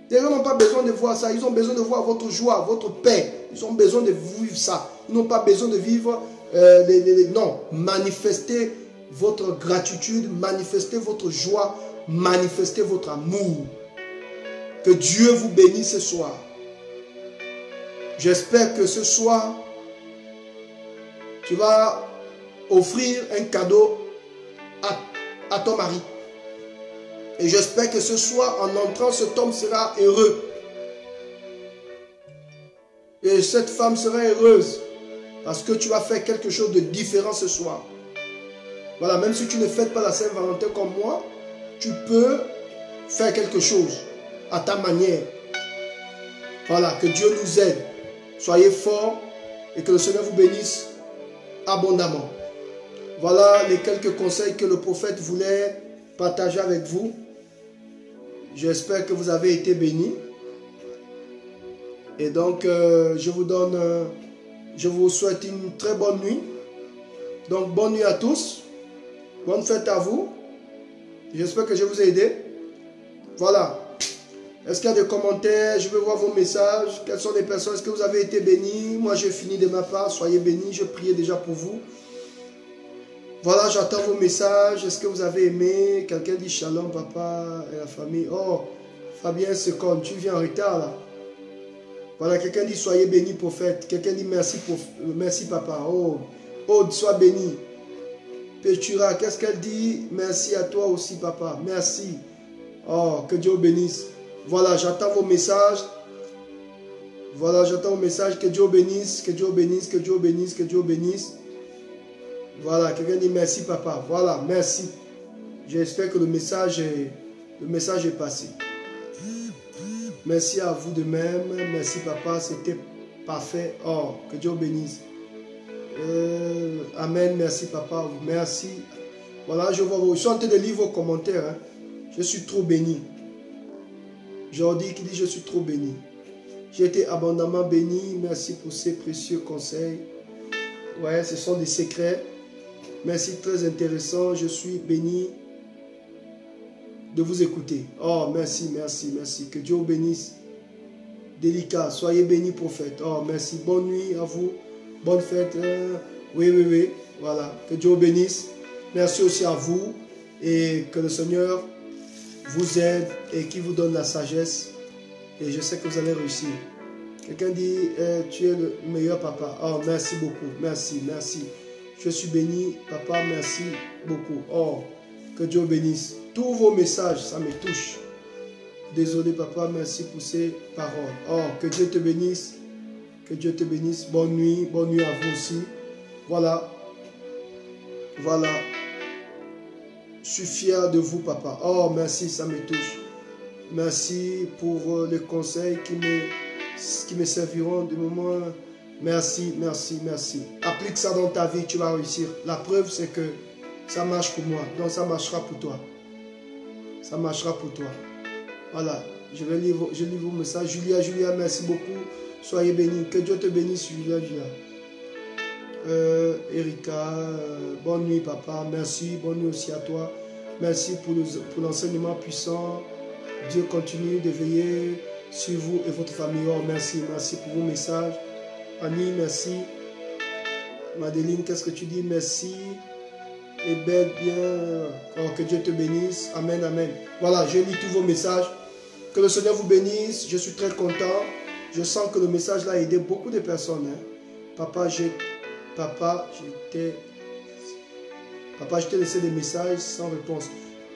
Les gens n'ont pas besoin de voir ça. Ils ont besoin de voir votre joie, votre paix. Ils ont besoin de vivre ça. Ils n'ont pas besoin de vivre... non, manifestez votre gratitude, manifestez votre joie, manifestez votre amour. Que Dieu vous bénisse ce soir. J'espère que ce soir, tu vas offrir un cadeau à ton mari. Et j'espère que ce soir, en entrant, cet homme sera heureux. Et cette femme sera heureuse. Parce que tu vas faire quelque chose de différent ce soir. Voilà, même si tu ne fêtes pas la Saint-Valentin comme moi, tu peux faire quelque chose à ta manière. Voilà, que Dieu nous aide. Soyez forts et que le Seigneur vous bénisse abondamment. Voilà les quelques conseils que le prophète voulait partager avec vous. J'espère que vous avez été bénis. Et donc, je vous souhaite une très bonne nuit. Donc, bonne nuit à tous. Bonne fête à vous. J'espère que je vous ai aidé. Voilà. Est-ce qu'il y a des commentaires? Je veux voir vos messages. Quelles sont les personnes? Est-ce que vous avez été bénis? Moi, j'ai fini de ma part. Soyez bénis. Je priais déjà pour vous. Voilà, j'attends vos messages. Est-ce que vous avez aimé? Quelqu'un dit shalom, papa et la famille. Oh, Fabien Second, tu viens en retard là. Voilà, quelqu'un dit soyez bénis, prophète. Quelqu'un dit merci, papa. Oh, Aude, sois béni. Petura, qu'est-ce qu'elle dit? Merci à toi aussi, papa. Merci. Oh, que Dieu vous bénisse. Voilà, j'attends vos messages. Voilà, j'attends vos messages. Que Dieu vous bénisse, que Dieu vous bénisse, que Dieu vous bénisse, que Dieu vous bénisse. Voilà, quelqu'un dit merci, papa. Voilà, merci. J'espère que le message est passé. Merci à vous de même. Merci, papa. C'était parfait. Oh, que Dieu vous bénisse. Amen. Merci, papa. Merci. Voilà, je suis en train de lire vos commentaires. Hein. Je suis trop béni. Jordi qui dit je suis trop béni. J'ai été abondamment béni. Merci pour ces précieux conseils. Ouais, ce sont des secrets. Merci, très intéressant. Je suis béni de vous écouter. Oh, merci, merci, merci. Que Dieu vous bénisse. Délicat, soyez bénis, prophète. Oh, merci. Bonne nuit à vous. Bonne fête. Oui. Voilà. Que Dieu vous bénisse. Merci aussi à vous. Et que le Seigneur vous aide et qu'il vous donne la sagesse. Et je sais que vous allez réussir. Quelqu'un dit, tu es le meilleur papa. Oh, merci beaucoup. Merci, merci. Je suis béni, papa, merci beaucoup. Oh, que Dieu bénisse. Tous vos messages, ça me touche. Désolé, papa, merci pour ces paroles. Oh, que Dieu te bénisse. Que Dieu te bénisse. Bonne nuit à vous aussi. Voilà. Voilà. Je suis fier de vous, papa. Oh, merci, ça me touche. Merci pour les conseils qui me serviront du moment. Merci, merci, merci. Applique ça dans ta vie, tu vas réussir. La preuve, c'est que ça marche pour moi. Donc, ça marchera pour toi. Ça marchera pour toi. Voilà. Je lis vos messages. Julia, merci beaucoup. Soyez bénis. Que Dieu te bénisse, Julia. Erika, bonne nuit, papa. Merci. Bonne nuit aussi à toi. Merci pour l'enseignement puissant. Dieu continue de veiller sur vous et votre famille. Oh, merci, merci pour vos messages. Annie, merci. Madeleine, qu'est-ce que tu dis? Merci. Et belle, bien. Oh, que Dieu te bénisse. Amen, amen. Voilà, je lis tous vos messages. Que le Seigneur vous bénisse. Je suis très content. Je sens que le message là a aidé beaucoup de personnes. Hein. Papa, je t'ai laissé des messages sans réponse.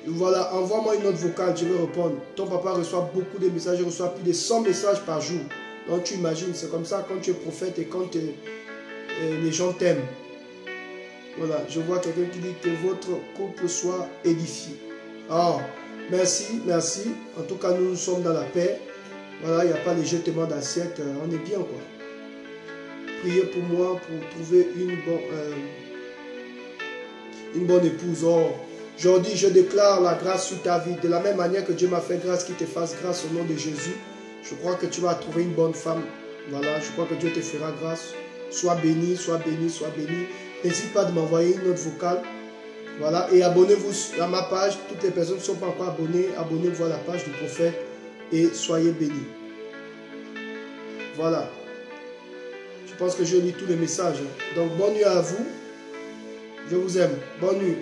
Voilà, envoie-moi une note vocale, je vais répondre. Ton papa reçoit beaucoup de messages, il reçoit plus de 100 messages par jour. Donc tu imagines, c'est comme ça quand tu es prophète et quand les gens t'aiment. Voilà, je vois quelqu'un qui dit que votre couple soit édifié. Ah, merci, merci. En tout cas, nous sommes dans la paix. Voilà, il n'y a pas de jetement d'assiette, on est bien quoi. Priez pour moi pour trouver une bonne épouse. Oh, aujourd'hui, je déclare la grâce sur ta vie. De la même manière que Dieu m'a fait grâce, qu'il te fasse grâce au nom de Jésus. Je crois que tu vas trouver une bonne femme. Voilà, je crois que Dieu te fera grâce. Sois béni, sois béni, sois béni. N'hésite pas de m'envoyer une note vocale. Voilà, et abonnez-vous à ma page. Toutes les personnes qui ne sont pas encore abonnées, abonnez-vous à la page du prophète et soyez bénis. Voilà. Je pense que je lis tous les messages. Donc, bonne nuit à vous. Je vous aime. Bonne nuit.